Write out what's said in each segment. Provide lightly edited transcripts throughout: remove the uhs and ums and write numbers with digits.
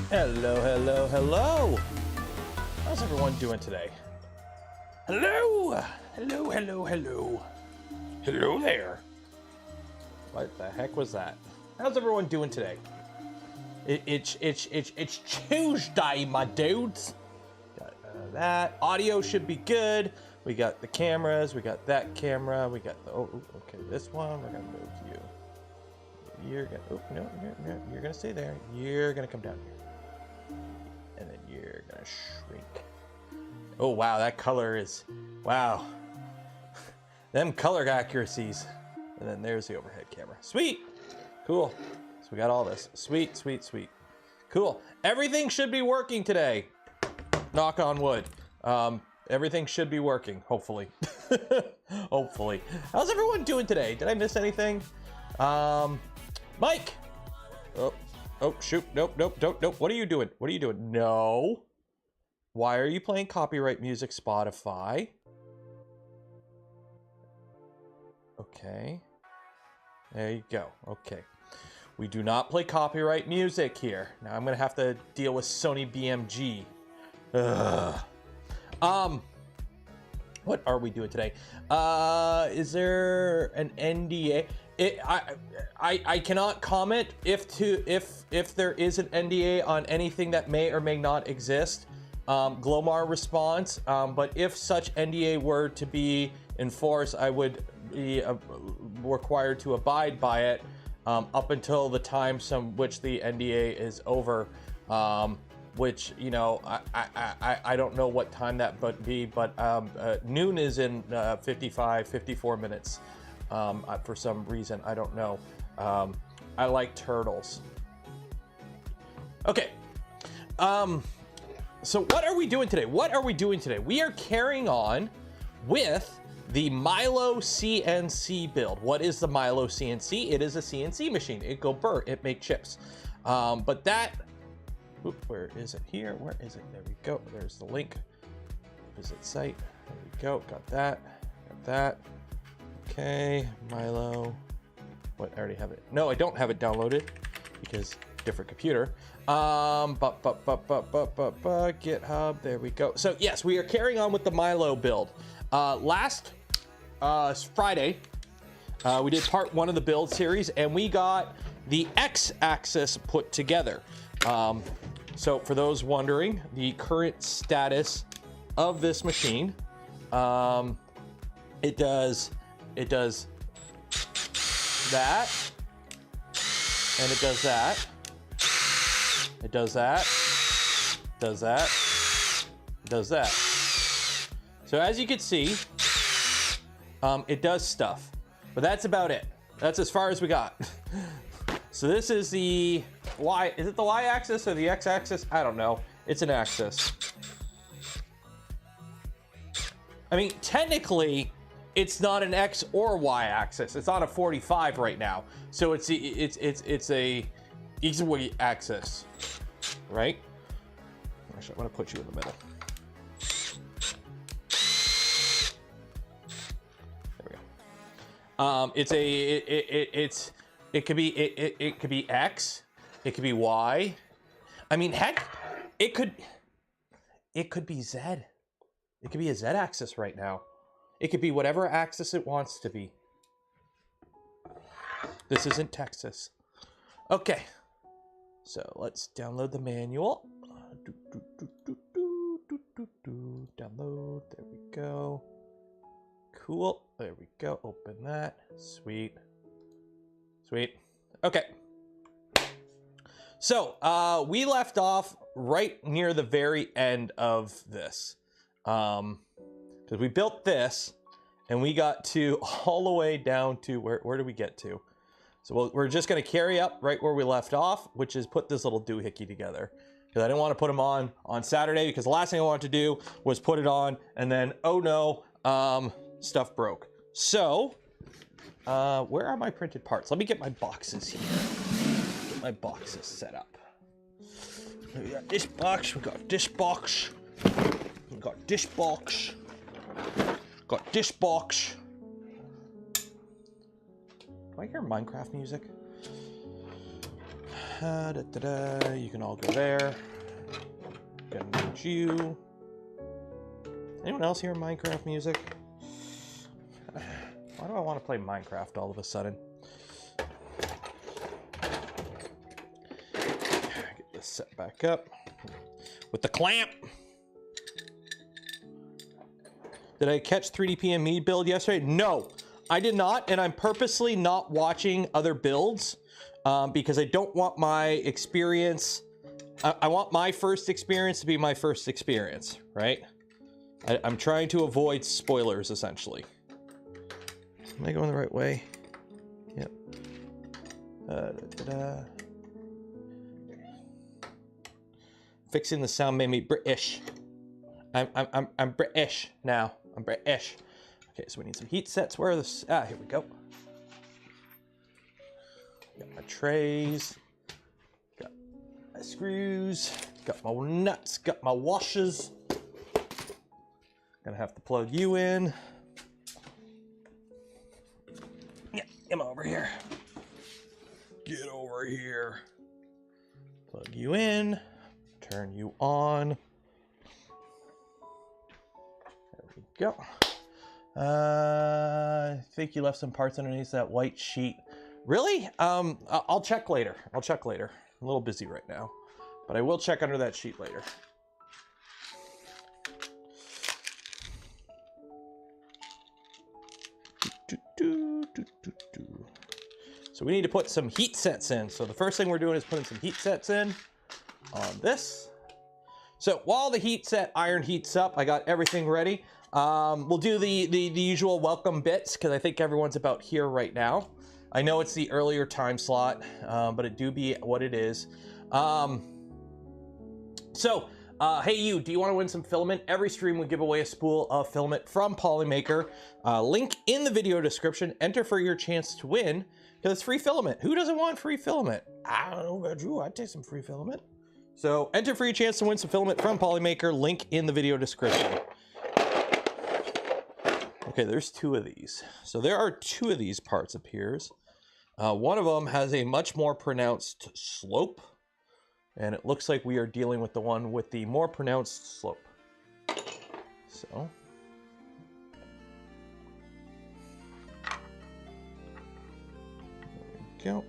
Hello, hello, hello. How's everyone doing today? Hello, hello, hello, hello. Hello there. What the heck was that? How's everyone doing today? It's Tuesday, my dudes. Got that. Audio should be good. We got the cameras. We got that camera. We got the okay. This one. We're gonna move you. You're gonna. Oh no, no, you're gonna stay there. You're gonna come down here, and then you're gonna shrink. Oh wow, that color is wow. Them color accuracies. And then there's the overhead camera. Sweet. Cool. So we got all this. Sweet, sweet, sweet. Cool. Everything should be working today. Knock on wood. Everything should be working, hopefully. Hopefully. How's everyone doing today? Did I miss anything? Mike. Oh, shoot. Nope. What are you doing? What are you doing? No. Why are you playing copyright music, Spotify? Okay. There you go. Okay. We do not play copyright music here. Now I'm gonna have to deal with Sony BMG. Ugh. What are we doing today? Is there an NDA? I cannot comment if there is an NDA on anything that may or may not exist. Glomar response. But if such NDA were to be enforced, I would be required to abide by it up until the time which the NDA is over, which, you know, I don't know what time that would be, but noon is in 54 minutes for some reason. I don't know. I like turtles. Okay. So what are we doing today? We are carrying on with the Milo CNC build. What is the Milo CNC? It is a CNC machine. It go burr, it make chips. But that, where is it here? Where is it? There we go. There's the link. Visit site. There we go. Got that. Got that. Okay, Milo. What? I already have it. No, I don't have it downloaded because different computer. GitHub. There we go. So yes, we are carrying on with the Milo build. Last Friday, we did part 1 of the build series, and we got the X-axis put together. So for those wondering, the current status of this machine, it does that, and it does that. It does that, does that, does that. So as you can see, it does stuff, but that's about it. That's as far as we got. So this is the Y, is it the Y axis or the X axis? I don't know. It's an axis. I mean, technically, it's not an X or Y axis. It's on a 45 right now. So it's a Y axis, right? Actually, I want to put you in the middle. It could be X, it could be Y. I mean, heck, it could be Z. It could be a Z axis right now. It could be whatever axis it wants to be. This isn't Texas. Okay, so let's download the manual. Download. There we go. Cool. There we go. Open that. Sweet. Sweet. Okay. So we left off right near the very end of this. Because we built this and we got to all the way down to where did we get to? So we're just going to carry up right where we left off, which is put this little doohickey together. Because I didn't want to put them on Saturday, because the last thing I wanted to do was put it on and then, oh no, stuff broke. So where are my printed parts? Let me get my boxes here. Get my boxes set up. We got this box, we got this box, we got this box, got this box. Do I hear Minecraft music? You can all go there. Gonna need you. Anyone else hear Minecraft music? Why do I want to play Minecraft all of a sudden? Get this set back up with the clamp. Did I catch 3DPME build yesterday? No, I did not, and I'm purposely not watching other builds because I don't want my experience. I want my first experience to be my first experience, right? I'm trying to avoid spoilers, essentially. Am I going the right way? Yep. Fixing the sound made me British. I'm British now. I'm British. Okay, so we need some heat sets. Where are the... Ah, here we go. Got my trays. Got my screws. Got my nuts. Got my washers. Gonna have to plug you in. Yeah, come over here. Get over here. Plug you in. Turn you on. There we go. I think you left some parts underneath that white sheet. Really? I'll check later. I'll check later. I'm a little busy right now, but I will check under that sheet later. So we need to put some heat sets in. So the first thing we're doing is putting some heat sets in on this. So while the heat set iron heats up, I got everything ready. We'll do the usual welcome bits because I think everyone's about here right now. I know it's the earlier time slot, but it do be what it is. Hey you, do you want to win some filament? Every stream we give away a spool of filament from Polymaker. Link in the video description. Enter for your chance to win because it's free filament. Who doesn't want free filament? I don't know about you. I'd take some free filament. So enter for your chance to win some filament from Polymaker. Link in the video description. Okay, there's two of these. So there are two of these parts appears. One of them has a much more pronounced slope. And it looks like we are dealing with the one with the more pronounced slope. So. There we go.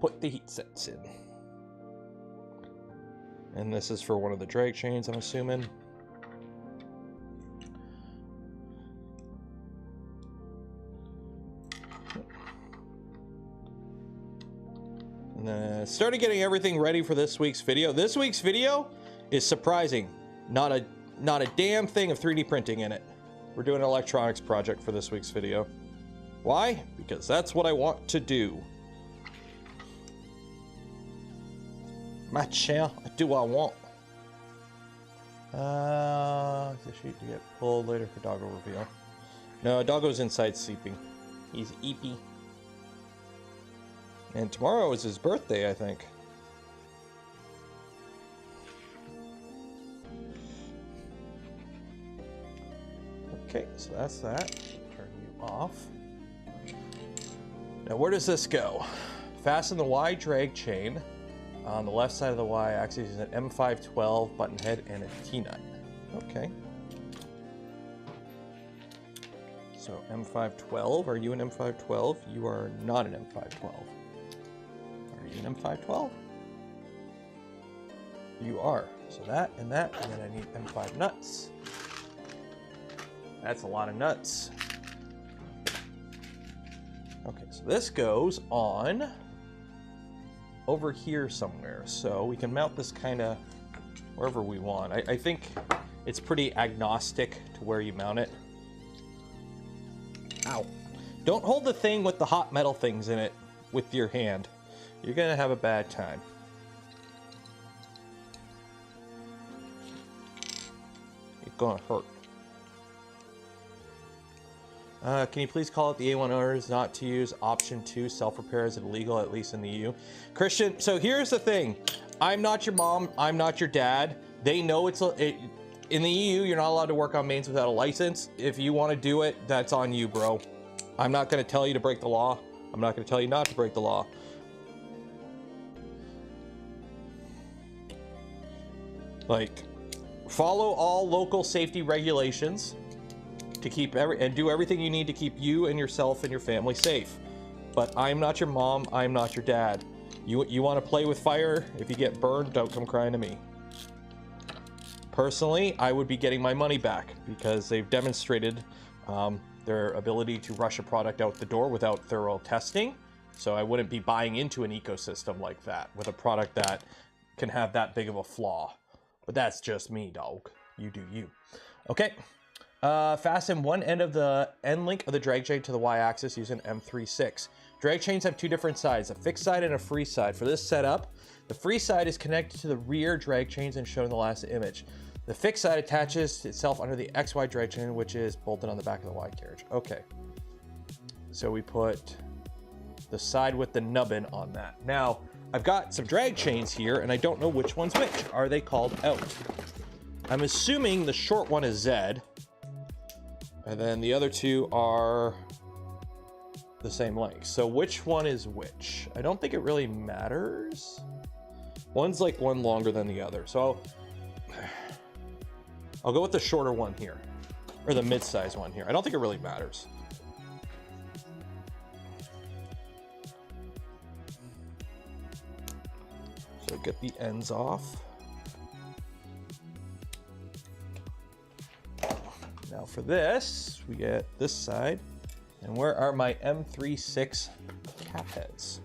Put the heat sets in. And this is for one of the drag chains, I'm assuming. And then started getting everything ready for this week's video. This week's video is surprising. Not a damn thing of 3D printing in it. We're doing an electronics project for this week's video. Why? Because that's what I want to do. My chair, I do what I want. The sheet to get pulled later for doggo reveal. No, doggo's inside sleeping. He's eepy. And tomorrow is his birthday, I think. Okay, so that's that. Turn you off. Now, where does this go? Fasten the Y drag chain on the left side of the Y axis is an M512 button head and a T-nut. Okay. So M512, are you an M512? You are not an M512. Are you an M512? You are. So that, and then I need M5 nuts. That's a lot of nuts. Okay, so this goes on over here somewhere. So we can mount this kind of wherever we want. I think it's pretty agnostic to where you mount it. Ow. Don't hold the thing with the hot metal things in it with your hand. You're gonna have a bad time. It's gonna hurt. Can you please call out the A1 owners not to use option 2 self-repair? Is it illegal, at least in the EU? Christian, so here's the thing. I'm not your mom. I'm not your dad. They know in the EU, you're not allowed to work on mains without a license. If you want to do it, that's on you, bro. I'm not going to tell you to break the law. I'm not going to tell you not to break the law. Like, follow all local safety regulations to keep and do everything you need to keep you and yourself and your family safe. But I'm not your mom, I'm not your dad. You want to play with fire? If you get burned, don't come crying to me. Personally, I would be getting my money back because they've demonstrated their ability to rush a product out the door without thorough testing. So I wouldn't be buying into an ecosystem like that with a product that can have that big of a flaw. But that's just me, dog. You do you. Okay. Fasten one end of the end link of the drag chain to the y-axis using M36. Drag chains have two different sides, a fixed side and a free side. For this setup, the free side is connected to the rear drag chains and shown in the last image. The fixed side attaches itself under the XY drag chain, which is bolted on the back of the Y carriage. Okay. So we put the side with the nubbin on that. Now, I've got some drag chains here, and I don't know which one's which. Are they called out? I'm assuming the short one is Z, and then the other two are the same length. So which one is which? I don't think it really matters. One's like one longer than the other. So I'll go with the shorter one here, or the mid-size one here. I don't think it really matters. So get the ends off. Now for this, we get this side. And where are my M36 cap heads?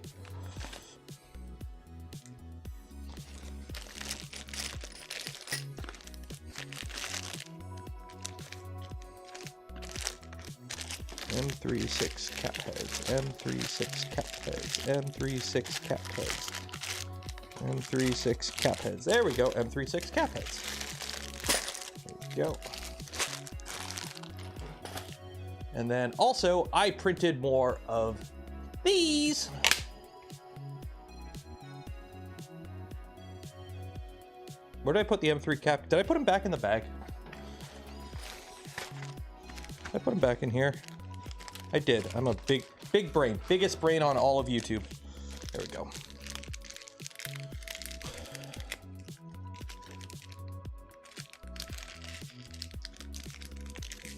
M36 cap heads, M36 cap heads, M36 cap heads, M36 cap heads. There we go, M36 cap heads. There we go. And then also, I printed more of these. Where did I put the M3 cap? Did I put them back in the bag? Did I put them back in here? I did. I'm a big brain. Biggest brain on all of YouTube. There we go.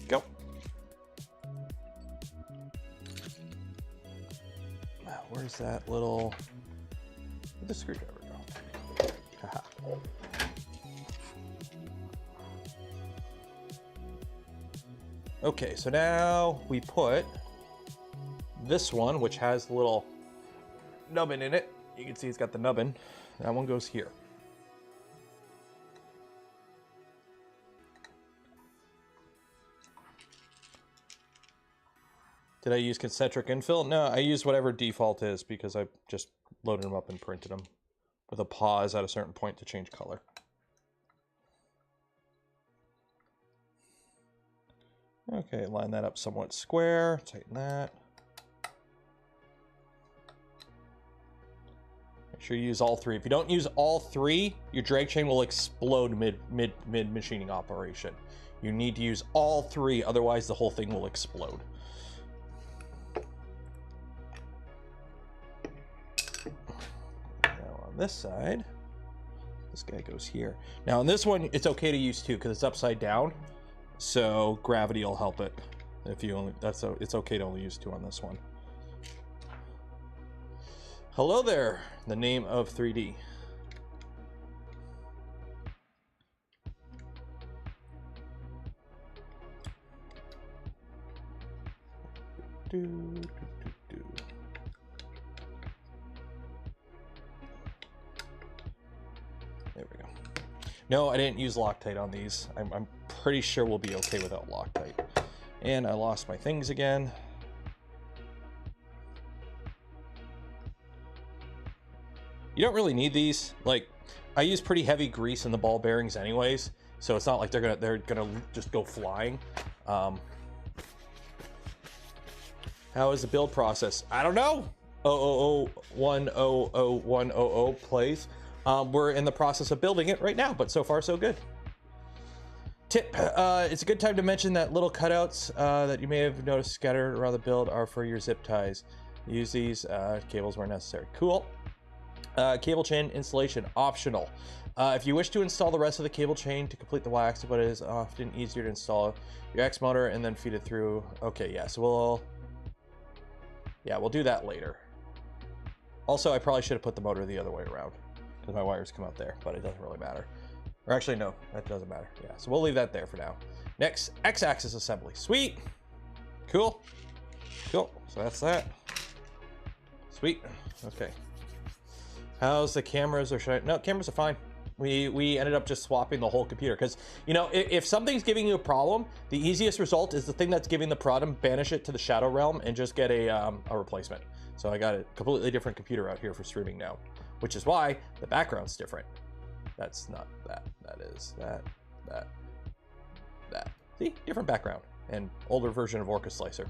Go. Now, where's that little... Where'd the screwdriver go? Haha. Okay, so now we put this one, which has the little nubbin in it. You can see it's got the nubbin. That one goes here. Did I use concentric infill? No, I used whatever default is because I just loaded them up and printed them with a pause at a certain point to change color. Okay, line that up somewhat square, tighten that. Make sure you use all three. If you don't use all three, your drag chain will explode mid machining operation. You need to use all three, otherwise the whole thing will explode. Now on this side, this guy goes here. Now on this one, it's okay to use two because it's upside down. So gravity will help it. If you only, it's okay to only use two on this one. Hello there, the name of 3D. There we go. No, I didn't use Loctite on these. I'm pretty sure we'll be okay without Loctite. And I lost my things again. You don't really need these. Like, I use pretty heavy grease in the ball bearings anyways, so it's not like they're gonna just go flying. How is the build process? I don't know. 000100100 plays. We're in the process of building it right now, but so far so good. Tip, it's a good time to mention that little cutouts that you may have noticed scattered around the build are for your zip ties. Use these cables where necessary. Cool. Cable chain installation optional. If you wish to install the rest of the cable chain to complete the wax, but it is often easier to install your X motor and then feed it through. Okay, yeah, so we'll do that later. Also, I probably should have put the motor the other way around because my wires come out there, but it doesn't really matter. Or actually, no, that doesn't matter. Yeah, so we'll leave that there for now. Next, X-axis assembly. Sweet. Cool. Cool. So that's that. Sweet. Okay. How's the cameras? Or should I... No, cameras are fine. We ended up just swapping the whole computer because, you know, if something's giving you a problem, the easiest result is the thing that's giving the problem, banish it to the shadow realm and just get a replacement. So I got a completely different computer out here for streaming now, which is why the background's different. That's not that. That is that. See, different background and older version of Orca Slicer.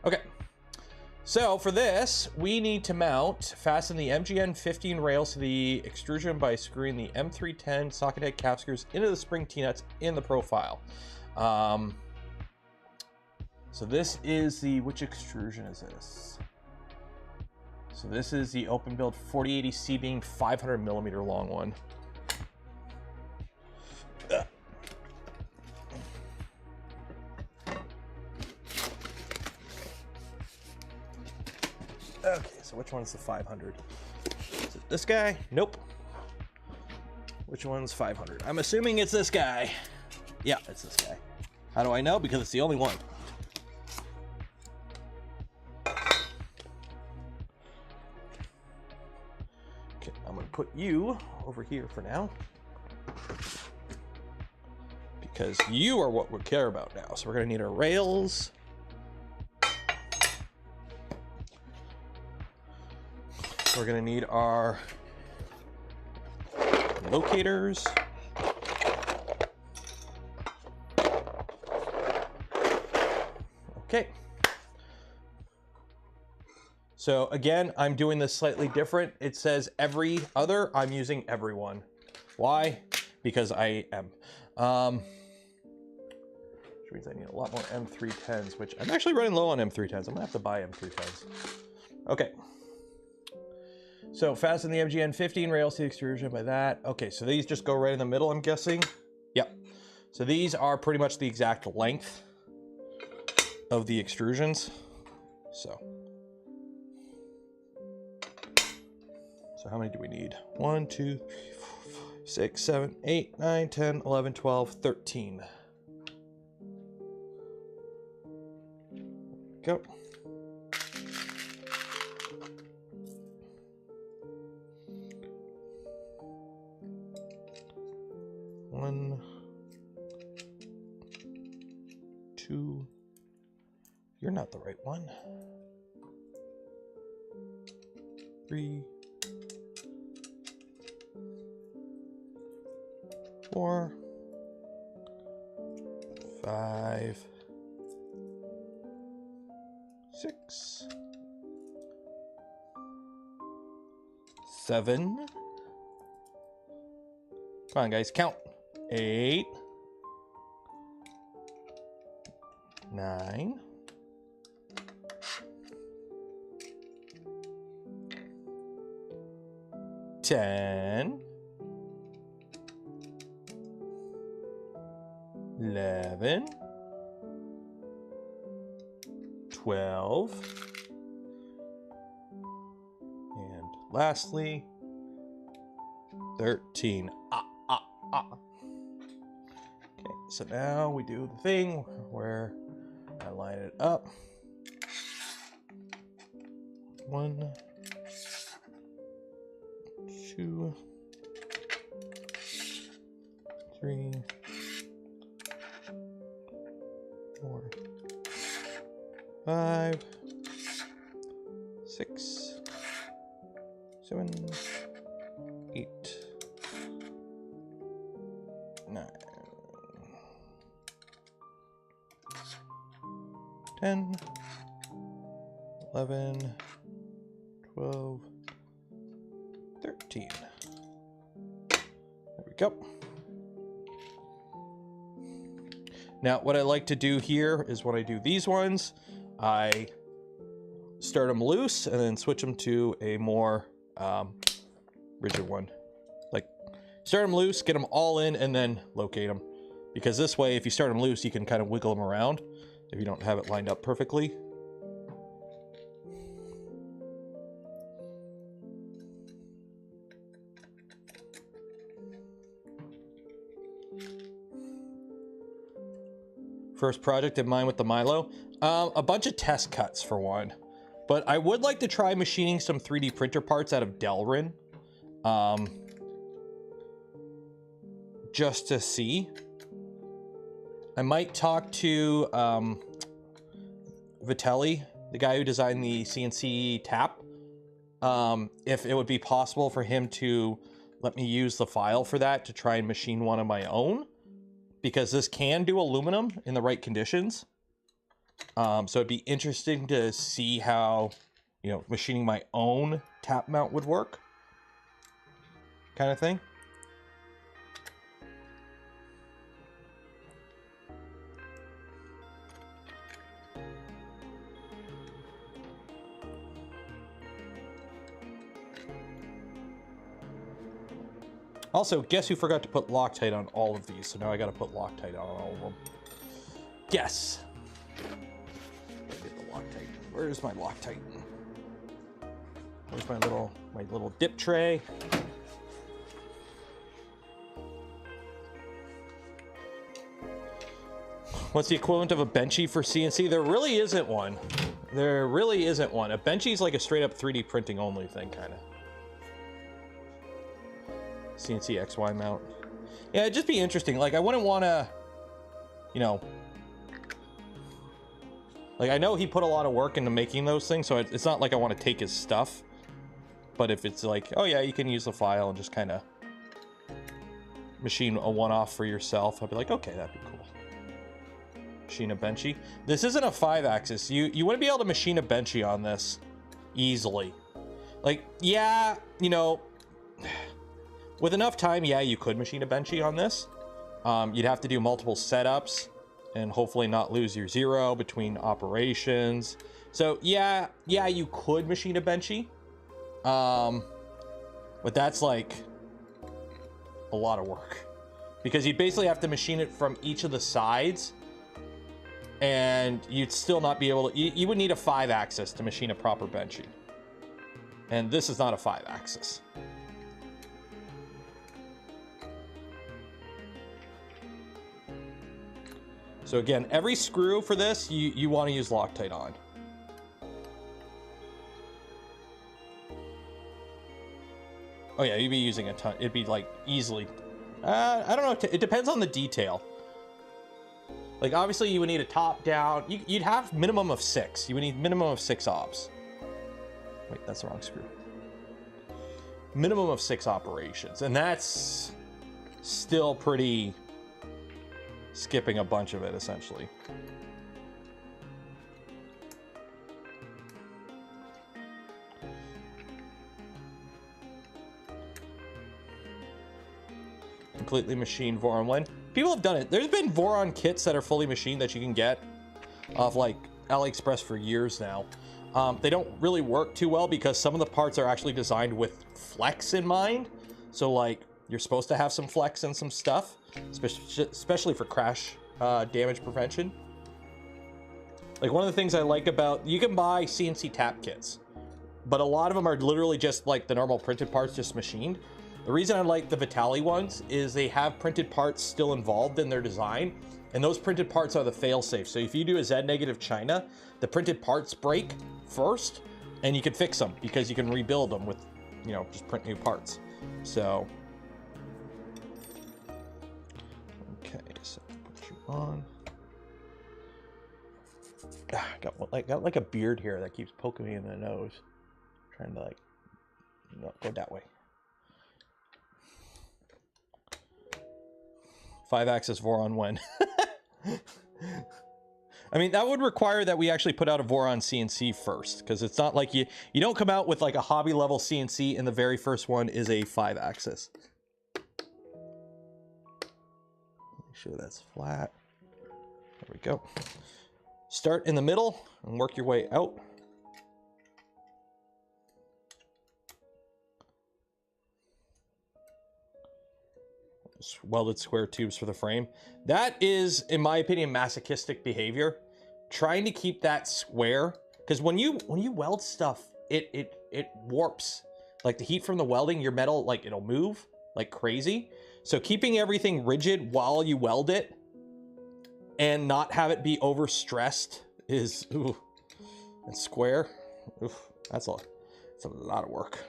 Okay. So for this, we need to fasten the MGN 15 rails to the extrusion by screwing the M310 socket head cap screws into the spring T-nuts in the profile. So this is the, which extrusion is this? So this is the open build 4080 C-beam 500 millimeter long one. Okay, so which one's the 500? Is it this guy? Nope. Which one's 500? I'm assuming it's this guy. Yeah, it's this guy. How do I know? Because it's the only one. Okay, I'm gonna put you over here for now. Because you are what we care about now. So we're gonna need our rails. We're gonna need our locators. Okay. So again, I'm doing this slightly different. It says every other, I'm using everyone. Why? Because I am. Which means I need a lot more M310s, which I'm actually running low on M310s. I'm gonna have to buy M310s. Okay. So fasten the MGN 15 rails to the extrusion by that. Okay, so these just go right in the middle, I'm guessing. Yep. So these are pretty much the exact length of the extrusions. So how many do we need? 1, 2, 3, 4, 5, 6, 7, 8, 9, 10, 11, 12, 13. Go. One, two. You're not the right one. 3, 4, 5, 6, 7. Come on, guys, count. 8, 9, 10, 11, 12, and lastly, 13. Okay, so now we do the thing where I line it up. 1, 2, 3, 4, 5, 6, 7, 8, 9, 10, 11, 12, 13. There we go. Now, what I like to do here is when I do these ones, I start them loose and then switch them to a more rigid one. Like, start them loose, get them all in, and then locate them. Because this way, if you start them loose, you can kind of wiggle them around if you don't have it lined up perfectly. First project in mind with the Milo. A bunch of test cuts for one. But I would like to try machining some 3D printer parts out of Delrin. Just to see. I might talk to Vitelli, the guy who designed the CNC tap, if it would be possible for him to let me use the file for that to try and machine one of my own, because this can do aluminum in the right conditions. So it'd be interesting to see how, you know, machining my own tap mount would work, kind of thing. Also, guess who forgot to put Loctite on all of these? So now I got to put Loctite on all of them. Guess. Get the Loctite. Where's my Loctite? Where's my little dip tray? What's the equivalent of a benchy for CNC? There really isn't one. There really isn't one. A benchy is like a straight up 3D printing only thing, kind of. CNC XY mount. Yeah, it'd just be interesting. Like, I wouldn't want to, you know, like, I know he put a lot of work into making those things, so it's not like I want to take his stuff. But if it's like, oh yeah, you can use the file and just kind of machine a one-off for yourself, I'd be like, okay, that'd be cool. Machine a benchy. This isn't a 5-axis. You wouldn't be able to machine a benchy on this easily. Like, yeah, you know, with enough time, yeah, you could machine a benchy on this. You'd have to do multiple setups and hopefully not lose your zero between operations. So yeah, you could machine a benchy. But that's like a lot of work, because you'd basically have to machine it from each of the sides, and you'd still not be able to, you would need a 5-axis to machine a proper benchy. And this is not a 5-axis. So again, every screw for this, you want to use Loctite on. Oh yeah, you'd be using a ton. It'd be like easily, I don't know, it depends on the detail. Like obviously you would need a top down, you'd have minimum of 6. You would need minimum of 6 ops. Wait, that's the wrong screw. Minimum of 6 operations, and that's still pretty, skipping a bunch of it essentially. Completely machined Voron one. People have done it. There's been Voron kits that are fully machined that you can get off like AliExpress for years now. They don't really work too well because some of the parts are actually designed with flex in mind. So like you're supposed to have some flex and some stuff, especially for crash damage prevention. Like one of the things I like about, you can buy CNC tap kits, but a lot of them are literally just like the normal printed parts just machined. The reason I like the Vitelli ones is they have printed parts still involved in their design, and those printed parts are the fail-safe. So if you do a Z-negative China, the printed parts break first, and you can fix them because you can rebuild them with, you know, just print new parts. So, okay, so put you on. Got like a beard here that keeps poking me in the nose, trying to like, no, go that way. 5-axis Voron when. I mean, that would require that we actually put out a Voron CNC first, because it's not like you don't come out with like a hobby level CNC and the very first one is a 5-axis. Make sure that's flat. There we go. Start in the middle and work your way out. Just welded square tubes for the frame. That is, in my opinion, masochistic behavior. Trying to keep that square, because when you weld stuff, it warps. Like the heat from the welding, your metal, like it'll move like crazy. So keeping everything rigid while you weld it and not have it be overstressed is, ooh, and square. Oof, that's a lot of work.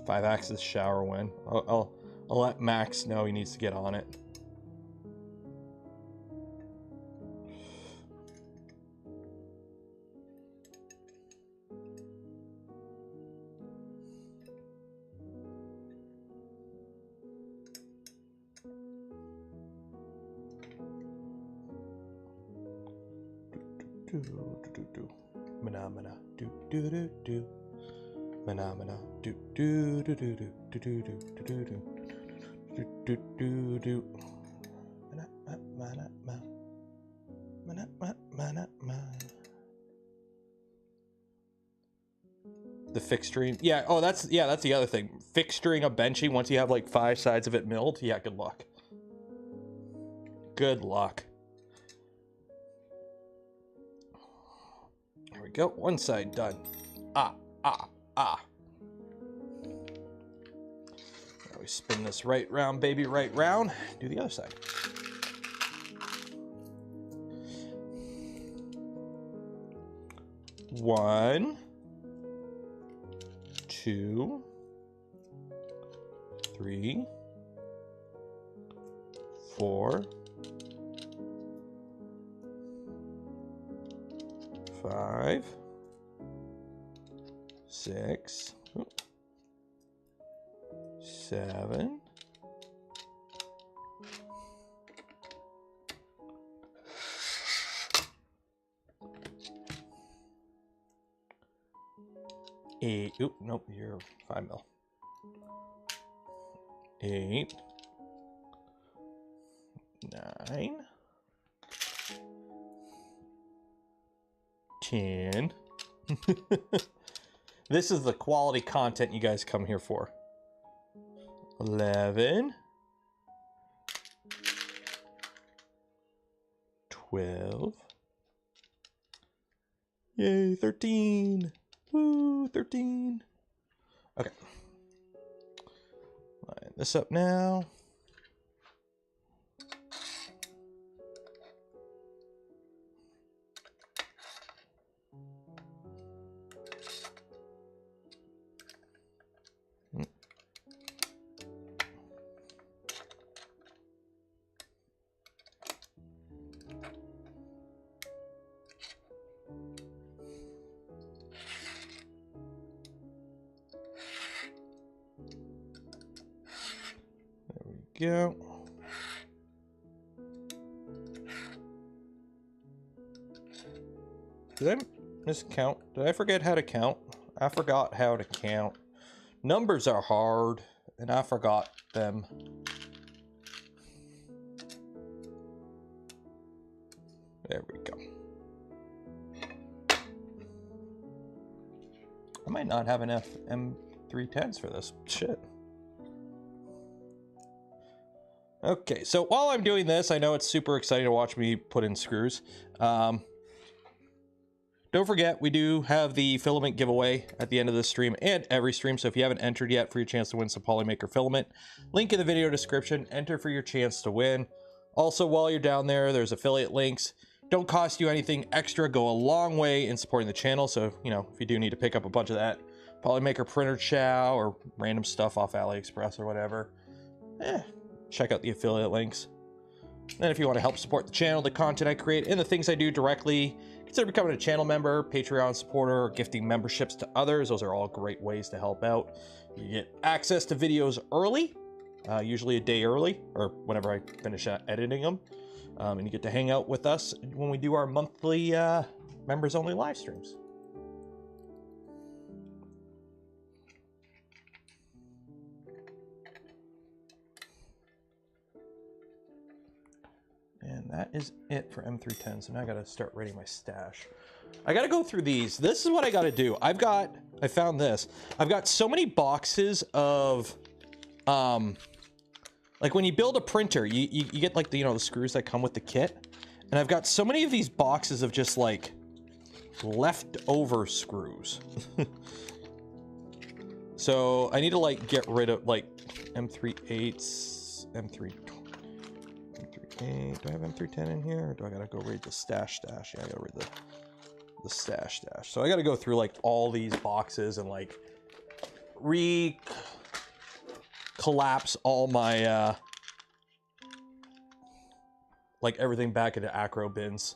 Five-axis shower win. I'll let Max know he needs to get on it. Phenomena. Do do do do. Phenomena. Do do do do do do do do do do do do. The fixturing, yeah. Oh, that's the other thing. Fixturing a benching once you have like 5 sides of it milled. Yeah, good luck. Good luck. There we go. One side done. Ah. Now we spin this right round, baby, right round. Do the other side. One, 2, 3, 4, 5, 6, 7, 8. Oop, nope, you're 5 mil. 8, 9, 10. This is the quality content you guys come here for. 11, 12. Yay, 13. Woo, 13. Okay. Line this up now. Go. Did I miscount? Did I forget how to count? I forgot how to count. Numbers are hard, and I forgot them. There we go. I might not have enough M310s for this shit. Okay, so while I'm doing this, I know it's super exciting to watch me put in screws. Don't forget, we do have the filament giveaway at the end of this stream and every stream. So if you haven't entered yet for your chance to win some Polymaker filament, link in the video description, enter for your chance to win. Also, while you're down there, there's affiliate links. Don't cost you anything extra, go a long way in supporting the channel. So, you know, if you do need to pick up a bunch of that Polymaker printer chow or random stuff off AliExpress or whatever, check out the affiliate links. And if you want to help support the channel, the content I create, and the things I do directly, consider becoming a channel member, Patreon supporter, or gifting memberships to others. Those are all great ways to help out. You get access to videos early, usually a day early, or whenever I finish editing them. And you get to hang out with us when we do our monthly members-only live streams. And that is it for M310. So now I gotta start rating my stash. I gotta go through these. This is what I gotta do. I found this. I've got so many boxes of, like when you build a printer, you get like the, you know, the screws that come with the kit. And I've got so many of these boxes of just like leftover screws. So I need to like get rid of like M38s, M38. Do I have M310 in here, or do I gotta go read the stash? Yeah, I gotta read the stash. So I gotta go through like all these boxes and like collapse all my like everything back into acro bins.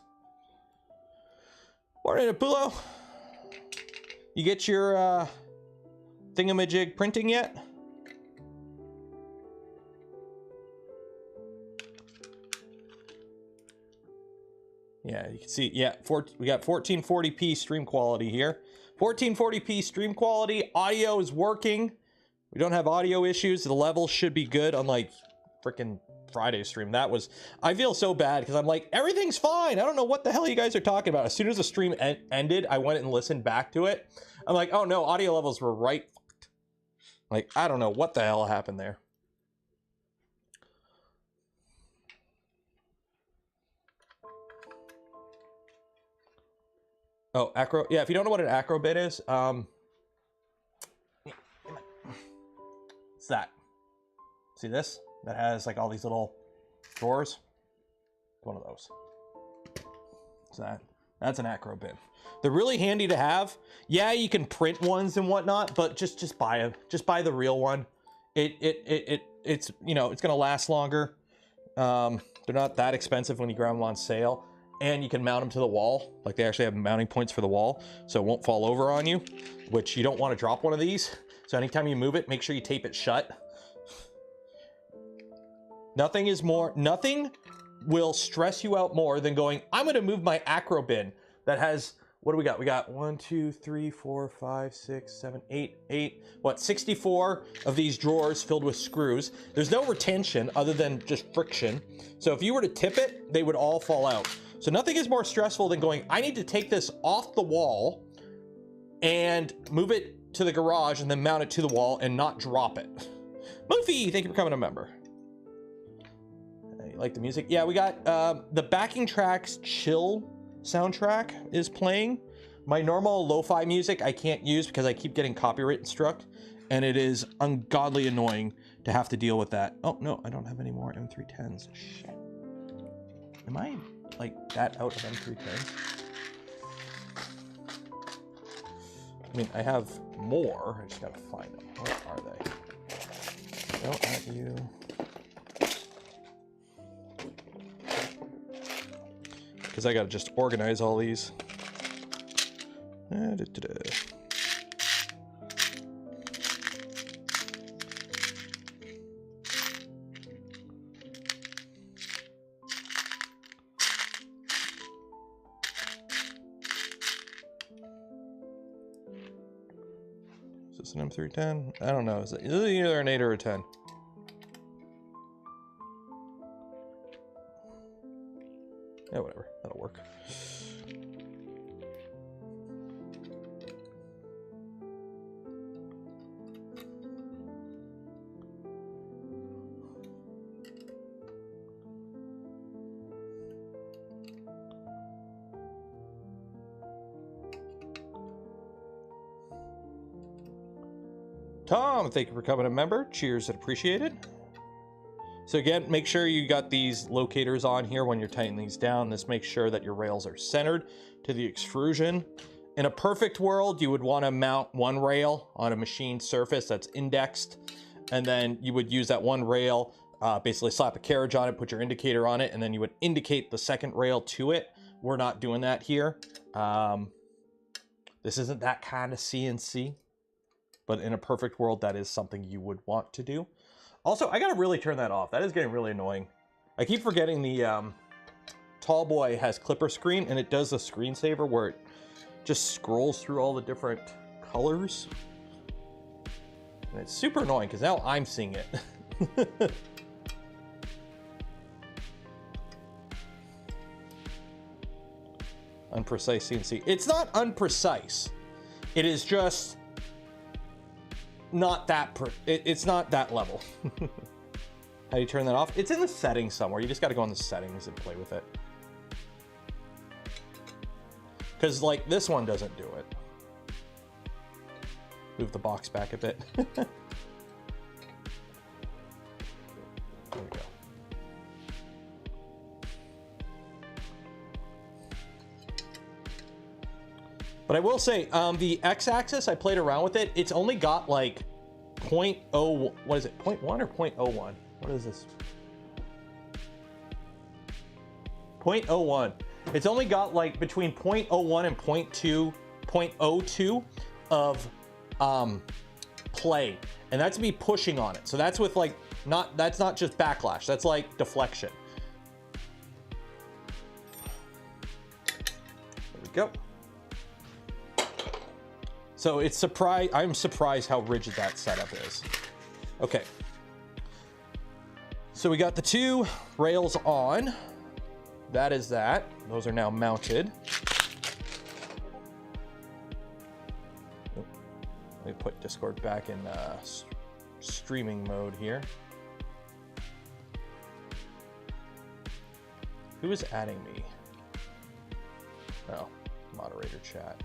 Morning, Apulo. You get your thingamajig printing yet? Yeah, you can see, yeah, we got 1440p stream quality here. 1440p stream quality, audio is working. We don't have audio issues. The level should be good, unlike freaking Friday stream. That was, I feel so bad because I'm like, everything's fine. I don't know what the hell you guys are talking about. As soon as the stream ended, I went and listened back to it. I'm like, oh no, audio levels were right. Like, I don't know what the hell happened there. Oh, acro. Yeah, if you don't know what an acro bit is, it's that. See this? That has like all these little drawers. One of those. So that's an acro bin. They're really handy to have. Yeah, you can print ones and whatnot, but just buy them. Just buy the real one. It's, you know, it's gonna last longer. They're not that expensive when you grab them on sale. And you can mount them to the wall. Like they actually have mounting points for the wall, so it won't fall over on you, which you don't want to drop one of these. So anytime you move it, make sure you tape it shut. Nothing will stress you out more than going, I'm gonna move my acro bin that has, what do we got? We got 1, 2, 3, 4, 5, 6, 7, 8, 64 of these drawers filled with screws. There's no retention other than just friction. So if you were to tip it, they would all fall out. So nothing is more stressful than going, I need to take this off the wall and move it to the garage and then mount it to the wall and not drop it. Moofy, thank you for becoming a member. You like the music? Yeah, we got the backing tracks chill soundtrack is playing. My normal lo-fi music I can't use because I keep getting copyright struck, and it is ungodly annoying to have to deal with that. Oh no, I don't have any more M310s. Shit. Am I like that out of M310s? I mean, I have more. I just gotta find them. Where are they? No, not you. Because I gotta just organize all these. Is this an M310? I don't know. Is it either an 8 or a 10? Yeah, whatever. That'll work. Tom, thank you for becoming a member. Cheers and appreciated. So again, make sure you got these locators on here when you're tightening these down. This makes sure that your rails are centered to the extrusion. In a perfect world, you would want to mount one rail on a machined surface that's indexed, and then you would use that one rail, basically slap a carriage on it, put your indicator on it, and then you would indicate the second rail to it. We're not doing that here. This isn't that kind of CNC. But in a perfect world, that is something you would want to do. Also, I gotta really turn that off. That is getting really annoying. I keep forgetting the Tallboy has clipper screen, and it does the screensaver where it just scrolls through all the different colors. And it's super annoying because now I'm seeing it. Unprecise CNC. It's not unprecise. It is just not that, it's not that level. How do you turn that off? It's in the settings somewhere. You just got to go in the settings and play with it. Because like this one doesn't do it. Move the box back a bit. There we go. But I will say, the x-axis, I played around with it. It's only got like 0.0, what is it, 0.1 or 0.01? What is this? 0.01. It's only got like between 0.01 and 0.02 of play. And that's me pushing on it. So that's with like, that's not just backlash, that's like deflection. There we go. So it's I'm surprised how rigid that setup is. Okay. So we got the 2 rails on. That is that. Those are now mounted. Let me put Discord back in streaming mode here. Who is adding me? Oh, moderator chat.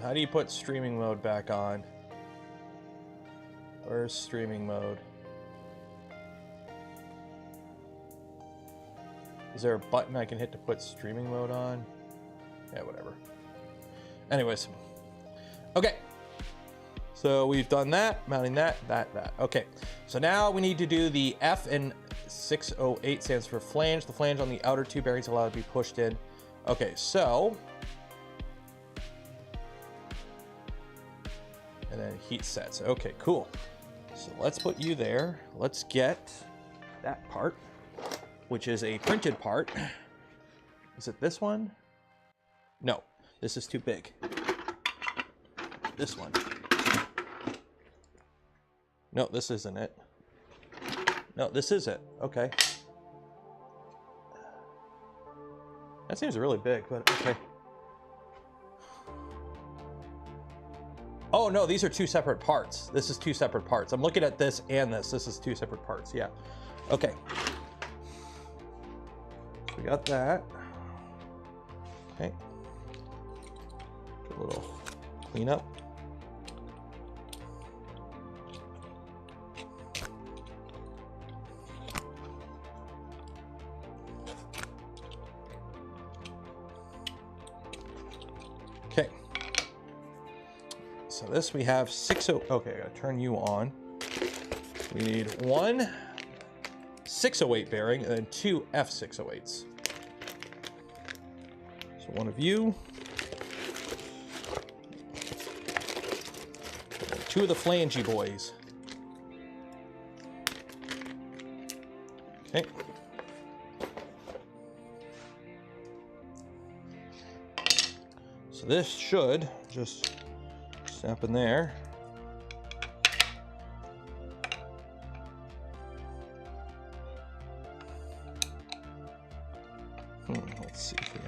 How do you put streaming mode back on? Where's streaming mode? Is there a button I can hit to put streaming mode on? Yeah, whatever. Anyways. Okay. So we've done that, mounting that. Okay. So now we need to do the F, and 608 stands for flange. The flange on the outer 2 bearings allow it to be pushed in. Okay, so. And then heat sets. Okay, cool. So let's put you there. Let's get that part, which is a printed part. Is it this one? No, this is too big. This one. No, this isn't it. No, this is it. Okay. That seems really big, but okay. Oh no, these are 2 separate parts. This is 2 separate parts. I'm looking at this and this. This is 2 separate parts, yeah. Okay. So we got that. Okay. A little cleanup. Okay. So this we have 60. Okay, I gotta turn you on. We need 1 608 bearing and then 2 F608s. So one of you. 2 of the flangey boys. Okay. So this should just snap in there. Let's see here.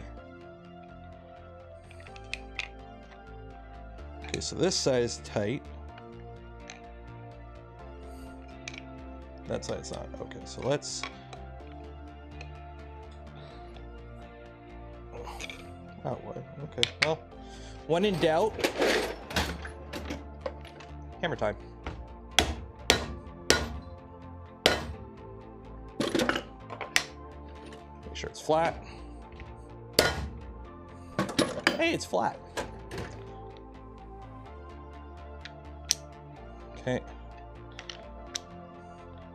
Okay, so this side is tight. That side's not. Okay, so let's. Oh, what? Okay, well, when in doubt, hammer time. Make sure it's flat. Hey, it's flat. Okay.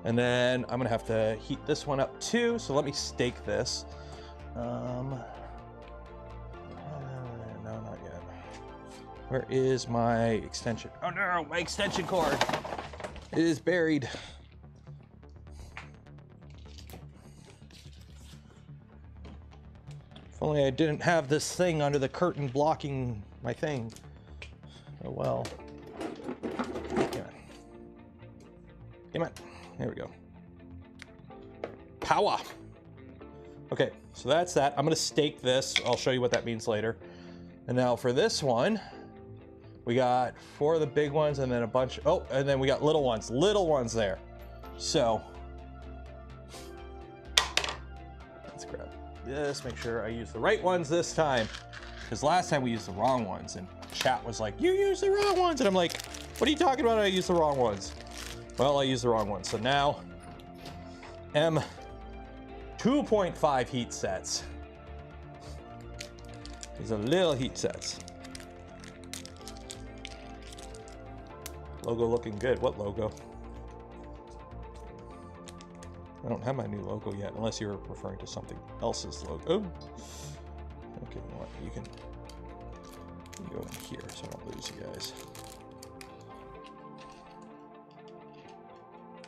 And then I'm gonna have to heat this one up too, so let me stake this. No, not yet. Where is my extension? Oh no, my extension cord! It is buried. If only I didn't have this thing under the curtain blocking my thing. Oh well. Yeah. Come on. There we go. Power. Okay, so that's that. I'm gonna stake this. I'll show you what that means later. And now for this one, we got 4 of the big ones and then a bunch. Oh, and then we got little ones there. So let's grab this, make sure I use the right ones this time. Because last time we used the wrong ones and chat was like, you used the wrong ones. And I'm like, what are you talking about? I used the wrong ones. Well, I used the wrong ones. So now M2.5 heat sets. These are little heat sets. Logo looking good. What logo? I don't have my new logo yet, unless you're referring to something else's logo. Okay, you know what? You can go in here so I don't lose you guys.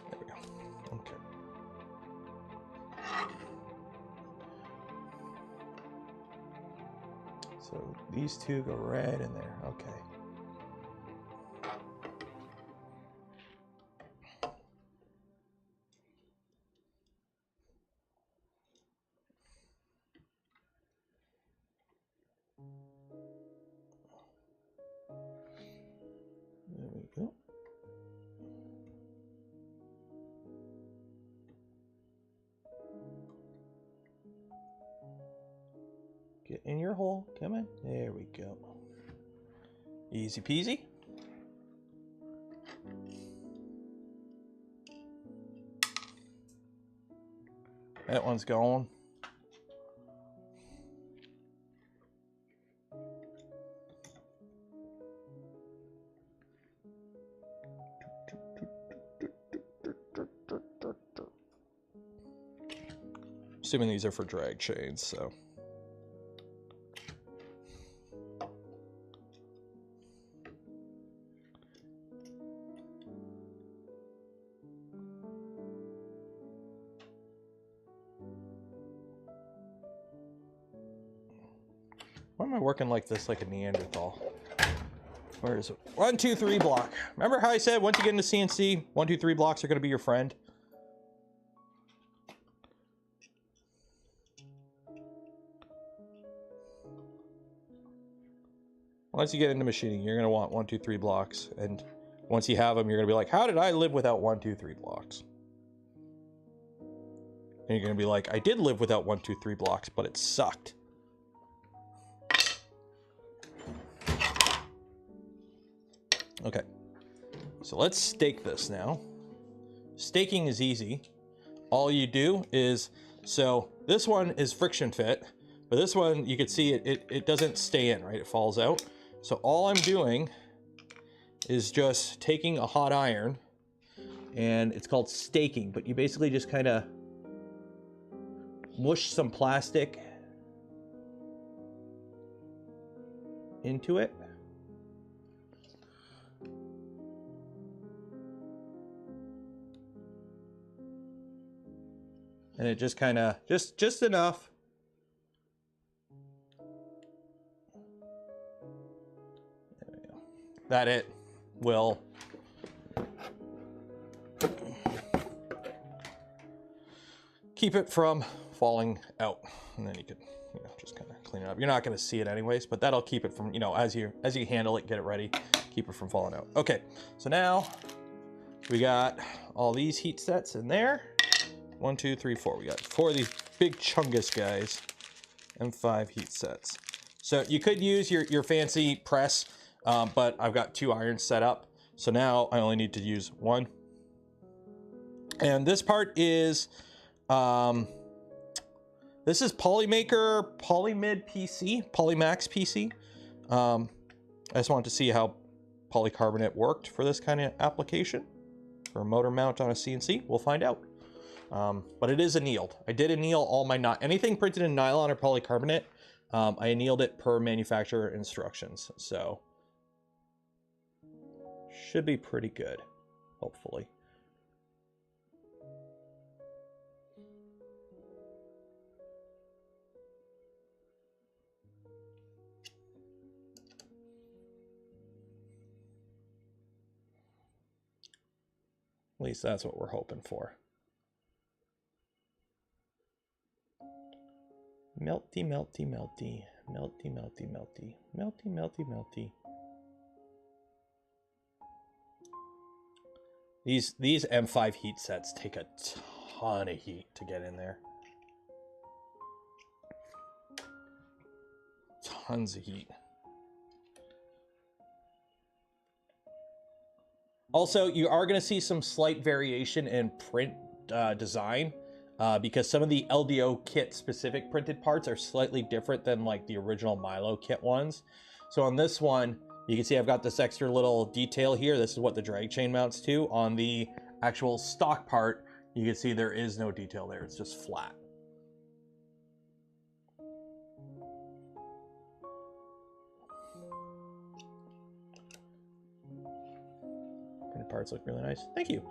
There we go. Okay. So these two go right in there. Okay. There we go. Get in your hole. Come on. There we go. Easy peasy. That one's gone. Assuming these are for drag chains, so. Why am I working like this, like a Neanderthal? Where is it? 1, 2, 3 block. Remember how I said once you get into CNC, 1, 2, 3 blocks are going to be your friend? Once you get into machining, you're going to want 1, 2, 3 blocks. And once you have them, you're going to be like, how did I live without 1, 2, 3 blocks? And you're going to be like, I did live without 1, 2, 3 blocks, but it sucked. Okay, so let's stake this now. Staking is easy. All you do is, so this one is friction fit, but this one, you can see it doesn't stay in, right? It falls out. So all I'm doing is just taking a hot iron, and it's called staking, but you basically just kind of mush some plastic into it. And it just kind of, just enough. There we go. That it will keep it from falling out. And then you could, you know, just kind of clean it up. You're not going to see it anyways, but that'll keep it from, you know, as you handle it, get it ready, keep it from falling out. Okay, so now we got all these heat sets in there. 1, 2, 3, 4. We got 4 of these big chungus guys. M5 heat sets. So you could use your fancy press, but I've got 2 irons set up. So now I only need to use 1. And this part is, this is Polymaker Polymid PC, Polymax PC. I just wanted to see how polycarbonate worked for this kind of application. For a motor mount on a CNC, we'll find out. But it is annealed. I did anneal all my anything printed in nylon or polycarbonate. I annealed it per manufacturer instructions, so should be pretty good, hopefully. At least that's what we're hoping for. Melty, melty, melty. Melty, melty, melty. Melty, melty, melty. These M5 heat sets take a ton of heat to get in there. Tons of heat. Also, you are going to see some slight variation in print design because some of the LDO kit specific printed parts are slightly different than like the original Milo kit ones. So on this one, you can see I've got this extra little detail here. This is what the drag chain mounts to. On the actual stock part, you can see there is no detail there. It's just flat. Printed parts look really nice. Thank you.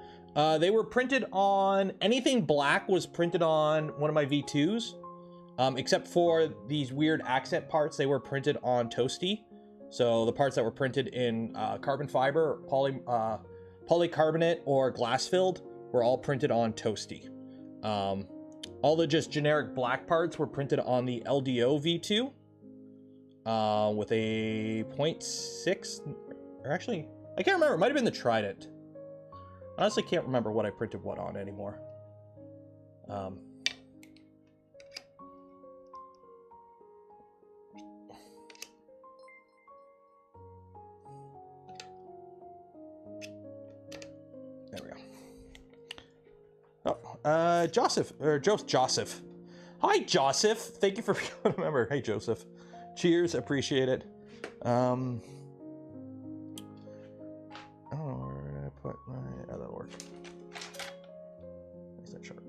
They were printed on, anything black was printed on one of my V2s, except for these weird accent parts. They were printed on Toasty. So the parts that were printed in carbon fiber, polycarbonate, or glass filled were all printed on Toasty. All the just generic black parts were printed on the LDO V2 with a 0.6, or actually, I can't remember. It might have been the Trident. I honestly can't remember what I printed what on anymore. There we go. Oh, Joseph. Hi, Joseph. Thank you for becoming a member. Hey, Joseph. Cheers. Appreciate it. I don't know where I put my... Oh, that'll work. Is that short?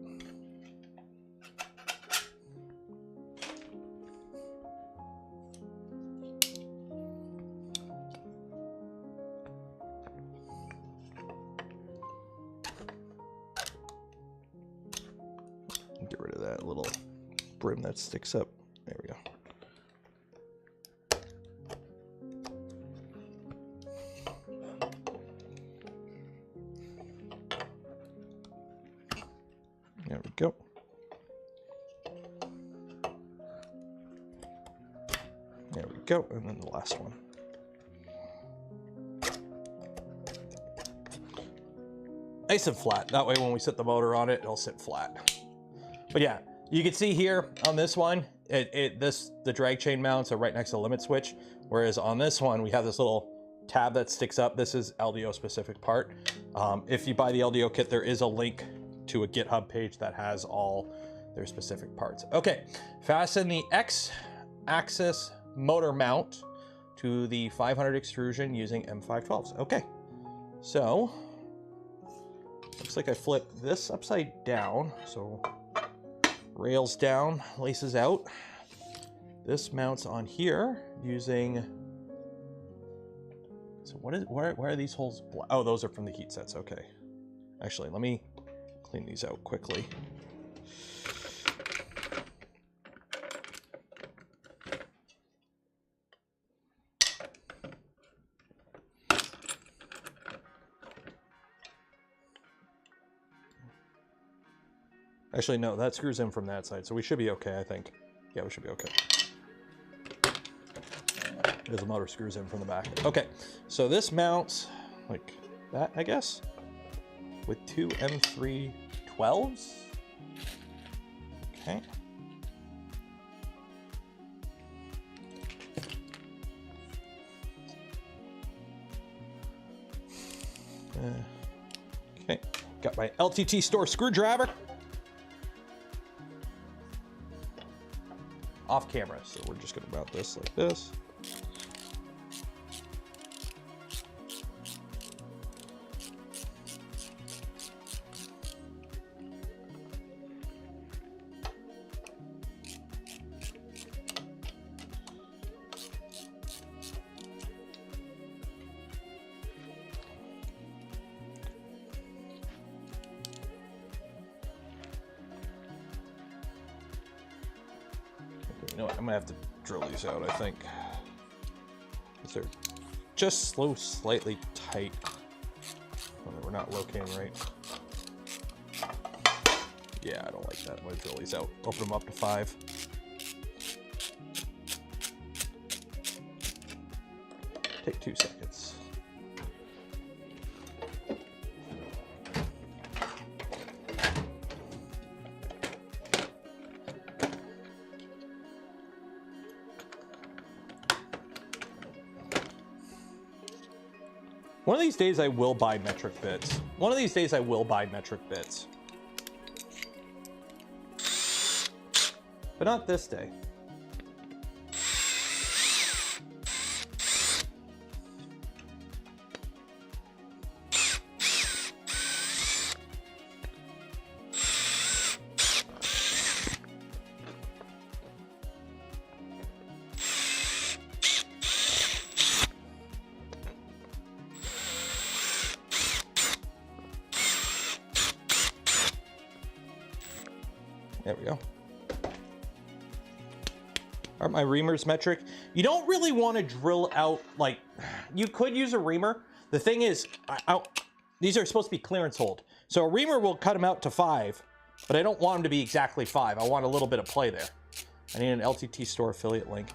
Get rid of that little brim that sticks up. There we go. There we go. There we go. And then the last one. Nice and flat. That way when we set the motor on it, it'll sit flat. But yeah, you can see here on this one, the drag chain mounts are right next to the limit switch. Whereas on this one, we have this little tab that sticks up. This is LDO specific part. If you buy the LDO kit, there is a link to a GitHub page that has all their specific parts. Okay, fasten the X-axis motor mount to the 500 extrusion using M512s. Okay, so looks like I flipped this upside down. So rails down, laces out. This mounts on here using, so where are these holes? Oh, those are from the heat sets, okay. Actually, let me clean these out quickly. Actually, no, that screws in from that side, so we should be okay, I think. Yeah, we should be okay. Because the motor screws in from the back. Okay, so this mounts like that, I guess, with two M312s. Okay. Okay, got my LTT store screwdriver. Off camera, so we're just gonna mount this like this. You know what, I'm gonna have to drill these out, I think. Because they're just slightly tight. Well, we're not locating right. Yeah, I don't like that. I'm gonna drill these out. Open them up to 5. Take 2 seconds. One of these days I will buy metric bits. One of these days I will buy metric bits. But not this day. There we go. Are my reamers metric? You don't really want to drill out, like, you could use a reamer. The thing is, these are supposed to be clearance hold. So a reamer will cut them out to 5, but I don't want them to be exactly 5. I want a little bit of play there. I need an LTT store affiliate link.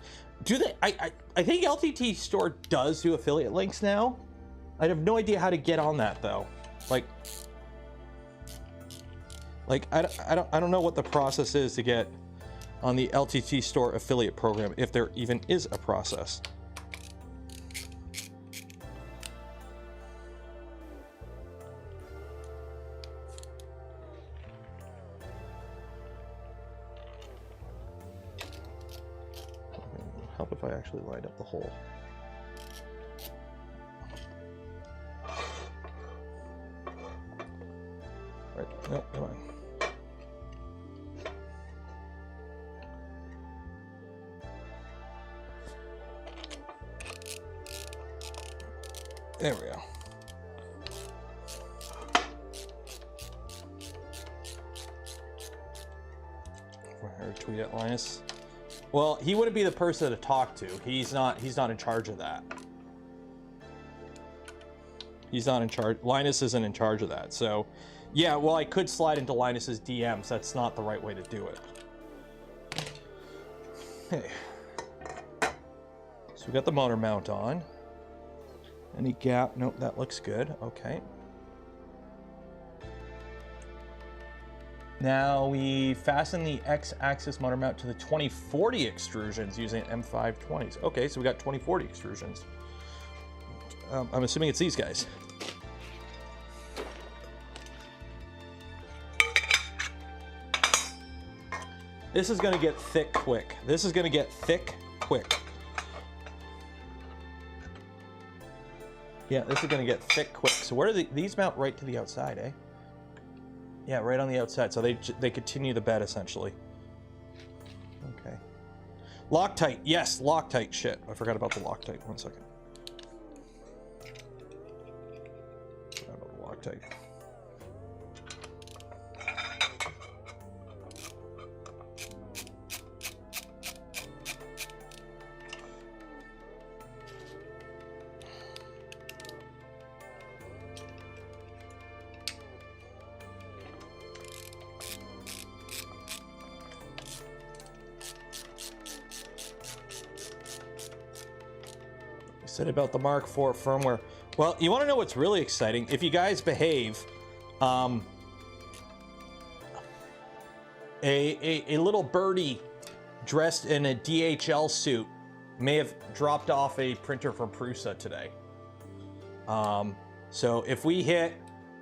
Do they, I think LTT store does do affiliate links now. I have no idea how to get on that though. Like I don't know what the process is to get on the LTT store affiliate program, if there even is a process. Help if I actually lined up the hole. Right, no, come on. There we go. Tweet at Linus. Well, he wouldn't be the person to talk to. He's not in charge of that. He's not in charge. Linus isn't in charge of that. So, yeah, well, I could slide into Linus's DMs. That's not the right way to do it. Hey. So we got the motor mount on. Any gap? Nope, that looks good. Okay. Now we fasten the X-axis motor mount to the 2040 extrusions using M520s. Okay, so we got 2040 extrusions. I'm assuming it's these guys. This is going to get thick quick. This is going to get thick quick. Yeah, this is going to get thick quick. So where do these mount right to the outside, eh? Yeah, right on the outside. So they continue the bed essentially. Okay. Loctite. Yes, Loctite. Shit, I forgot about the Loctite. 1 second. Forgot about the Loctite. Said about the Mark IV firmware. Well, you want to know what's really exciting? If you guys behave, a little birdie dressed in a DHL suit may have dropped off a printer from Prusa today. So if we hit,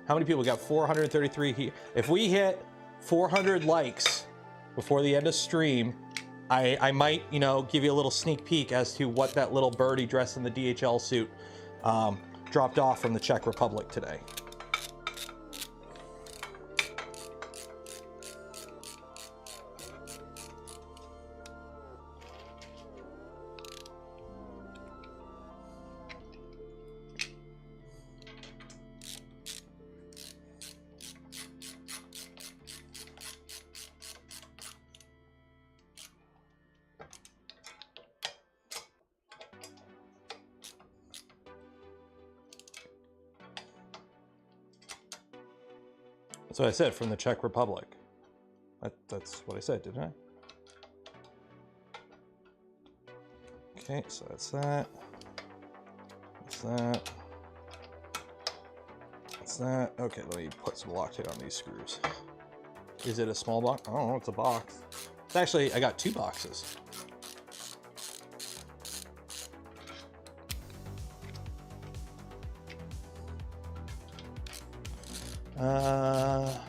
how many people got 433 here? If we hit 400 likes before the end of stream, I might, you know, give you a little sneak peek as to what that little birdie dressed in the DHL suit dropped off from the Czech Republic today. That's what I said, from the Czech Republic. That's what I said, didn't I? Okay, so that's that. That's that. That's that. Okay, let me put some Loctite on these screws. Is it a small box? I don't know, it's a box. It's actually, I got 2 boxes.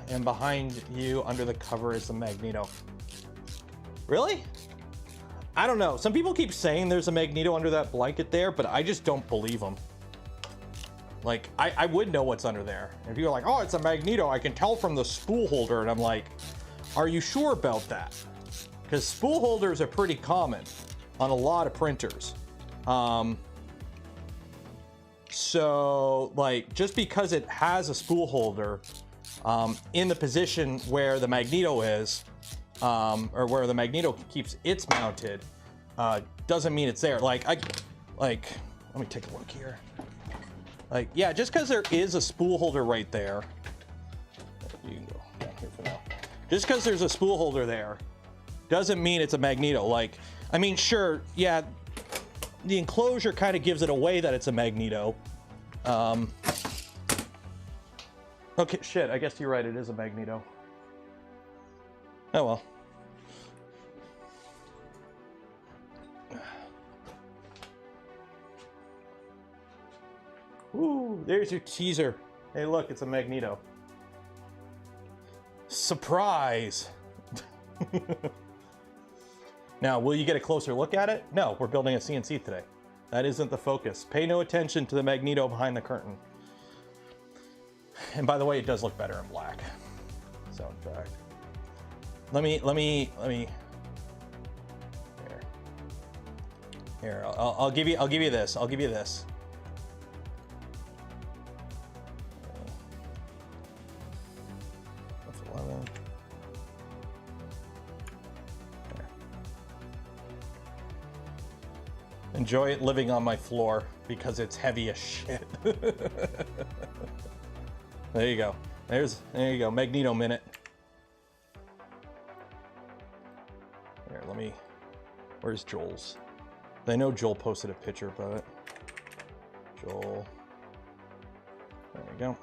And behind you, under the cover, is the magneto. Really? I don't know. Some people keep saying there's a magneto under that blanket there, but I just don't believe them. Like, I would know what's under there. If you're like, oh, it's a magneto, I can tell from the spool holder, and I'm like, are you sure about that? Because spool holders are pretty common on a lot of printers. So, like, just because it has a spool holder in the position where the magneto is, or where the magneto keeps its mounted, doesn't mean it's there. Like, let me take a look here. Like, yeah, just because there is a spool holder right there, you can go down here for now. Just because there's a spool holder there doesn't mean it's a magneto. Like, I mean, sure, yeah, the enclosure kind of gives it away that it's a magneto. Okay, shit, I guess you're right, it is a magneto. Oh well. Ooh, there's your teaser. Hey, look, it's a magneto. Surprise! Now, will you get a closer look at it? No, we're building a CNC today. That isn't the focus. Pay no attention to the magneto behind the curtain. And by the way, it does look better in black. So in fact, let me. Here, I'll give you this. I'll give you this. F11. There. Enjoy it living on my floor because it's heavy as shit. There you go. There you go. Magneto minute. Here, let me. Where's Joel's? I know Joel posted a picture of it. Joel. There we go.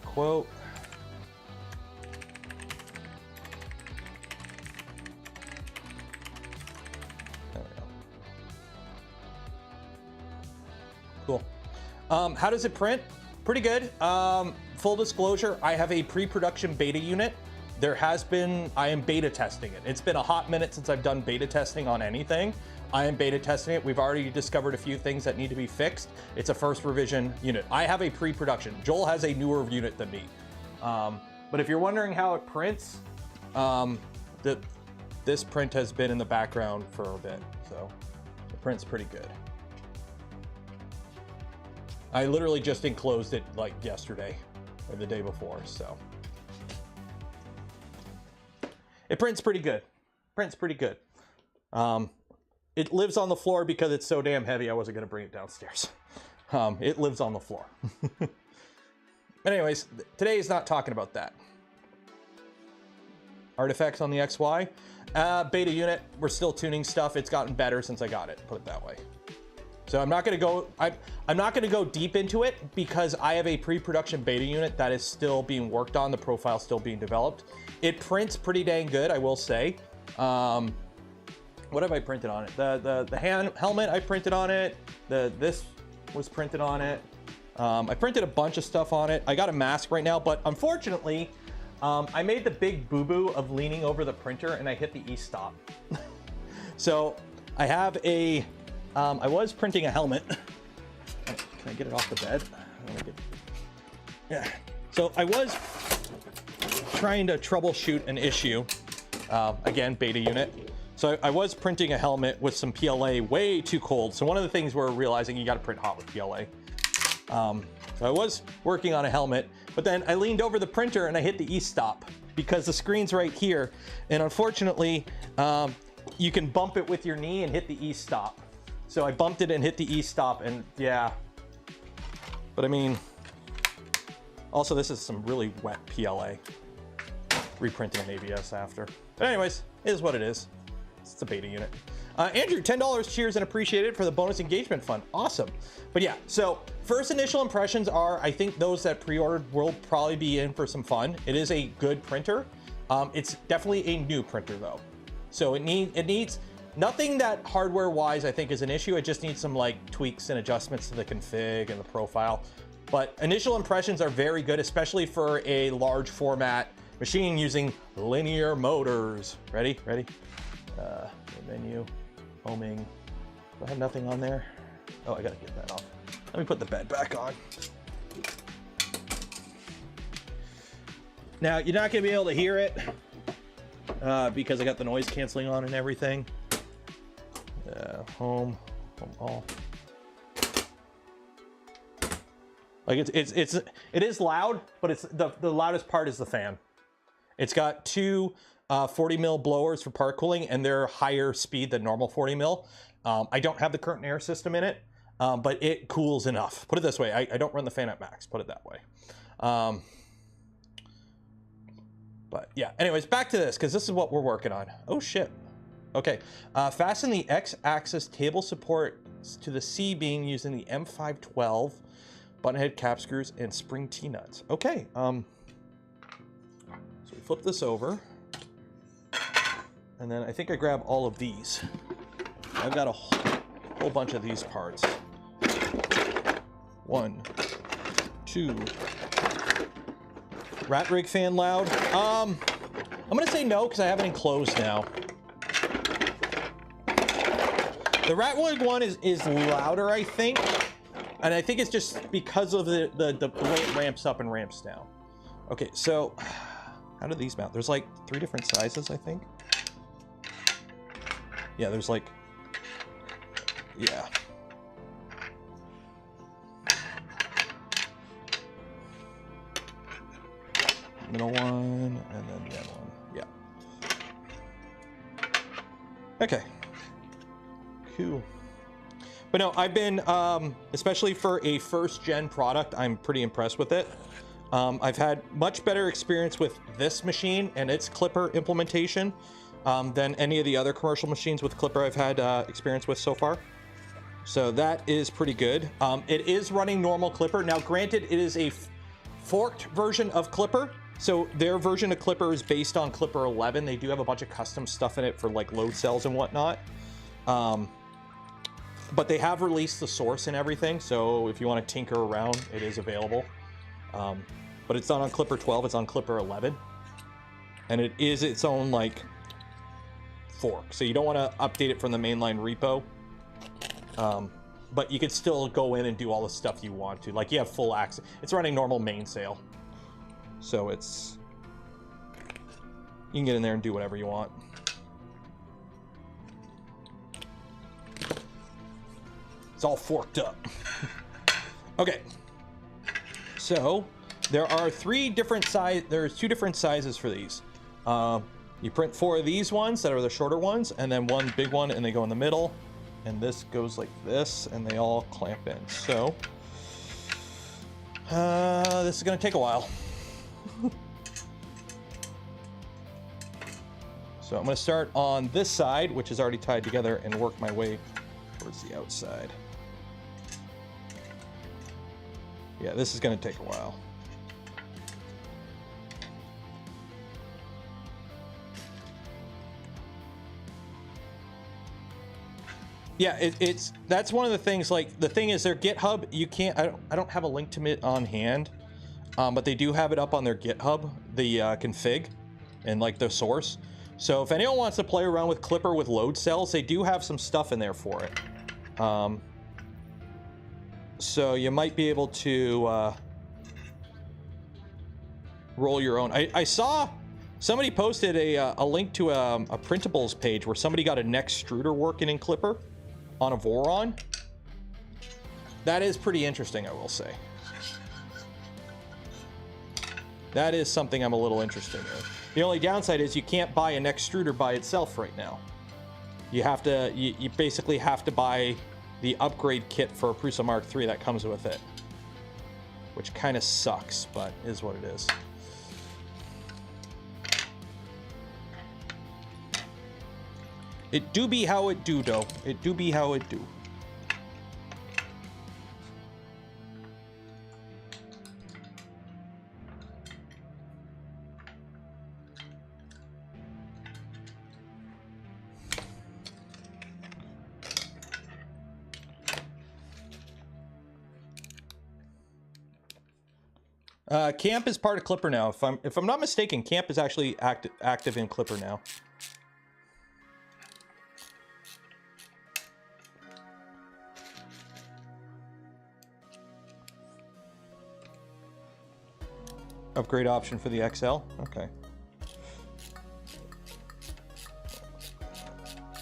Quote. There we go. Cool. How does it print? Pretty good. Full disclosure, I have a pre-production beta unit. I am beta testing it. It's been a hot minute since I've done beta testing on anything. I am beta testing it. We've already discovered a few things that need to be fixed. It's a first revision unit. I have a pre-production. Joel has a newer unit than me. But if you're wondering how it prints, this print has been in the background for a bit, so the print's pretty good. I literally just enclosed it like yesterday or the day before, so. It prints pretty good. Prints pretty good. It lives on the floor because it's so damn heavy I wasn't going to bring it downstairs. It lives on the floor. But anyways, today is not talking about that. Artifacts on the XY. Beta unit, we're still tuning stuff. It's gotten better since I got it, put it that way. So I'm not going to go, I'm not going to go deep into it because I have a pre-production beta unit that is still being worked on. The profile still being developed. It prints pretty dang good, I will say. What have I printed on it? The helmet I printed on it. This was printed on it. I printed a bunch of stuff on it. I got a mask right now, but unfortunately, I made the big boo-boo of leaning over the printer and I hit the E-stop. So I have a, I was printing a helmet. Can I get it off the bed? Yeah. So I was trying to troubleshoot an issue. Again, beta unit. So I was printing a helmet with some PLA way too cold. So one of the things we're realizing, you got to print hot with PLA. So I was working on a helmet, but then I leaned over the printer and I hit the E-stop because the screen's right here. And unfortunately, you can bump it with your knee and hit the E-stop. So I bumped it and hit the E-stop, and yeah. But I mean, Also, this is some really wet PLA. Reprinting an ABS after. But anyways, it is what it is. It's a beta unit. Andrew, $10, cheers and appreciate it for the bonus engagement fund. Awesome. But yeah, so first initial impressions are, I think those that pre-ordered will probably be in for some fun. It is a good printer. It's definitely a new printer though. So it needs nothing that hardware wise I think is an issue. It just needs some like tweaks and adjustments to the config and the profile. But initial impressions are very good, especially for a large format machine using linear motors. Ready? Menu, homing. Do I have nothing on there? Oh, I gotta get that off. Let me put the bed back on. Now, you're not gonna be able to hear it because I got the noise canceling on and everything. Home all. Like it is loud, but it's the loudest part is the fan. It's got two 40 mil blowers for part cooling, and they're higher speed than normal 40 mil. I don't have the current air system in it, but it cools enough. Put it this way, I don't run the fan at max, put it that way. But yeah, anyways, back to this, because this is what we're working on. Oh shit. Okay, fasten the X-axis table support to the C-beam using the M512 button head cap screws and spring T-nuts. Okay, so we flip this over. And then I think I grab all of these. I've got a whole bunch of these parts. 1, 2. Rat rig fan loud. I'm gonna say no because I have it enclosed now. The rat rig one is louder, I think, and I think it's just because of the way it ramps up and ramps down. Okay, so how do these mount? There's like 3 different sizes, I think. Yeah, there's like, yeah. Middle one, and then the other one, yeah. Okay, cool. But no, I've been, especially for a first gen product, I'm pretty impressed with it. I've had much better experience with this machine and its Clipper implementation than any of the other commercial machines with Clipper I've had experience with so far. So that is pretty good. It is running normal Clipper. Now, granted, it is a forked version of Clipper. So their version of Clipper is based on Clipper 11. They do have a bunch of custom stuff in it for like load cells and whatnot. But they have released the source and everything. So if you want to tinker around, it is available. But it's not on Clipper 12, it's on Clipper 11. And it is its own like fork. So you don't want to update it from the mainline repo. But you could still go in and do all the stuff you want to. Like you have full access. It's running normal mainsail. So it's, you can get in there and do whatever you want. It's all forked up. Okay. So there are 3 different there's 2 different sizes for these. You print 4 of these ones that are the shorter ones, and then 1 big one, and they go in the middle. And this goes like this, and they all clamp in. So this is gonna take a while. So I'm gonna start on this side, which is already tied together, and work my way towards the outside. Yeah, this is gonna take a while. Yeah, that's one of the things. Like the thing is, their GitHub, you can't. I don't have a link to it on hand, but they do have it up on their GitHub, the config, and like the source. So if anyone wants to play around with Clipper with load cells, they do have some stuff in there for it. So you might be able to roll your own. I saw somebody posted a link to a printables page where somebody got an extruder working in Clipper on a Voron. That is pretty interesting, I will say. That is something I'm a little interested in. The only downside is you can't buy an extruder by itself right now. You have to, you basically have to buy the upgrade kit for a Prusa Mark III that comes with it. which kind of sucks, but is what it is. It do be how it do, though. It do be how it do. Camp is part of Clipper now. If I'm not mistaken, Camp is actually active in Clipper now. Upgrade option for the XL. Okay.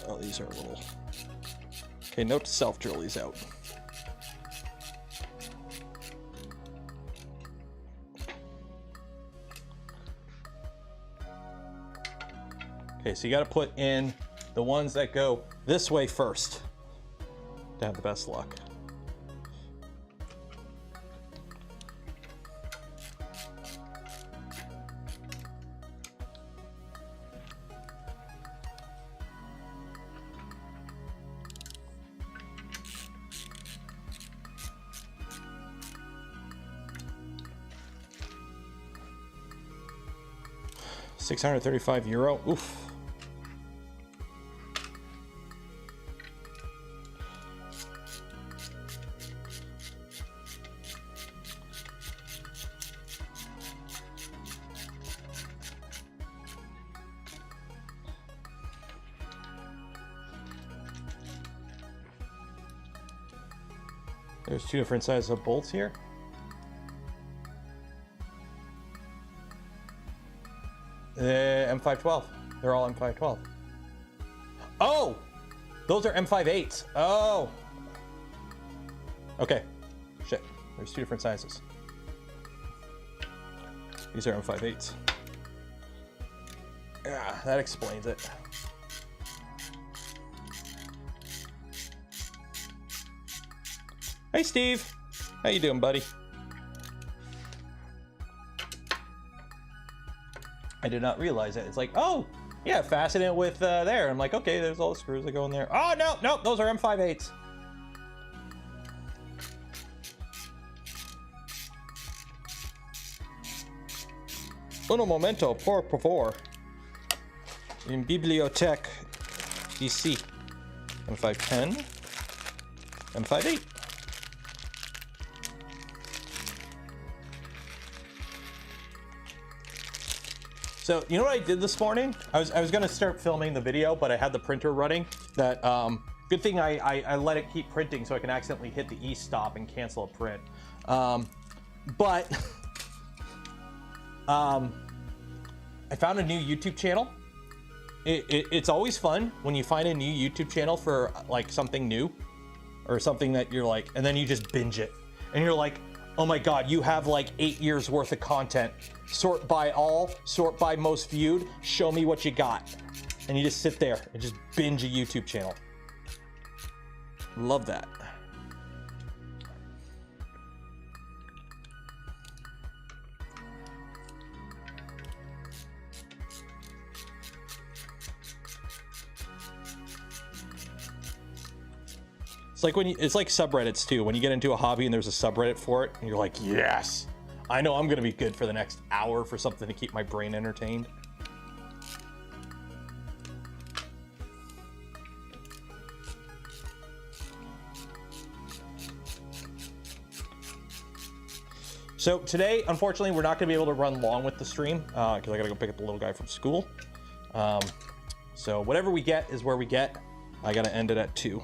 Oh, these are a little. Okay, note to self: drill these out. Okay, so you got to put in the ones that go this way first to have the best luck. €635. Oof. There's two different sizes of bolts here. M512. They're all M512. Oh! Those are M58s. Oh! Okay. Shit. There's two different sizes. These are M58s. Yeah, that explains it. Hey, Steve. How you doing, buddy? I did not realize it. It's like, oh, yeah, fasten it with there. I'm like, okay, there's all the screws that go in there. Oh, no, no, those are M58s. Uno momento, por favor. In biblioteca DC. M510. M58. So, you know what I did this morning? I was going to start filming the video, but I had the printer running. That good thing I let it keep printing so I can accidentally hit the e-stop and cancel a print. But I found a new YouTube channel. It's always fun when you find a new YouTube channel for like something new or something that you're like, and then you just binge it. And you're like, oh my God, you have like 8 years worth of content. Sort by all, sort by most viewed, show me what you got. And you just sit there and just binge a YouTube channel. Love that. It's like it's like subreddits too. When you get into a hobby and there's a subreddit for it, and you're like, yes, I know I'm gonna be good for the next hour for something to keep my brain entertained. So today, unfortunately, we're not gonna be able to run long with the stream because I gotta go pick up the little guy from school. So whatever we get is where we get. I gotta end it at 2.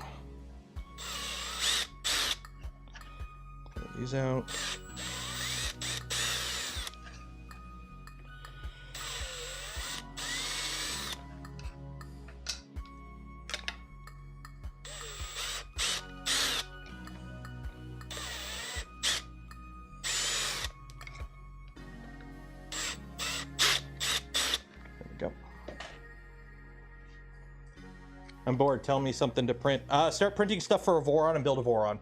Put these out. I'm bored. Tell me something to print. Start printing stuff for a Voron and build a Voron.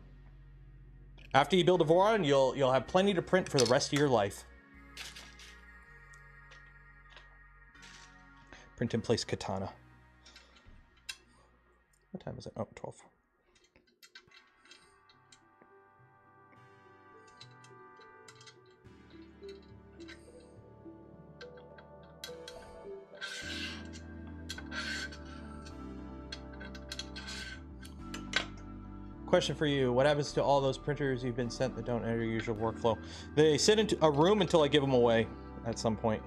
After you build a Voron, you'll have plenty to print for the rest of your life. Print in place katana. What time is it? Oh, 12. Question for you. What happens to all those printers you've been sent that don't enter your usual workflow? They sit into a room until I give them away at some point.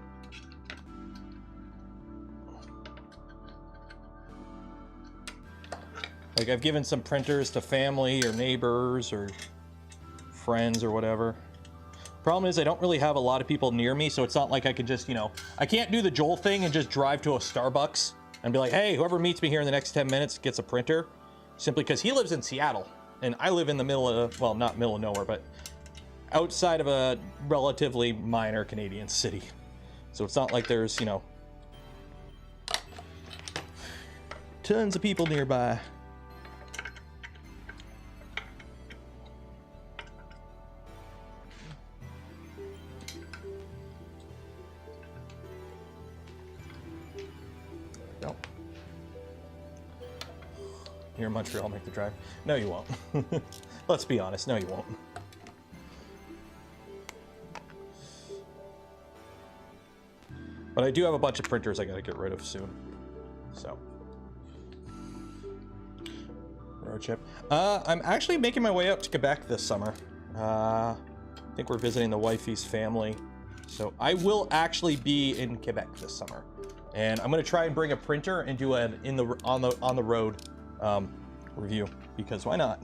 Like, I've given some printers to family or neighbors or friends or whatever. Problem is, I don't really have a lot of people near me, so it's not like I could just, you know, I can't do the Joel thing and just drive to a Starbucks and be like, hey, whoever meets me here in the next 10 minutes gets a printer. Simply because he lives in Seattle, and I live in the middle of, well, not middle of nowhere, but outside of a relatively minor Canadian city. So it's not like there's, you know, tons of people nearby. Here in Montreal, make the drive. No, you won't. Let's be honest. No, you won't. But I do have a bunch of printers I gotta get rid of soon. So. Road trip. I'm actually making my way up to Quebec this summer. I think we're visiting the wifey's family. So I will actually be in Quebec this summer. And I'm gonna try and bring a printer and do an on the road review, because why not?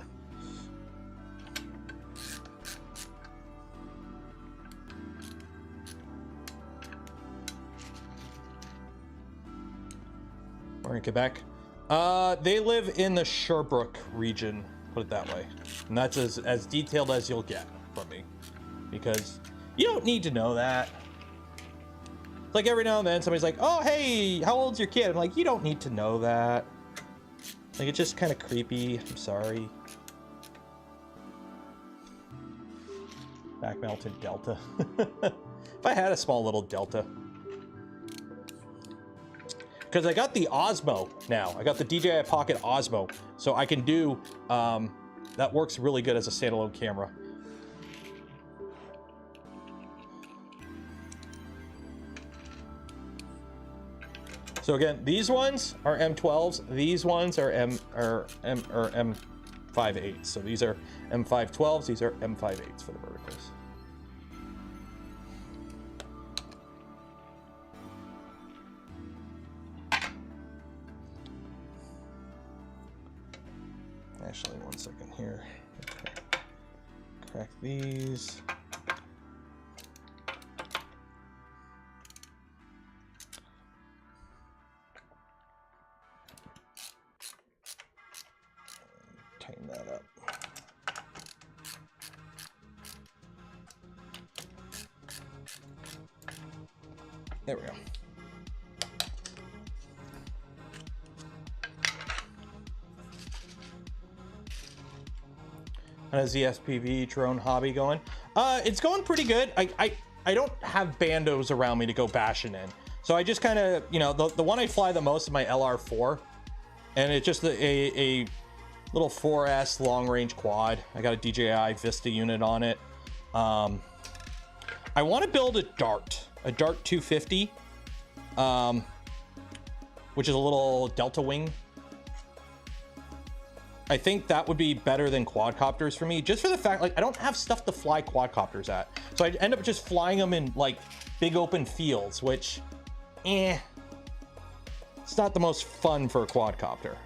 We're in Quebec. They live in the Sherbrooke region, put it that way. And that's as detailed as you'll get from me, because you don't need to know that. Like every now and then somebody's like, oh, hey, how old's your kid? I'm like, you don't need to know that. Like, it's just kind of creepy. I'm sorry. Back mounted Delta. If I had a small little Delta. Because I got the Osmo now. I got the DJI Pocket Osmo. So I can do, that works really good as a standalone camera. So again, these ones are M12s. These ones are M5.8s. So these are M512s. These are M5.8s for the verticals. Actually, one second here. Okay. Crack these. Tighten that up. There we go. How's the SPV drone hobby going? It's going pretty good. I don't have bandos around me to go bashing in. So I just kind of, you know, the one I fly the most is my LR4. And it's just a little 4S long range quad. I got a DJI Vista unit on it. I want to build a Dart 250, which is a little Delta Wing. I think that would be better than quadcopters for me, just for the fact, like, I don't have stuff to fly quadcopters at. So I'd end up just flying them in like big open fields, which, it's not the most fun for a quadcopter.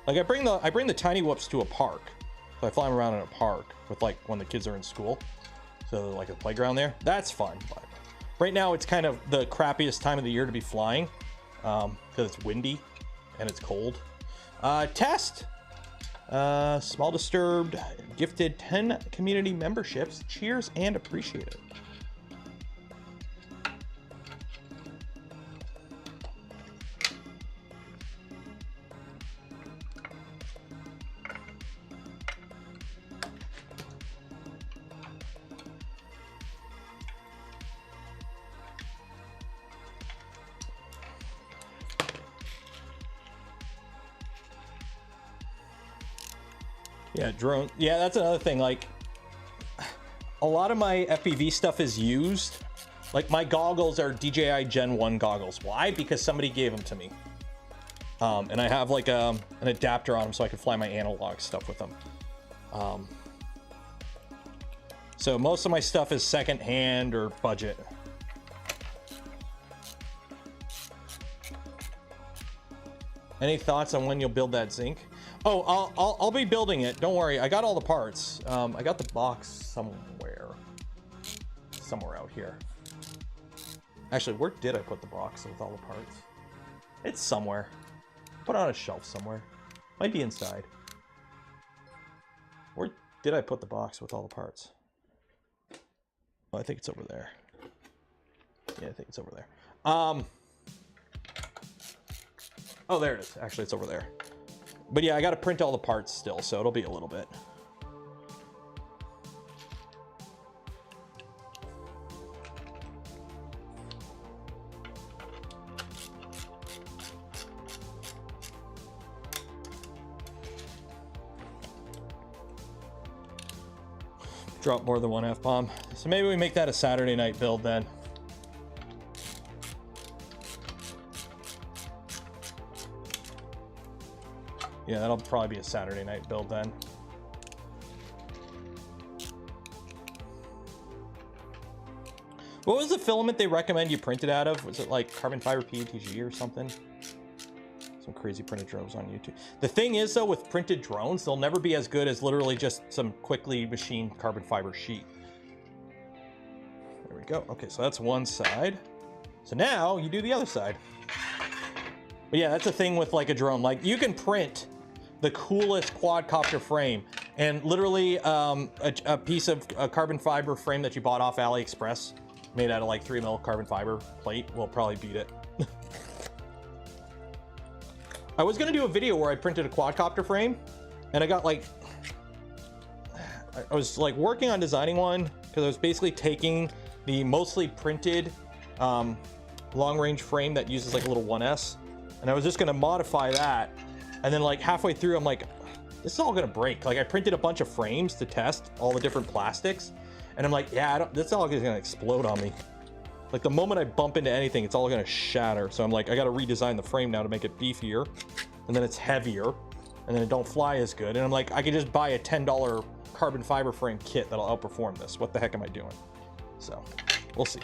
Like, I bring the tiny whoops to a park. So I fly them around in a park with, like, when the kids are in school. So like a playground there, that's fun. But right now it's kind of the crappiest time of the year to be flying, because it's windy and it's cold. Test. Small Disturbed gifted 10 community memberships. Cheers and appreciate it. Yeah, drone. Yeah, that's another thing. Like, a lot of my FPV stuff is used. Like, my goggles are DJI Gen 1 goggles. Why? Because somebody gave them to me. And I have like an adapter on them so I can fly my analog stuff with them. So most of my stuff is secondhand or budget. Any thoughts on when you'll build that zinc? Oh, I'll be building it. Don't worry. I got all the parts. I got the box somewhere out here. Actually, where did I put the box with all the parts? It's somewhere. Put it on a shelf somewhere. Might be inside. Where did I put the box with all the parts? Oh, I think it's over there. Yeah, I think it's over there. Oh, there it is. Actually, it's over there. But yeah, I got to print all the parts still, so it'll be a little bit. Drop more than one F-bomb. So maybe we make that a Saturday night build then. Yeah, that'll probably be a Saturday night build then. What was the filament they recommend you print it out of? Was it like carbon fiber PETG or something? Some crazy printed drones on YouTube. The thing is though, with printed drones, they'll never be as good as literally just some quickly machined carbon fiber sheet. There we go. Okay, so that's one side. So now you do the other side. But yeah, that's the thing with like a drone. Like you can print the coolest quadcopter frame, and literally a piece of a carbon fiber frame that you bought off AliExpress, made out of like 3mm carbon fiber plate, will probably beat it. I was gonna do a video where I printed a quadcopter frame, and I got like, I was like working on designing one because I was basically taking the mostly printed long range frame that uses like a little 1S, and I was just gonna modify that. And then like halfway through, I'm like, this is all gonna break. Like I printed a bunch of frames to test all the different plastics, and I'm like, yeah, this all is gonna explode on me. Like the moment I bump into anything, it's all gonna shatter. So I'm like, I gotta redesign the frame now to make it beefier, and then it's heavier, and then it don't fly as good. And I'm like, I could just buy a $10 carbon fiber frame kit that'll outperform this. What the heck am I doing? So we'll see.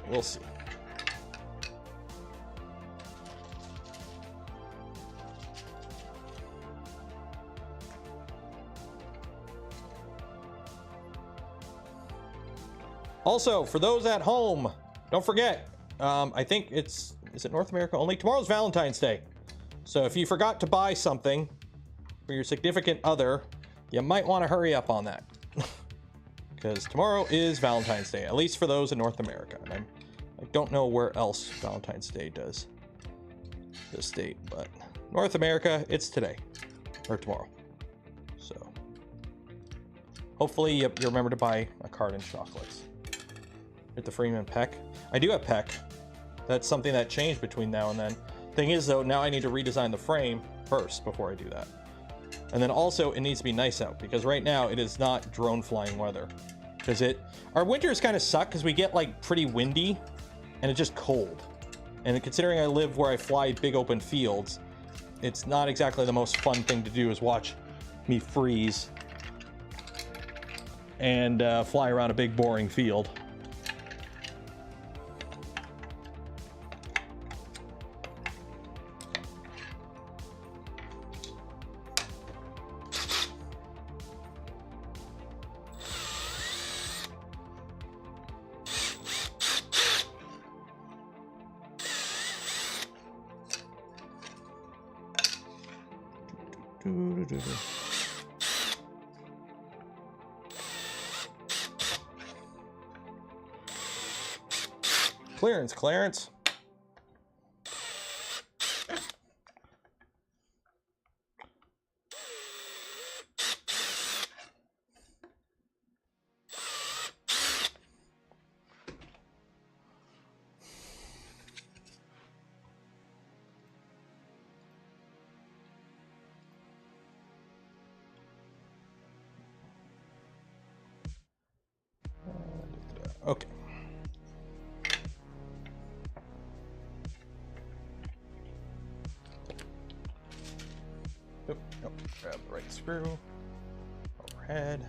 We'll see. Also, for those at home, don't forget, I think is it North America only? Tomorrow's Valentine's Day. So if you forgot to buy something for your significant other, you might want to hurry up on that. Because tomorrow is Valentine's Day, at least for those in North America. And I don't know where else Valentine's Day does this date, but North America, it's today, or tomorrow. So hopefully you remember to buy a card and chocolates. With the Freeman Peck. I do have Peck. That's something that changed between now and then. Thing is though, now I need to redesign the frame first before I do that. And then also it needs to be nice out, because right now it is not drone flying weather. Because our winters kind of suck because we get like pretty windy and it's just cold. And considering I live where I fly big open fields, it's not exactly the most fun thing to do is watch me freeze and fly around a big boring field. Clarence. Okay. Oop, nope. Grab the right screw. Overhead.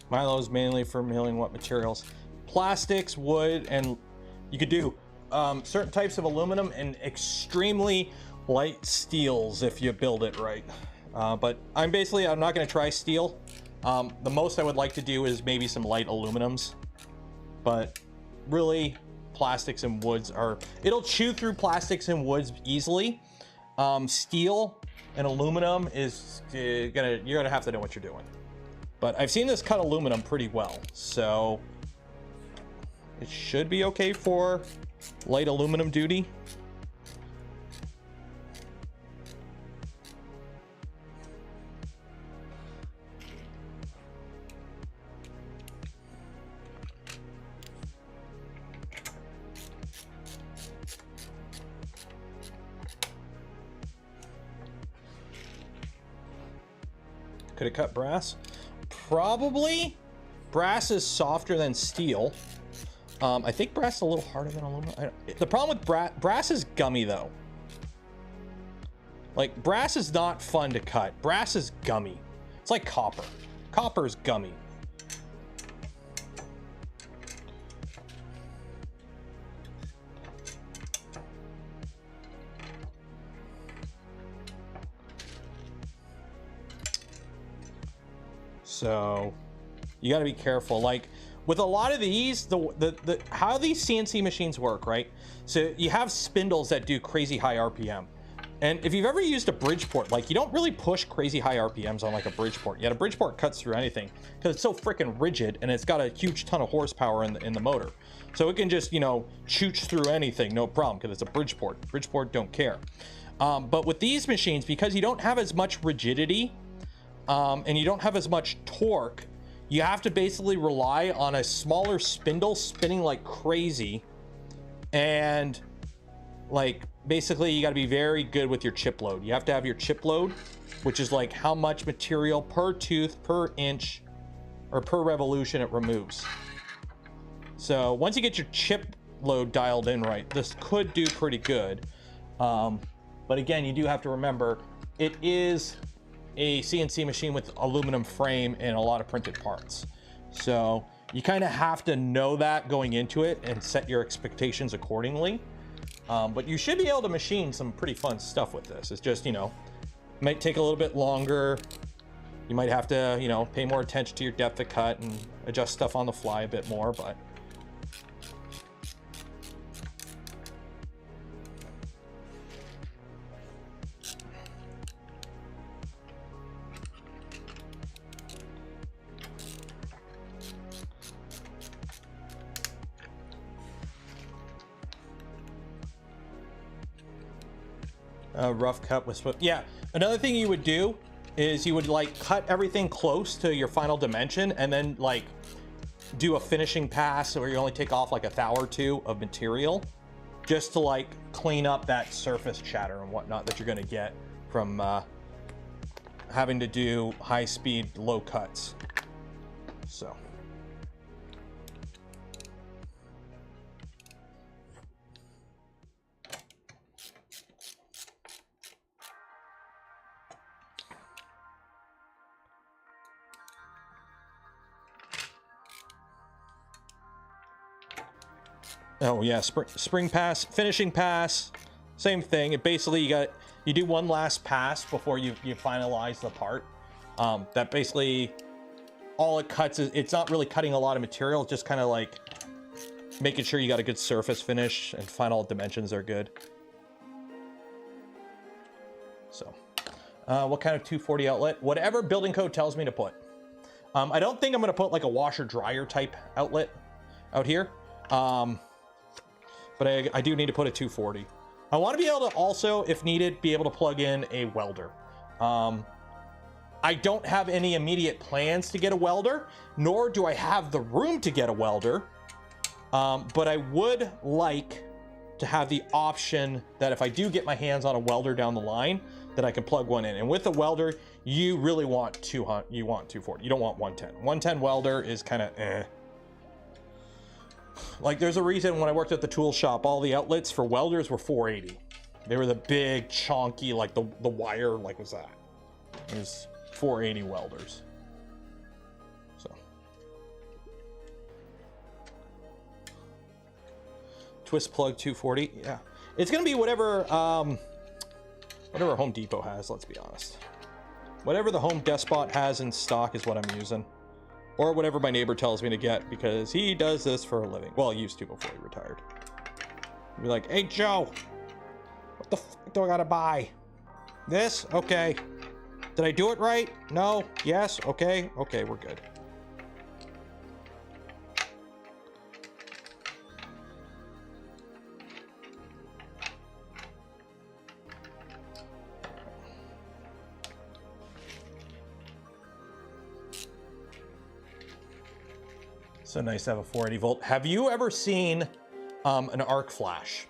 Milo is mainly for milling what materials? Plastics, wood, and you could do certain types of aluminum and extremely light steels if you build it right. But I'm not going to try steel. The most I would like to do is maybe some light aluminums. But really, plastics and woods it'll chew through plastics and woods easily. Steel and aluminum is you're gonna have to know what you're doing. But I've seen this cut aluminum pretty well, so it should be okay for light aluminum duty. Could it cut brass? Probably. Brass is softer than steel. I think brass is a little harder than aluminum. The problem with brass is gummy though. Like, brass is not fun to cut. Brass is gummy. It's like copper. Copper is gummy. So you got to be careful. Like with a lot of these, how these CNC machines work, right? So you have spindles that do crazy high RPM. And if you've ever used a Bridgeport, like you don't really push crazy high RPMs on like a Bridgeport. Yet a Bridgeport cuts through anything because it's so freaking rigid and it's got a huge ton of horsepower in the motor. So it can just, you know, chooch through anything, no problem, because it's a Bridgeport. Bridgeport don't care. But with these machines, because you don't have as much rigidity, and you don't have as much torque, you have to basically rely on a smaller spindle spinning like crazy. And like basically you got to be very good with your chip load. You have to have your chip load, which is like how much material per tooth, per inch, or per revolution it removes. So once you get your chip load dialed in right, this could do pretty good. But again, you do have to remember it is a CNC machine with aluminum frame and a lot of printed parts. So you kind of have to know that going into it and set your expectations accordingly. But you should be able to machine some pretty fun stuff with this. It's just, you know, might take a little bit longer. You might have to, you know, pay more attention to your depth of cut and adjust stuff on the fly a bit more, but rough cut was, yeah. Another thing you would do is you would like cut everything close to your final dimension and then like do a finishing pass where you only take off like a thou or two of material just to like clean up that surface chatter and whatnot that you're going to get from having to do high speed low cuts. So oh yeah, spring pass, finishing pass, same thing. It basically you do one last pass before you finalize the part. That basically all it cuts is, it's not really cutting a lot of material, it's just kind of like making sure you got a good surface finish and final dimensions are good. So what kind of 240 outlet? Whatever building code tells me to put. I don't think I'm going to put like a washer dryer type outlet out here. But I do need to put a 240. I want to be able to also, if needed, be able to plug in a welder. I don't have any immediate plans to get a welder, nor do I have the room to get a welder. But I would like to have the option that if I do get my hands on a welder down the line, that I can plug one in. And with a welder, you really want 200, you want 240. You don't want 110. 110 welder is kind of eh. Like there's a reason when I worked at the tool shop, all the outlets for welders were 480. They were the big chonky, like the wire, like was that? It was 480 welders. So. Twist plug 240, yeah. It's gonna be whatever, whatever Home Depot has, let's be honest. Whatever the Home Despot has in stock is what I'm using. Or whatever my neighbor tells me to get, because he does this for a living. Well, he used to before he retired. He'd be like, hey Joe, what the f do I gotta buy? This? Okay. Did I do it right? No? Yes? Okay? Okay, we're good. So nice to have a 480 volt. Have you ever seen an arc flash?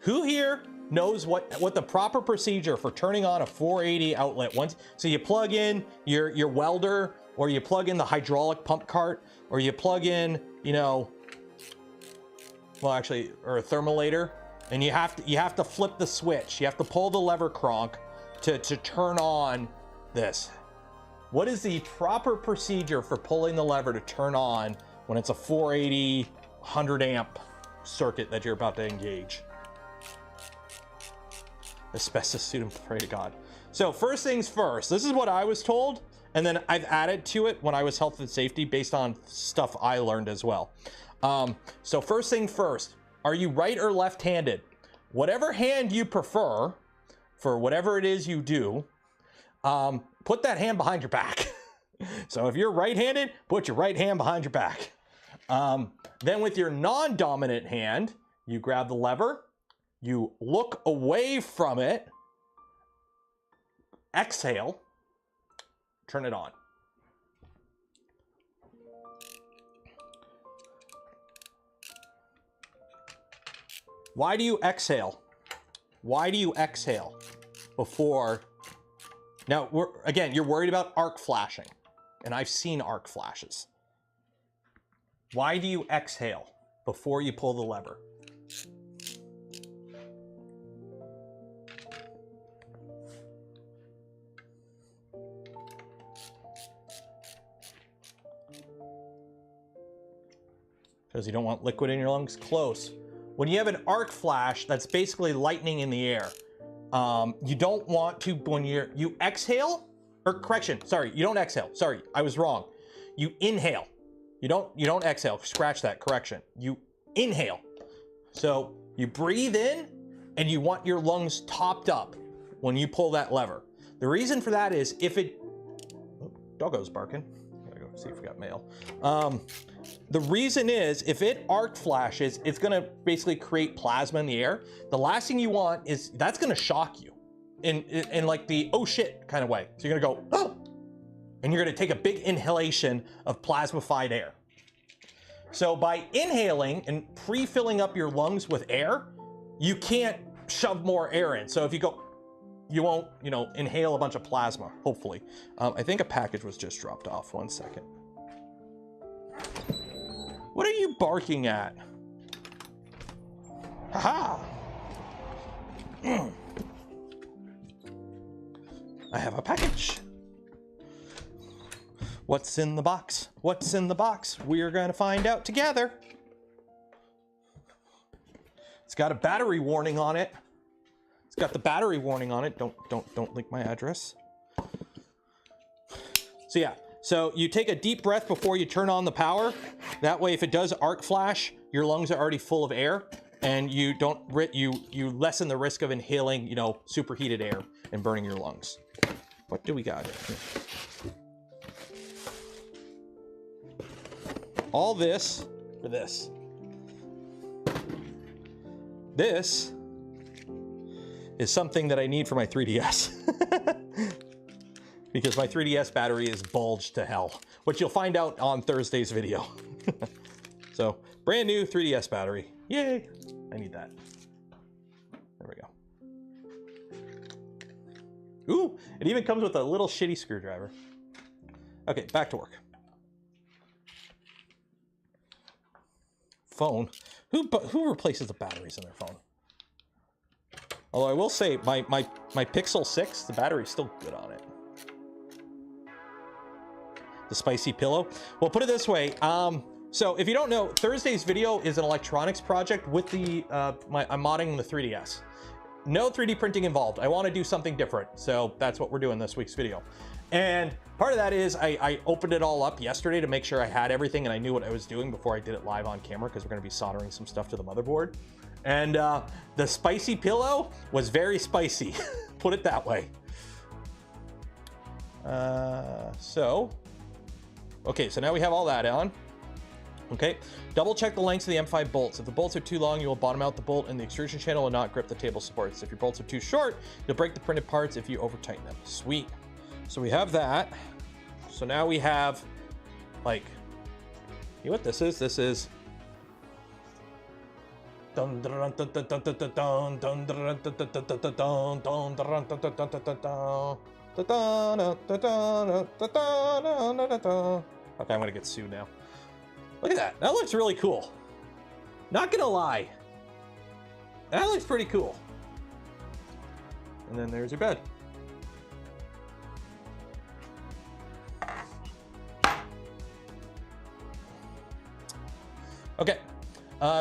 Who here knows what the proper procedure for turning on a 480 outlet once? So you plug in your welder, or you plug in the hydraulic pump cart, or you plug in, you know, well actually, or a thermolator, and you have to flip the switch. You have to pull the lever cronk to turn on this. What is the proper procedure for pulling the lever to turn on when it's a 480 100 amp circuit that you're about to engage? Asbestos suit and pray to God. So first things first, this is what I was told, and then I've added to it when I was health and safety based on stuff I learned as well. So first thing first, are you right or left-handed? Whatever hand you prefer for whatever it is you do, put that hand behind your back. So if you're right-handed, put your right hand behind your back. Then with your non-dominant hand, you grab the lever, you look away from it, exhale, turn it on. Why do you exhale? Why do you exhale before? Now, again, you're worried about arc flashing, and I've seen arc flashes. Why do you exhale before you pull the lever? Because you don't want liquid in your lungs? Close. When you have an arc flash, that's basically lightning in the air. You don't want to, when you exhale, or correction, sorry, you don't exhale. Sorry, I was wrong. You inhale. You don't exhale. Scratch that, correction. You inhale. So you breathe in and you want your lungs topped up when you pull that lever. The reason for that is if it, oh, doggo's barking. Gotta go see if we got mail. The reason is if it arc flashes, it's gonna basically create plasma in the air. The last thing you want is, that's gonna shock you in like the oh shit kind of way. So you're gonna go, oh, and you're gonna take a big inhalation of plasmified air. So by inhaling and pre-filling up your lungs with air, you can't shove more air in. So if you go, you won't, you know, inhale a bunch of plasma, hopefully. I think a package was just dropped off, 1 second. What are you barking at? Haha! I have a package. What's in the box? What's in the box? We're gonna find out together. It's got a battery warning on it. It's got the battery warning on it. Don't leak my address. So yeah. So you take a deep breath before you turn on the power. That way, if it does arc flash, your lungs are already full of air, and you lessen the risk of inhaling, you know, superheated air and burning your lungs. What do we got here? All this for this. This is something that I need for my 3DS. Because my 3DS battery is bulged to hell, which you'll find out on Thursday's video. So, brand new 3DS battery. Yay! I need that. There we go. Ooh, it even comes with a little shitty screwdriver. Okay, back to work. Phone. Who replaces the batteries in their phone? Although I will say, my Pixel 6, the battery's still good on it. The spicy pillow. Well, put it this way. So if you don't know, Thursday's video is an electronics project with the, I'm modding the 3DS. No 3D printing involved. I want to do something different. So that's what we're doing this week's video. And part of that is I opened it all up yesterday to make sure I had everything and I knew what I was doing before I did it live on camera, because we're going to be soldering some stuff to the motherboard. And the spicy pillow was very spicy. Put it that way. Okay, so now we have all that on. Okay, double check the lengths of the M5 bolts. If the bolts are too long, you will bottom out the bolt and the extrusion channel will not grip the table supports. If your bolts are too short, you'll break the printed parts if you over tighten them. Sweet. So we have that. So now we have, like, you know what this is? This is okay, I'm gonna get sued now. Look at that. That looks really cool. Not gonna lie. That looks pretty cool. And then there's your bed. Okay.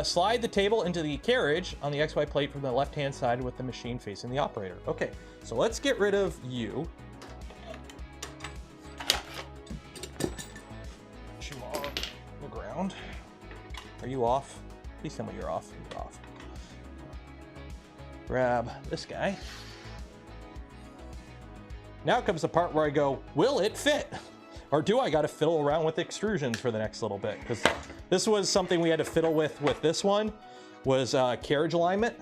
Slide the table into the carriage on the XY plate from the left-hand side with the machine facing the operator. Okay, so let's get rid of you. Put you on the ground. Are you off? Please tell me you're off. You're off. Grab this guy. Now comes the part where I go, will it fit? Or do I got to fiddle around with extrusions for the next little bit? Because this was something we had to fiddle with this one, was carriage alignment.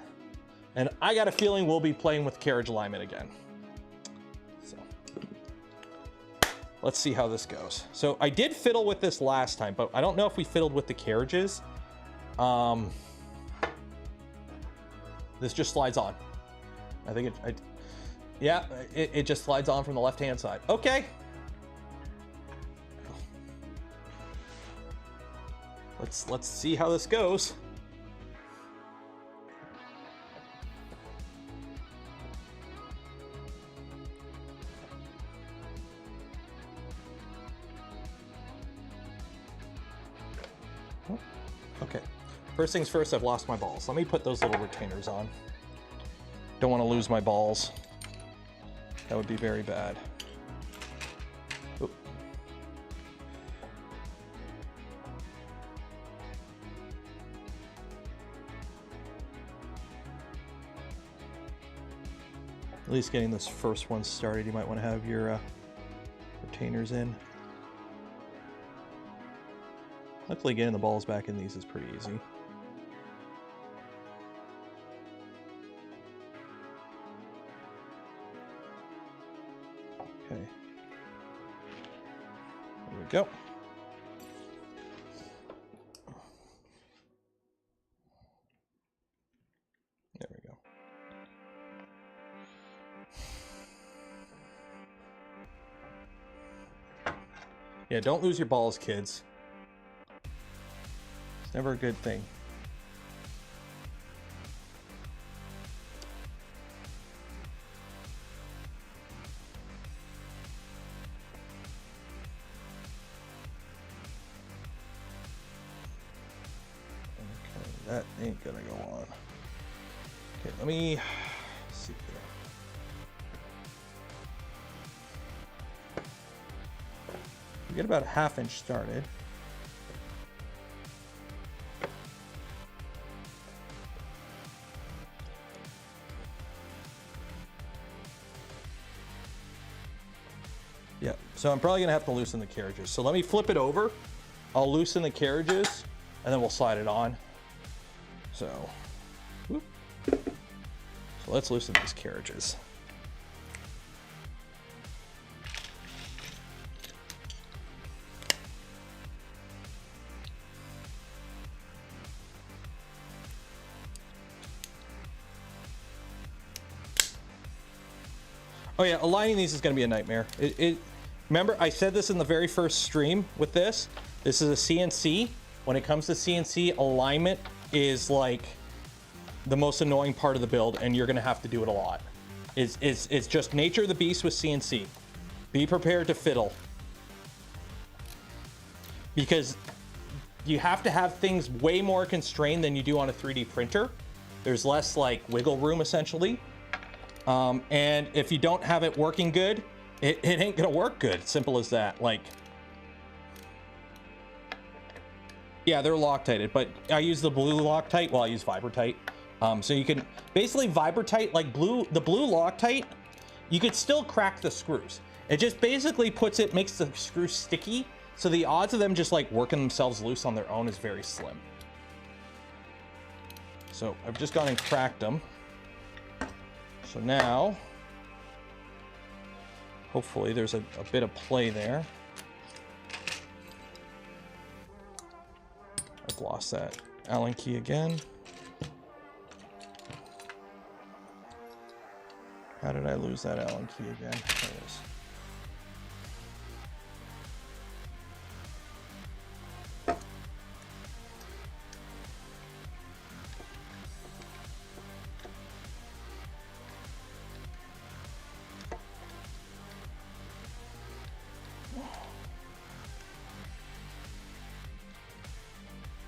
And I got a feeling we'll be playing with carriage alignment again. So let's see how this goes. So I did fiddle with this last time, but I don't know if we fiddled with the carriages. This just slides on. I think it just slides on from the left-hand side. Okay. Let's see how this goes. Okay. First things first, I've lost my balls. Let me put those little retainers on. Don't want to lose my balls. That would be very bad. Oop. At least getting this first one started, you might want to have your retainers in. Luckily, getting the balls back in these is pretty easy. Okay. There we go. There we go. Yeah, don't lose your balls, kids. It's never a good thing. Okay, that ain't gonna go on. Okay, let me see here. We get about a ½ inch started. Yeah, so I'm probably gonna have to loosen the carriages. So let me flip it over. I'll loosen the carriages and then we'll slide it on. So, whoop. So Let's loosen these carriages. Oh yeah, aligning these is going to be a nightmare. Remember, I said this in the very first stream with this. This is a CNC. When it comes to CNC, alignment is like the most annoying part of the build, and you're going to have to do it a lot. It's just nature of the beast with CNC. Be prepared to fiddle. Because you have to have things way more constrained than you do on a 3D printer. There's less like wiggle room essentially. And if you don't have it working good, it ain't gonna work good. Simple as that. Like, yeah, they're Loctited, but I use the blue Loctite. Well, I use Vibrotite. So you can basically Vibrotite, like the blue Loctite, you could still crack the screws. It just basically makes the screws sticky. So the odds of them just like working themselves loose on their own is very slim. So I've just gone and cracked them. So now, hopefully there's a bit of play there. I've lost that Allen key again. How did I lose that Allen key again? There it is.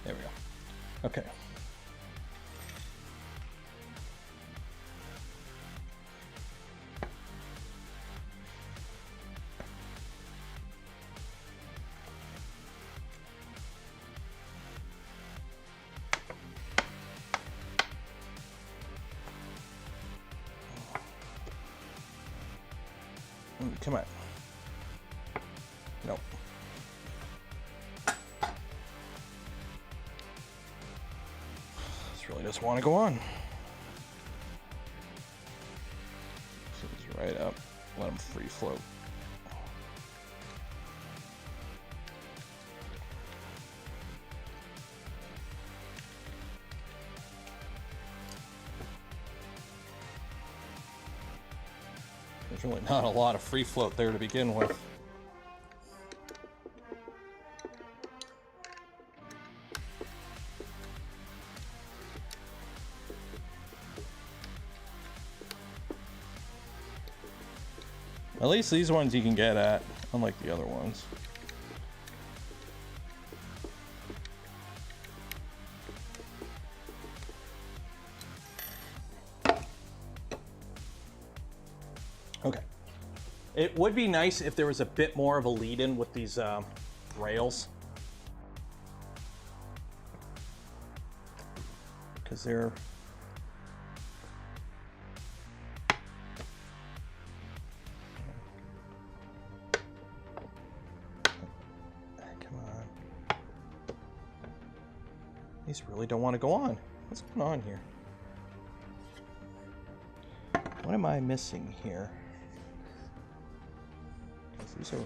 There we go. Okay. Come on. Nope. This really doesn't want to go on. Seems right up. Let them free float. There's really not a lot of free float there to begin with. At least these ones you can get at, unlike the other ones. Okay. It would be nice if there was a bit more of a lead-in with these rails. Because they're... Come on. These really don't want to go on. What's going on here? What am I missing here? These are...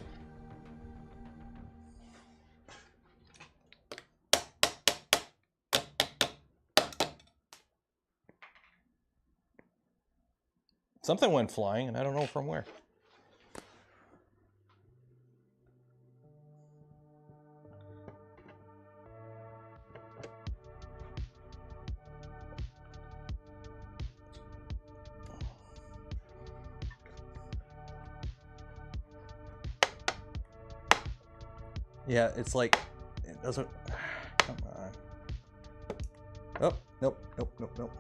Something went flying, and I don't know from where. Yeah, it's like, it doesn't, come on. Oh, nope, nope, nope, nope.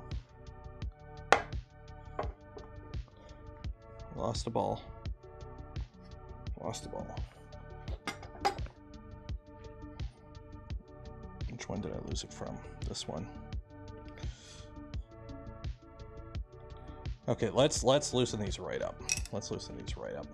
Lost the ball. Lost the ball. Which one did I lose it from? This one. Okay, let's loosen these right up. Let's loosen these right up.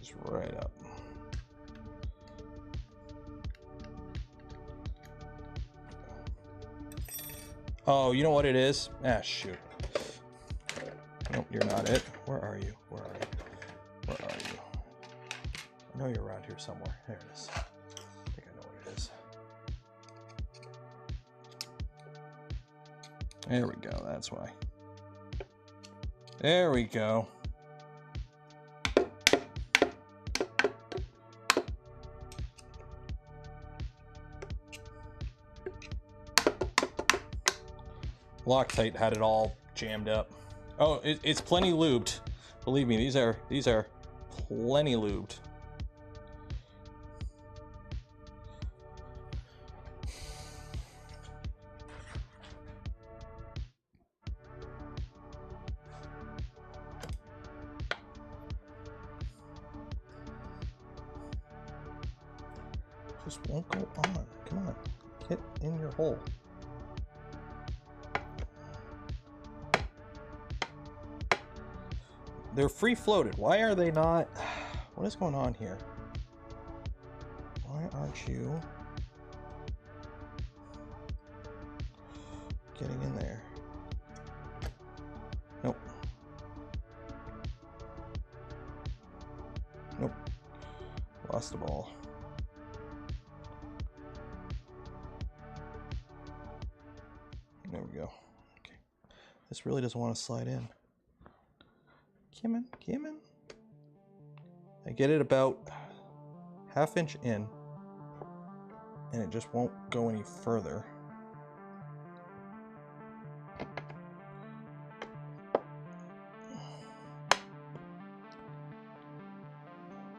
Just right up. Oh, you know what it is? Ah, shoot. Nope, you're not it. Where are you? Where are you? Where are you? I know you're around here somewhere. There it is. I think I know what it is. There we go. That's why. There we go. Loctite had it all jammed up. Oh, it's plenty lubed. Believe me, these are plenty lubed. Just won't go on. Come on, get in your hole. They're free floated. Why are they not? What is going on here? Why aren't you getting in there? Nope. Nope. Lost the ball. There we go. Okay. This really doesn't want to slide in. Come in, come in. I get it about ½ inch in, and it just won't go any further.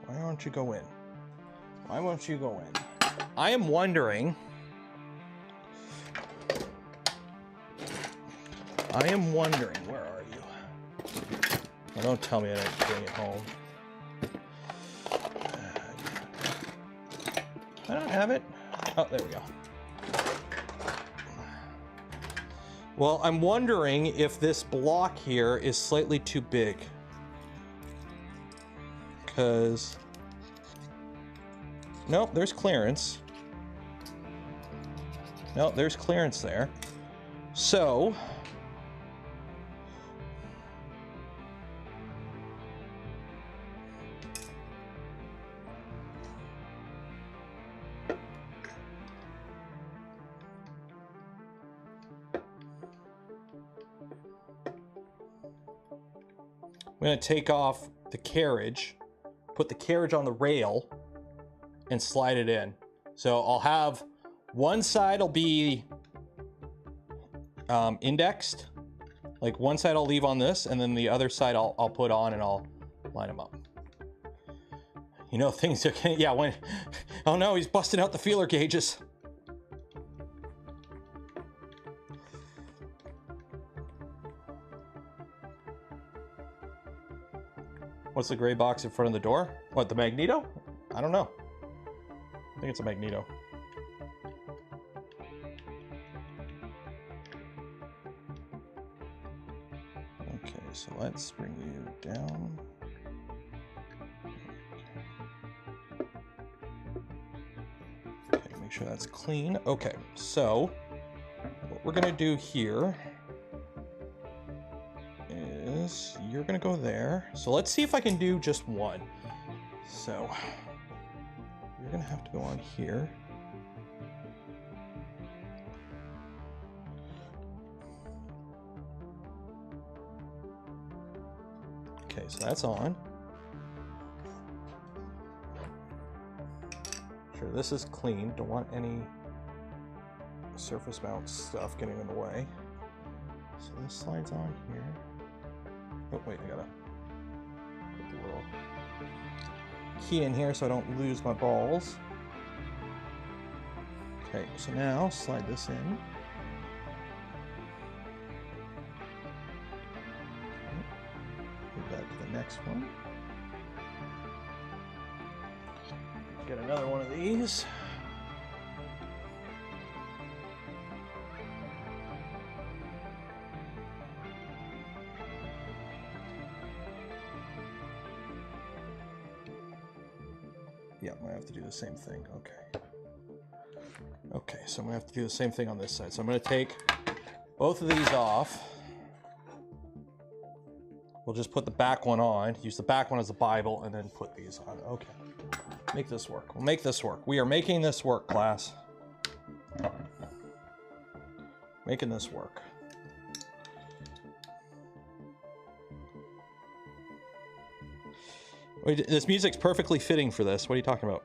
Why don't you go in? Why won't you go in? I am wondering. Where are you? Oh, don't tell me I didn't bring it home. I don't have it. Oh, there we go. Well, I'm wondering if this block here is slightly too big. Because... Nope, there's clearance. Nope, there's clearance there. So... I'm going to take off the carriage, put the carriage on the rail, and slide it in. So I'll have one side will be indexed. Like one side I'll leave on this, and then the other side I'll put on and I'll line them up. You know, things are, yeah, when, oh no, he's busting out the feeler gauges. What's the gray box in front of the door? What, the magneto? I don't know. I think it's a magneto. Okay, so let's bring you down. Okay, make sure that's clean. Okay, so what we're gonna do here is you're gonna go there. So let's see if I can do just one. So you're gonna have to go on here. Okay, so that's on. Sure, this is clean. Don't want any surface mount stuff getting in the way. So this slides on here. Oh wait, I gotta put the little key in here so I don't lose my balls. Okay, so now slide this in. Move that to the next one. Get another one of these. Yeah, I'm gonna have to do the same thing. Okay. Okay, so I'm gonna have to do the same thing on this side. So I'm gonna take both of these off. We'll just put the back one on, use the back one as a Bible, and then put these on. Okay. Make this work. We'll make this work. We are making this work, class. Making this work. Wait, this music's perfectly fitting for this. What are you talking about?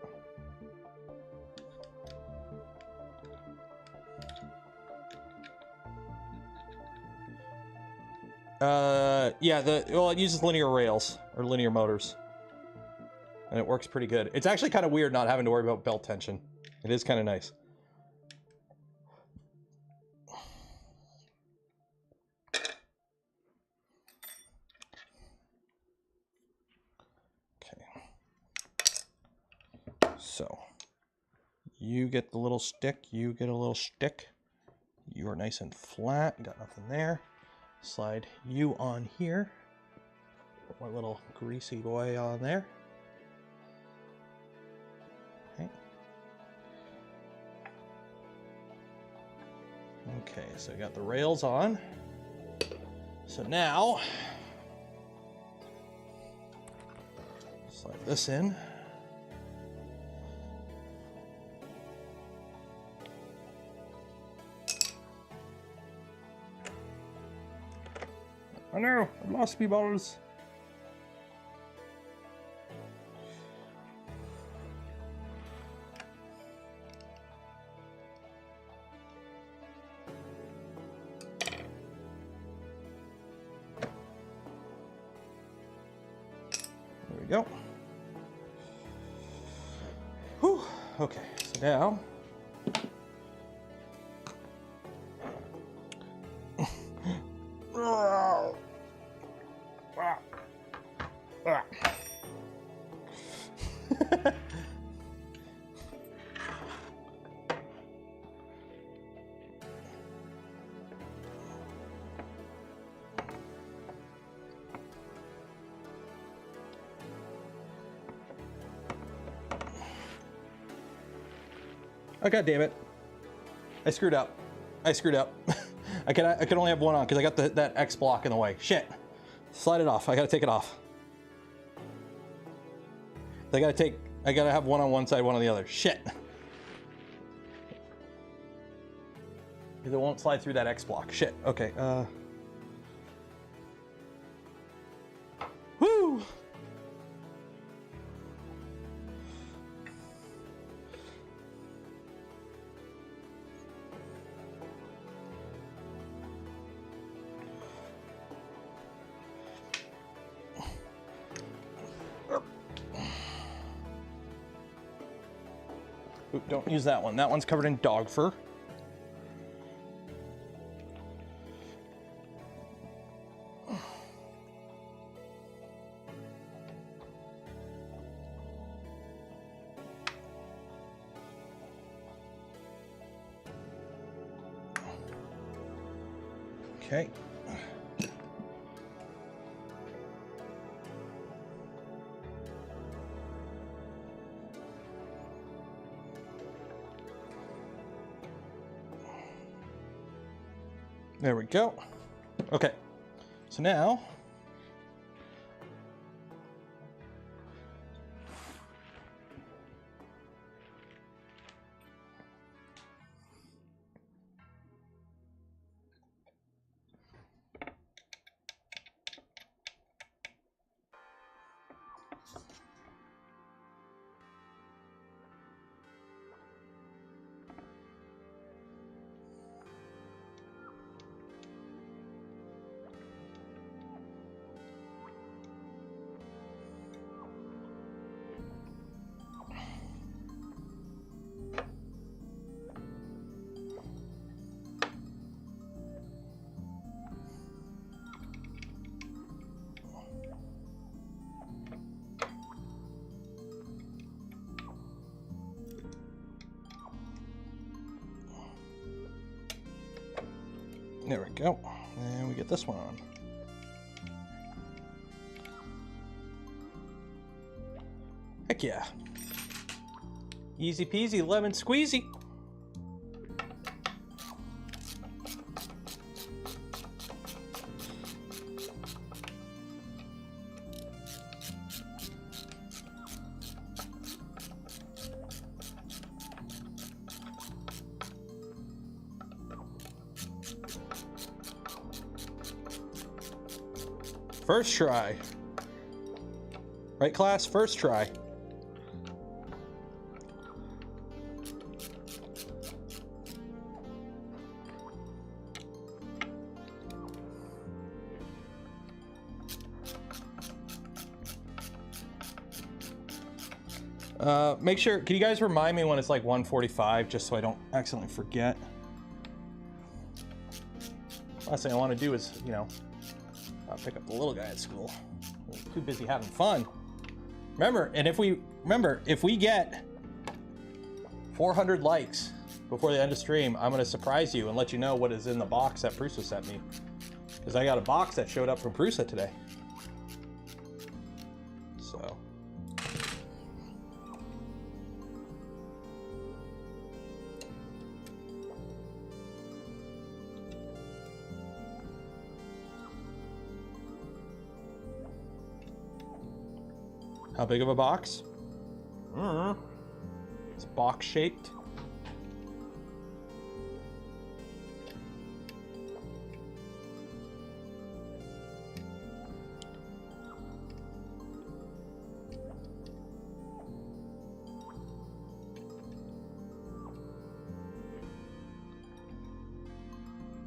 Yeah, well, it uses linear rails or linear motors, and it works pretty good. It's actually kind of weird not having to worry about belt tension. It is kind of nice. Okay. So, you get the little stick. You get a little stick. You are nice and flat. Got nothing there. Slide you on here. Put my little greasy boy on there. Okay. Okay, so I got the rails on. So now, slide this in. Oh no, I've lost me balls. There we go. Whew. Okay, so now oh, God damn it. I screwed up. I screwed up. I can only have one on because I got that X block in the way. Shit. Slide it off. I gotta take it off. I gotta have one on one side, one on the other. Shit. Because it won't slide through that X block. Shit. Okay. Woo! Ooh, don't use that one. That one's covered in dog fur. Okay. There we go. Okay. So now there we go. And we get this one on. Heck yeah. Easy peasy, lemon squeezy. First try. Right, class? First try. Make sure, can you guys remind me when it's like 1:45 just so I don't accidentally forget? Last thing I want to do is, you know, pick up the little guy at school. I'm too busy having fun. Remember, if we get 400 likes before the end of stream, I'm going to surprise you and let you know what is in the box that Prusa sent me. Because I got a box that showed up from Prusa today. So. How big of a box? It's box shaped.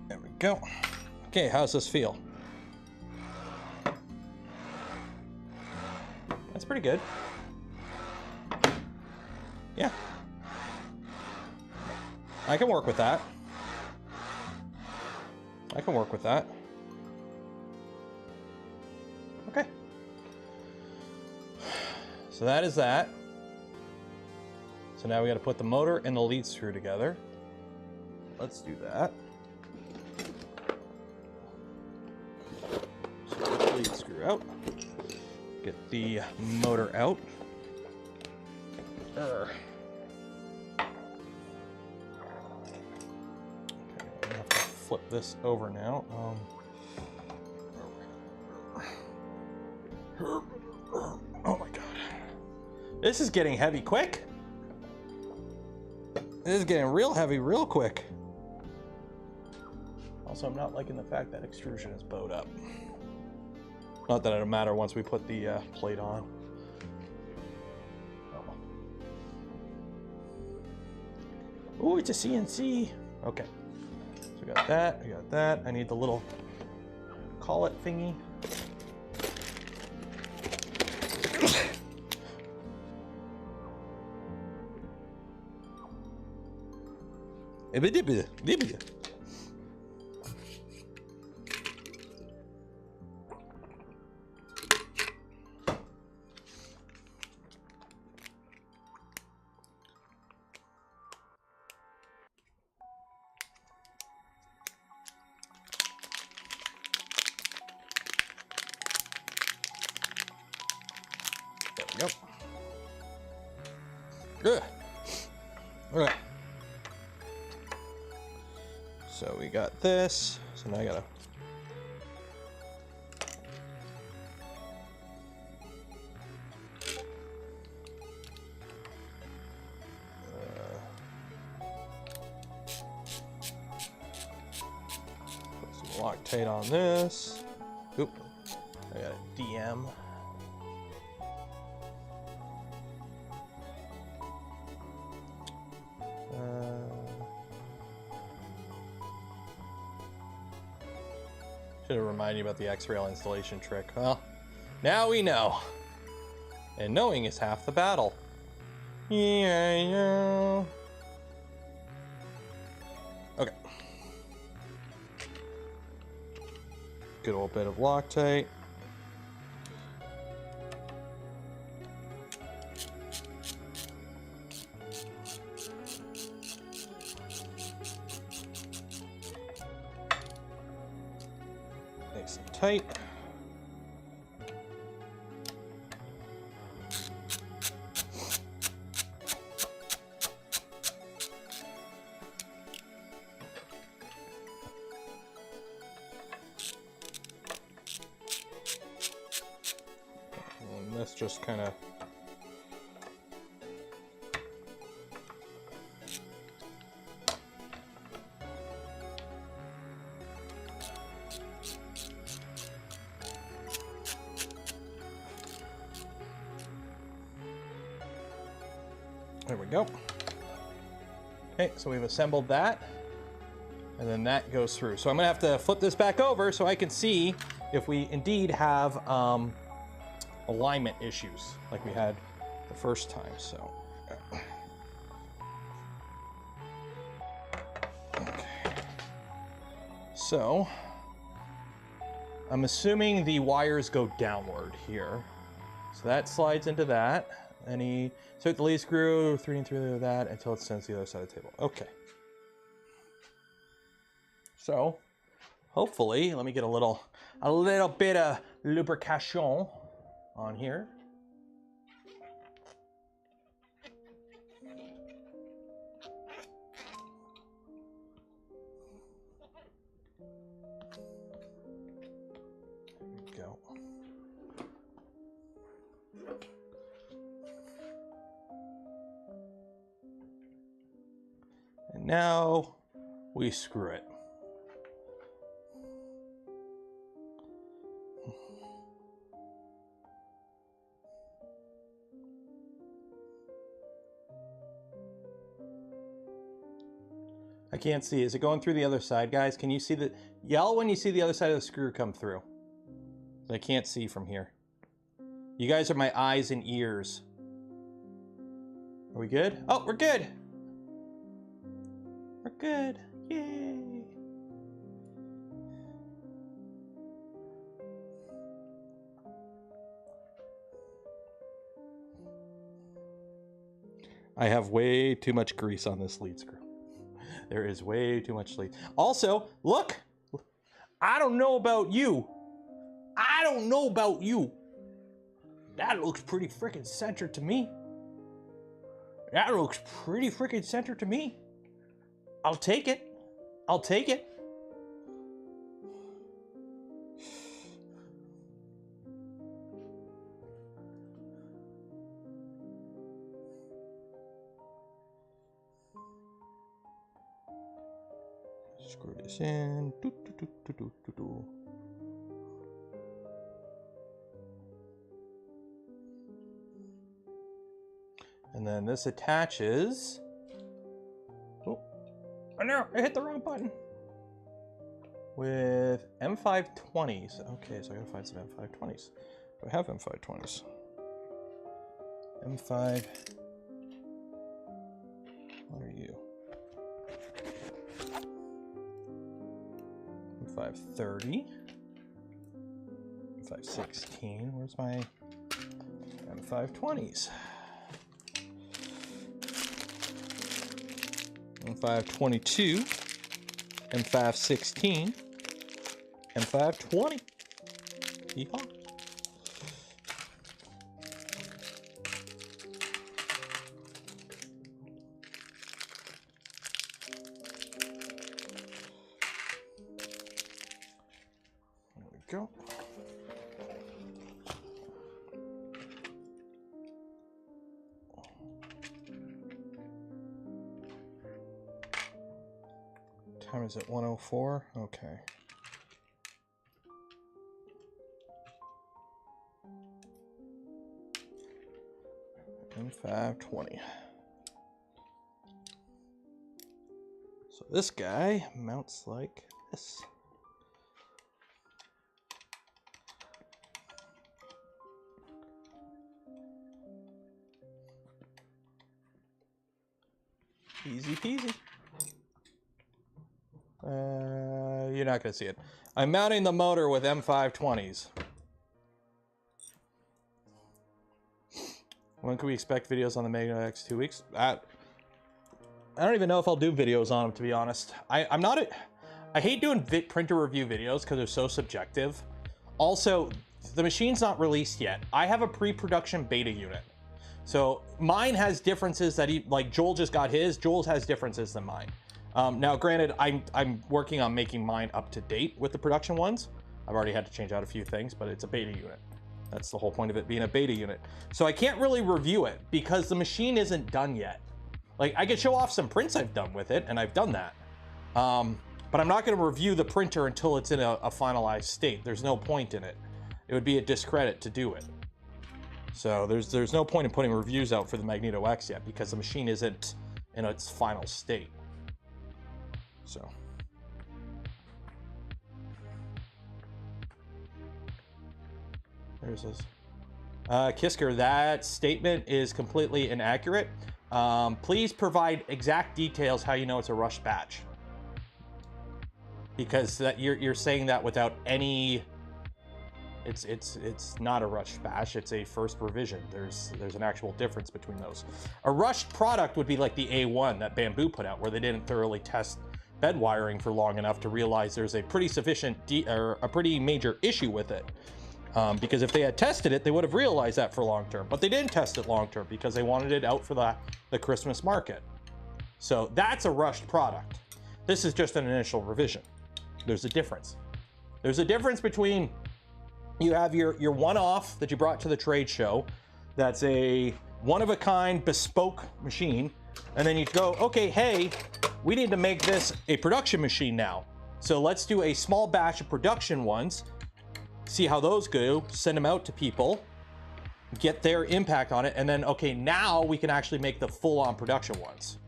There we go. Okay, how's this feel? That's pretty good. Yeah. I can work with that. I can work with that. Okay. So that is that. So now we got to put the motor and the lead screw together. Let's do that. So get the lead screw out. Get the motor out. Okay, I have to flip this over now. Oh my god. This is getting heavy quick. This is getting real heavy real quick. Also, I'm not liking the fact that extrusion is bowed up. Not that it'll matter once we put the plate on. Oh, it's a CNC. Okay. So we got that, we got that. I need the little collet thingy. Yep. Good. Okay. So we got this. So now I gotta. Put some Loctite on this. Oop. I got a DM. Should have reminded you about the X-rail installation trick. Well, now we know. And knowing is half the battle. Yeah. Okay. Good old bit of Loctite. Tight. just kind of... There we go. Okay, so we've assembled that, and then that goes through. So I'm gonna have to flip this back over so I can see if we indeed have alignment issues like we had the first time. So, okay. So I'm assuming the wires go downward here. So that slides into that. Insert the lead screw, 3 and 3 of that until it sends to the other side of the table. Okay. So, hopefully, let me get a little bit of lubrication on here. There we go. And now we screw it. I can't see. Is it going through the other side, guys? Can you see the... Yell when you see the other side of the screw come through. I can't see from here. You guys are my eyes and ears. Are we good? Oh, we're good. We're good. Yay. I have way too much grease on this lead screw. There is way too much lead. Also, look. I don't know about you. I don't know about you. That looks pretty freaking centered to me. That looks pretty freaking centered to me. I'll take it. I'll take it. Screw this in. Do, do, do, do, do, do, do. And then this attaches. Oh, no, I hit the wrong button. With M520s. Okay, so I gotta find some M520s. Do I have M520s? M5. What are you? M530. M516. Where's my M520s? M522, M516, M520. Yeehaw. There we go. Time is it 1:04? Okay. M520. So this guy mounts like this. Easy peasy. You're not going to see it. I'm mounting the motor with M520s. When can we expect videos on the Mega next 2 weeks? I don't even know if I'll do videos on them, to be honest. I hate doing printer review videos because they're so subjective. Also, the machine's not released yet. I have a pre-production beta unit. So mine has differences that like Joel just got his. Joel's has differences than mine. Now, granted, I'm working on making mine up to date with the production ones. I've already had to change out a few things, but it's a beta unit. That's the whole point of it being a beta unit. So I can't really review it because the machine isn't done yet. Like, I could show off some prints I've done with it, and I've done that. But I'm not going to review the printer until it's in a finalized state. There's no point in it. It would be a discredit to do it. So there's no point in putting reviews out for the Magneto X yet because the machine isn't in its final state. So. There's this. Kisker, that statement is completely inaccurate. Please provide exact details how you know it's a rushed batch. Because that you're saying that without any... It's not a rushed batch, it's a first revision. There's an actual difference between those. A rushed product would be like the A1 that Bamboo put out, where they didn't thoroughly test bed wiring for long enough to realize there's a pretty sufficient or a pretty major issue with it. Because if they had tested it, they would have realized that for long term, but they didn't test it long term because they wanted it out for the Christmas market. So that's a rushed product. This is just an initial revision. There's a difference. There's a difference between you have your one-off that you brought to the trade show. That's a one-of-a-kind bespoke machine. And then you go, okay, hey, we need to make this a production machine now. So let's do a small batch of production ones, see how those go, send them out to people, get their impact on it, and then, okay, now we can actually make the full-on production ones.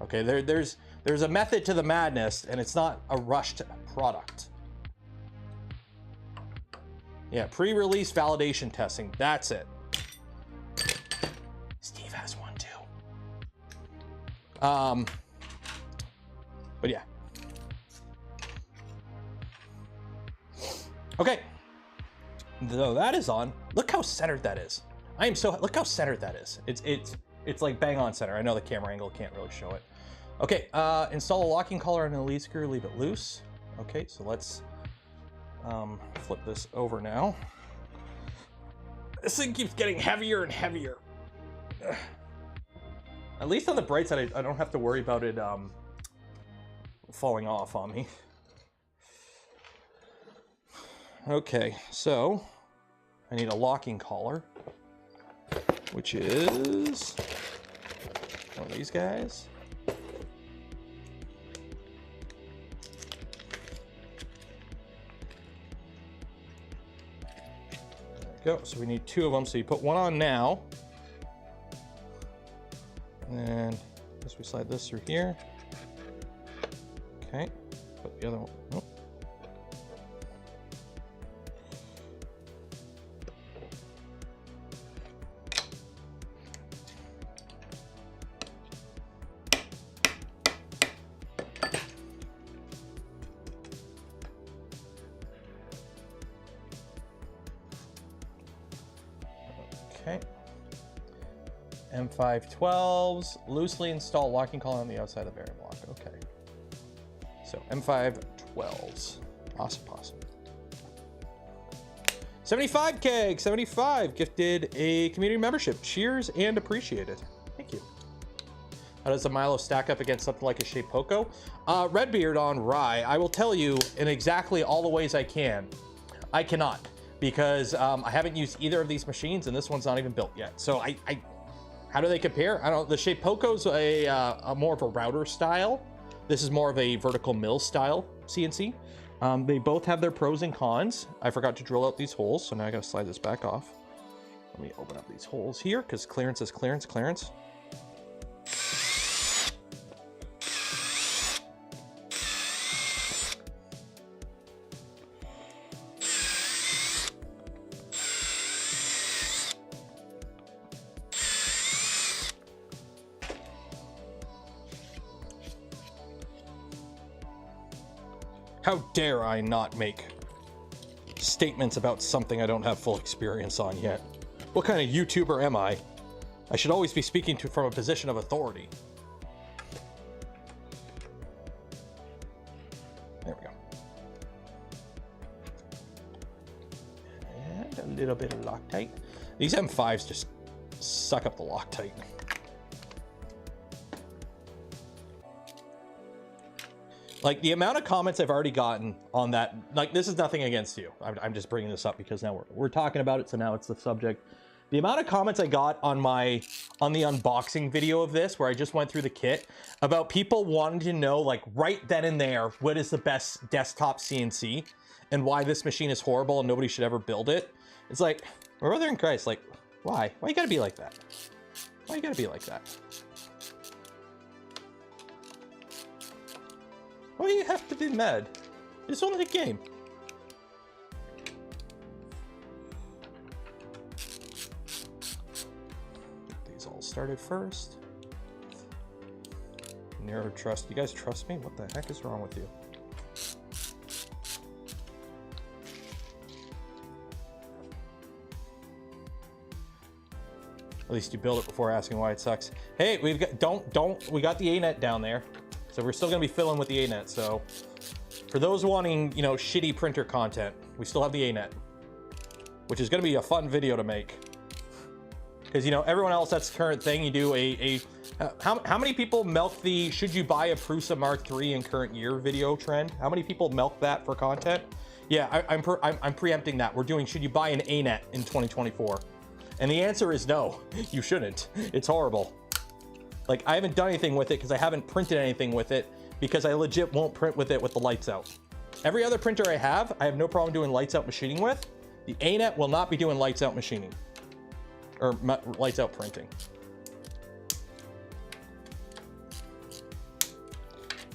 Okay, there's a method to the madness, and it's not a rushed product. Yeah, pre-release validation testing, that's it. Steve has one too. But yeah. Okay. So that is on. Look how centered that is. Look how centered that is. It's like bang on center. I know the camera angle can't really show it. Okay, install a locking collar on the lead screw, leave it loose. Okay, so let's flip this over now. This thing keeps getting heavier and heavier. Ugh. At least on the bright side, I don't have to worry about it falling off on me. Okay, so I need a locking collar, which is one of these guys. Go. So we need two of them. So you put one on now, and then I guess we slide this through here. Okay, put the other one. Oh. Okay. M512s, loosely install locking collar on the outside of the bearing block. Okay. So M512s. Awesome. 75 keg, 75 gifted a community membership. Cheers and appreciated. Thank you. How does the Milo stack up against something like a Shape Poco? Redbeard on Rye. I will tell you in exactly all the ways I can. I cannot. Because I haven't used either of these machines, and this one's not even built yet. So how do they compare? I don't. The Shape Poco's a more of a router style. This is more of a vertical mill style CNC. They both have their pros and cons. I forgot to drill out these holes, so now I gotta slide this back off. Let me open up these holes here, because clearance is clearance. How dare I not make statements about something I don't have full experience on yet? What kind of YouTuber am I? I should always be speaking from a position of authority. There we go. And a little bit of Loctite. These M5s just suck up the Loctite. Like the amount of comments I've already gotten on that, like this is nothing against you. I'm just bringing this up because now we're talking about it, so now it's the subject. The amount of comments I got on the unboxing video of this, where I just went through the kit, about people wanting to know, like right then and there, what is the best desktop CNC and why this machine is horrible and nobody should ever build it. It's like, my brother in Christ, like, why? Why you gotta be like that? Why you gotta be like that? Why do you have to be mad? It's only a game. Get these all started first. Never trust. You guys trust me? What the heck is wrong with you? At least you build it before asking why it sucks. Hey, we've got we got the A-net down there. So we're still gonna be filling with the A-net. So for those wanting, you know, shitty printer content, we still have the A-net, which is gonna be a fun video to make. Because, you know, everyone else, that's the current thing. You do how many people milk the should you buy a Prusa Mark III in current year video trend? How many people milk that for content? Yeah, I'm preempting that. We're doing should you buy an A-net in 2024? And the answer is no, you shouldn't. It's horrible. Like, I haven't done anything with it because I haven't printed anything with it because I legit won't print with it with the lights out. Every other printer I have no problem doing lights out machining with. The A-net will not be doing lights out machining or lights out printing.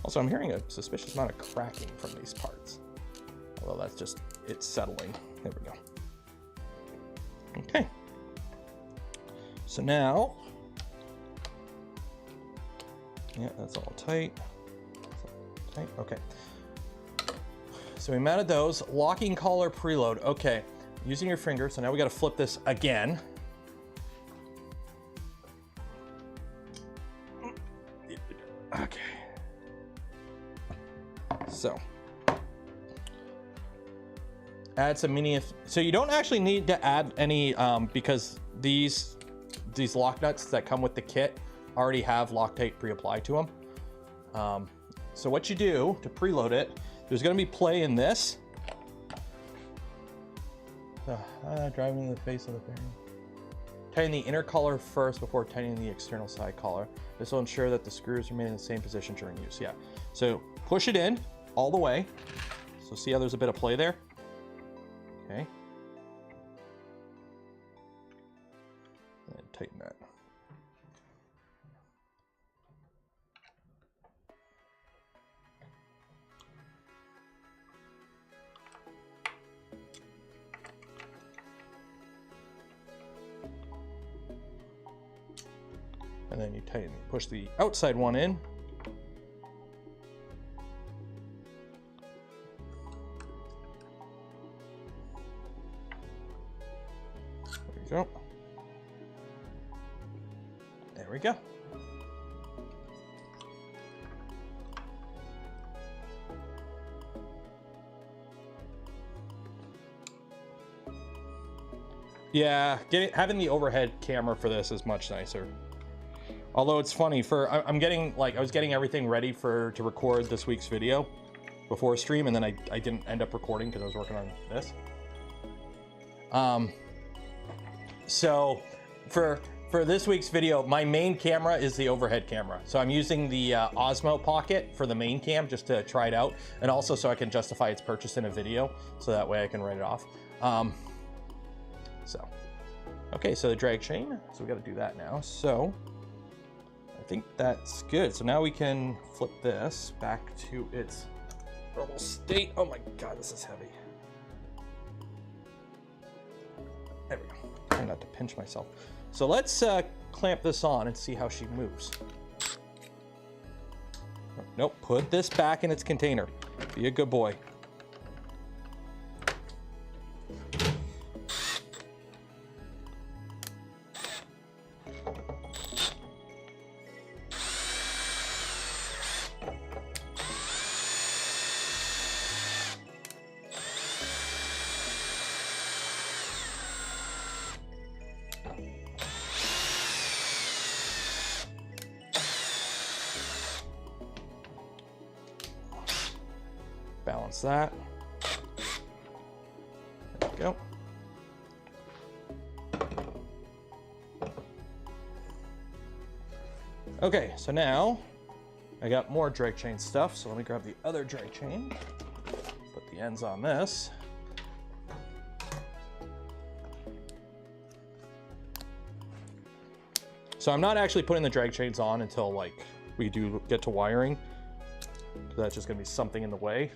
Also, I'm hearing a suspicious amount of cracking from these parts. Although that's just, it's settling. There we go. Okay. So now, yeah, that's all tight. Okay. So we mounted those. Locking collar preload. Okay. Using your finger. So now we got to flip this again. Okay. So add some mini. So you don't actually need to add any because these lock nuts that come with the kit already have Loctite pre-applied to them. So what you do to preload it, there's going to be play in this. Driving in the face of the bearing. Tighten the inner collar first before tightening the external side collar. This will ensure that the screws remain in the same position during use. Yeah. So push it in all the way. So see how there's a bit of play there? Okay. And tighten that. And then you tighten, push the outside one in. There we go. There we go. Yeah, having the overhead camera for this is much nicer. Although it's funny, I was getting everything ready to record this week's video before stream, and then I didn't end up recording because I was working on this. So for this week's video, my main camera is the overhead camera. So I'm using the Osmo Pocket for the main cam just to try it out, and also so I can justify its purchase in a video, so that way I can write it off. Okay, so the drag chain. So we got to do that now. So I think that's good. So now we can flip this back to its normal state. Oh my God, this is heavy. There we go. Try not to pinch myself. So let's clamp this on and see how she moves. Nope, put this back in its container. Be a good boy. Balance that. There we go. Okay, so now I got more drag chain stuff, so let me grab the other drag chain, put the ends on this. So I'm not actually putting the drag chains on until like we do get to wiring. That's just gonna be something in the way.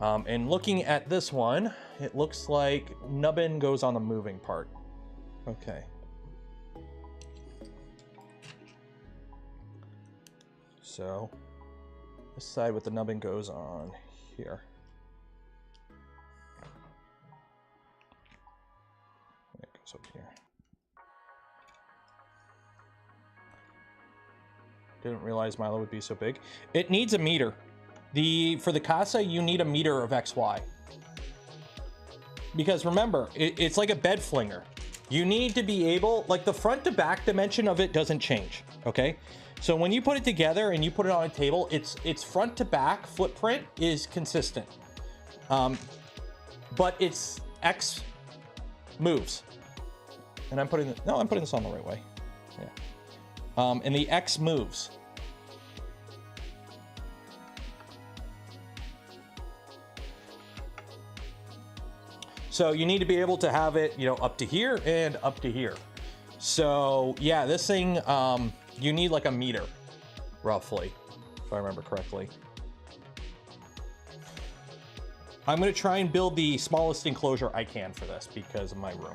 And looking at this one, it looks like nubbin goes on the moving part. Okay. So this side with the nubbin goes on here. It goes up here. Didn't realize Milo would be so big. It needs a meter. For the Casa, you need a meter of XY. Because remember, it's like a bed flinger. You need to be able, like the front to back dimension of it doesn't change, okay? So when you put it together and you put it on a table, its front to back footprint is consistent. But its X moves. And I'm putting this on the right way. Yeah. And the X moves. So you need to be able to have it, you know, up to here and up to here. So yeah, this thing, you need like a meter, roughly, if I remember correctly. I'm gonna try and build the smallest enclosure I can for this because of my room.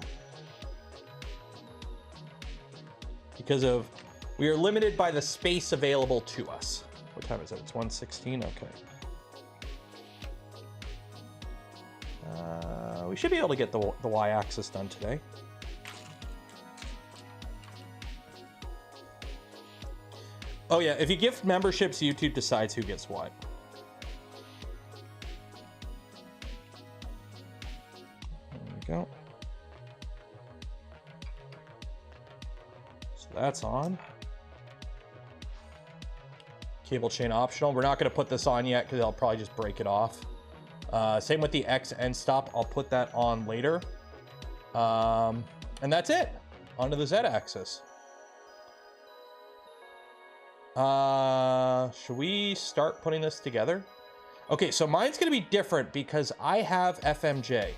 We are limited by the space available to us. What time is it? It's 1:16, okay. We should be able to get the Y-axis done today. Oh yeah, if you gift memberships, YouTube decides who gets what. There we go. So that's on. Cable chain optional. We're not going to put this on yet because I'll probably just break it off. Same with the X end stop. I'll put that on later. And that's it. Onto the Z axis. Should we start putting this together? Okay, so mine's going to be different because I have FMJ.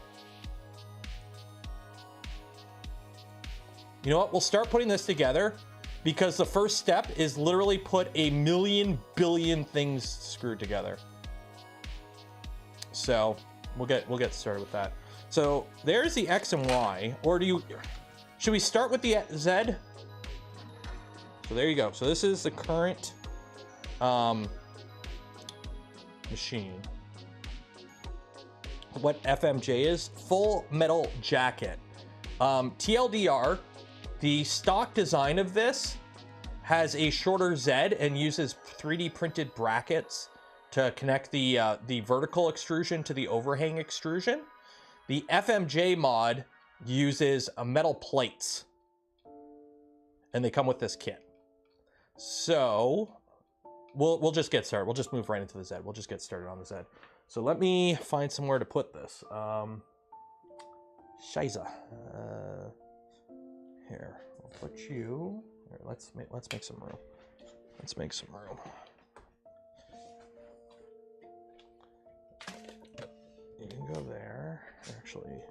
You know what? We'll start putting this together because the first step is literally put a million billion things screwed together. So we'll get started with that. So there's the X and Y, or should we start with the Z? So there you go. So this is the current machine. What FMJ is, full metal jacket. TLDR, the stock design of this has a shorter Z and uses 3D printed brackets to connect the vertical extrusion to the overhang extrusion. The FMJ mod uses metal plates, and they come with this kit. So we'll just get started. We'll just move right into the Z. We'll just get started on the Z. So let me find somewhere to put this. Shiza. Here, we'll put you. Here, let's make some room. Let's make some room. You can go there. Actually,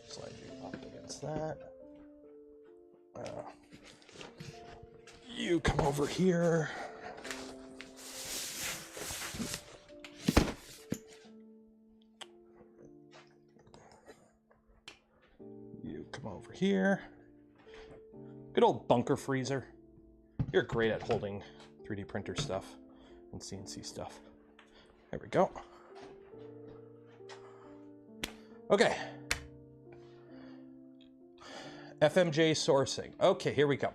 slide you up against that. You come over here. You come over here. Good old bunker freezer. You're great at holding 3D printer stuff and CNC stuff. There we go. Okay. FMJ sourcing. Okay, here we go.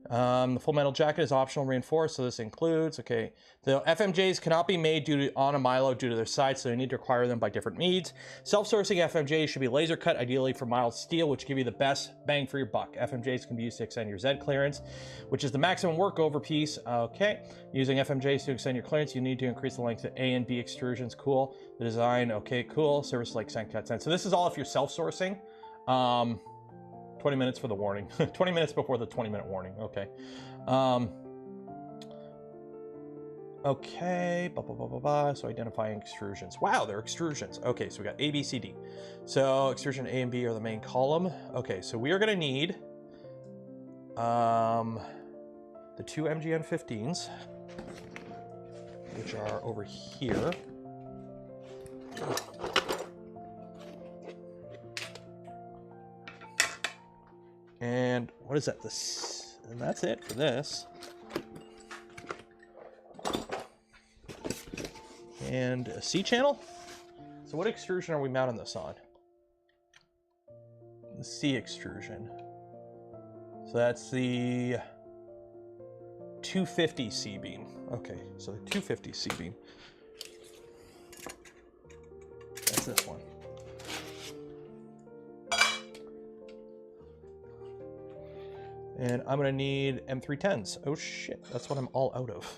The full metal jacket is optional reinforced, so this includes, okay, the FMJs cannot be made on a Milo due to their size, so you need to acquire them by different means. Self-sourcing FMJs should be laser cut, ideally for mild steel, which give you the best bang for your buck. FMJs can be used to extend your Z clearance, which is the maximum work over piece. Okay, using FMJs to extend your clearance, you need to increase the length of A and B extrusions. Cool. The design, okay, cool. Service like send cut send. So this is all if you're self-sourcing. 20 minutes for the warning. 20 minutes before the 20-minute warning. Okay. Okay. Blah, blah, blah, blah, blah. So identifying extrusions. Wow, they're extrusions. Okay, so we got A, B, C, D. So extrusion A and B are the main column. Okay, so we are going to need the 2 MGN15s, which are over here. And what is that? This, and that's it for this. And a C channel. So what extrusion are we mounting this on? The C extrusion. So that's the 250 C beam. Okay, so the 250 C beam. That's this one. And I'm gonna need M310s. Oh shit, that's what I'm all out of.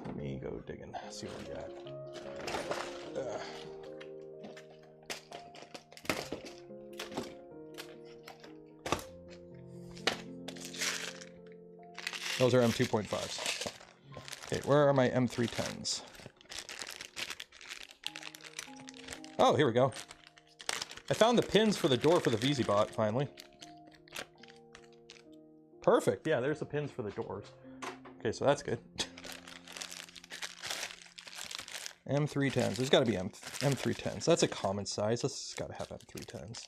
Let me go digging, see what we got. Those are M2.5s. Okay, where are my M310s? Oh, here we go. I found the pins for the door for the VZBot, finally. Perfect, yeah, there's the pins for the doors. Okay, so that's good. M310s, there's gotta be M310s. That's a common size, that's gotta have M310s.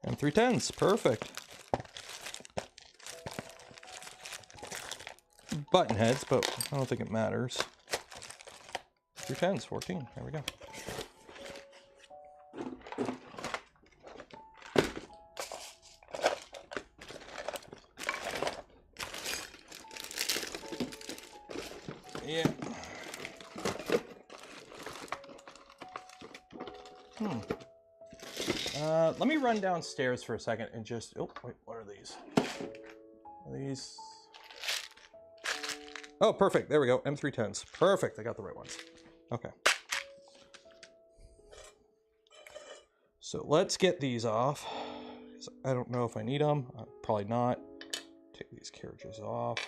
M310s, perfect. Button heads, but I don't think it matters. 310s, 14, there we go. Yeah. Let me run downstairs for a second and just, oh, wait, what are these? Are these? Oh, perfect. There we go. M310s. Perfect. I got the right ones. Okay. So let's get these off. I don't know if I need them. Probably not. Take these carriages off.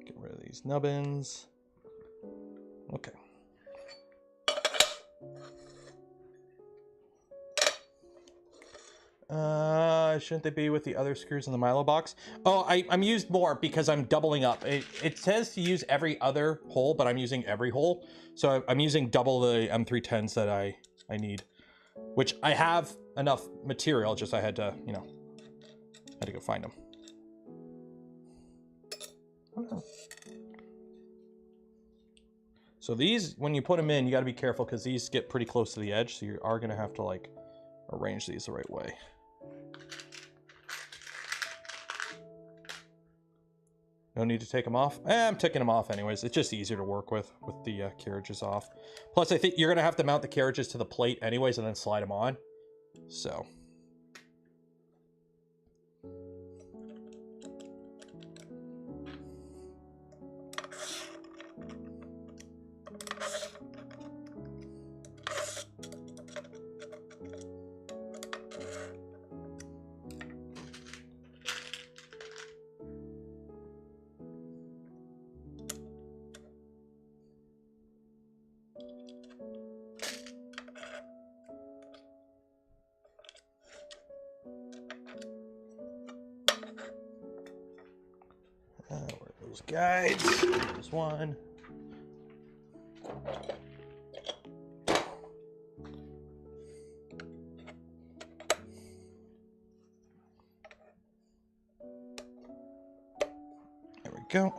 Get rid of these nubbins. Okay. Shouldn't they be with the other screws in the Milo box? Oh, I'm used more because I'm doubling up. It says to use every other hole, but I'm using every hole. So I'm using double the M310s that I need, which I have enough material, just I had to, you know, had to go find them. Oh. So these, when you put them in, you got to be careful because these get pretty close to the edge. So you are going to have to like arrange these the right way. No need to take them off. I'm taking them off anyways. It's just easier to work with the carriages off. Plus, I think you're going to have to mount the carriages to the plate anyways and then slide them on. So. Where are those guides? There's one. There we go.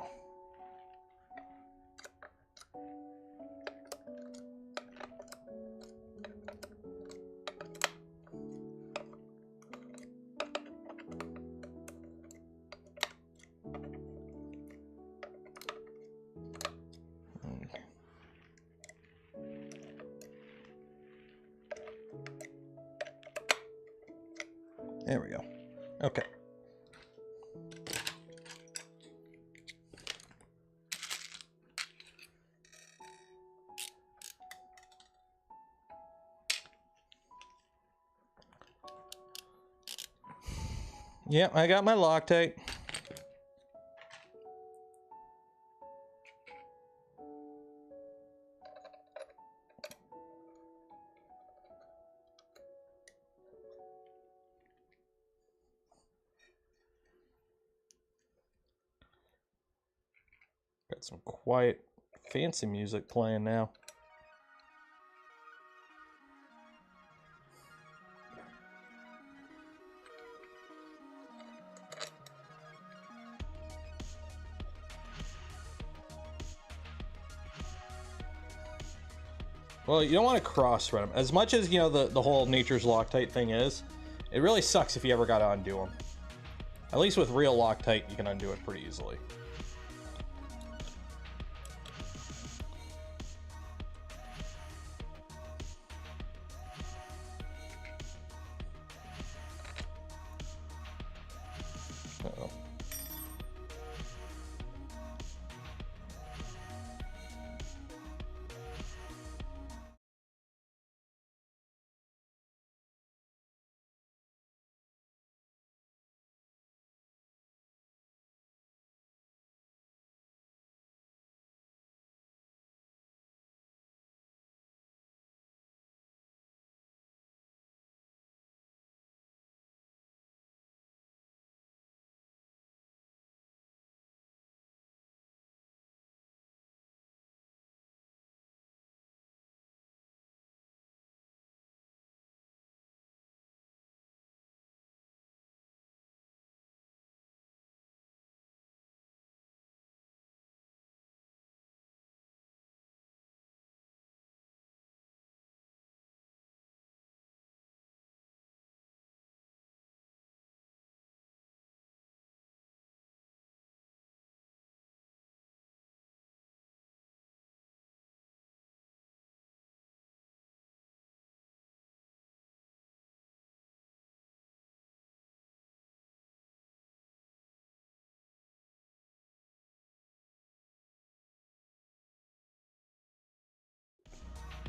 There we go. Okay. Yep, I got my Loctite. Got some quiet, fancy music playing now. Well, you don't want to cross-thread them. As much as, you know, the whole nature's Loctite thing is, it really sucks if you ever got to undo them. At least with real Loctite, you can undo it pretty easily. Uh-oh.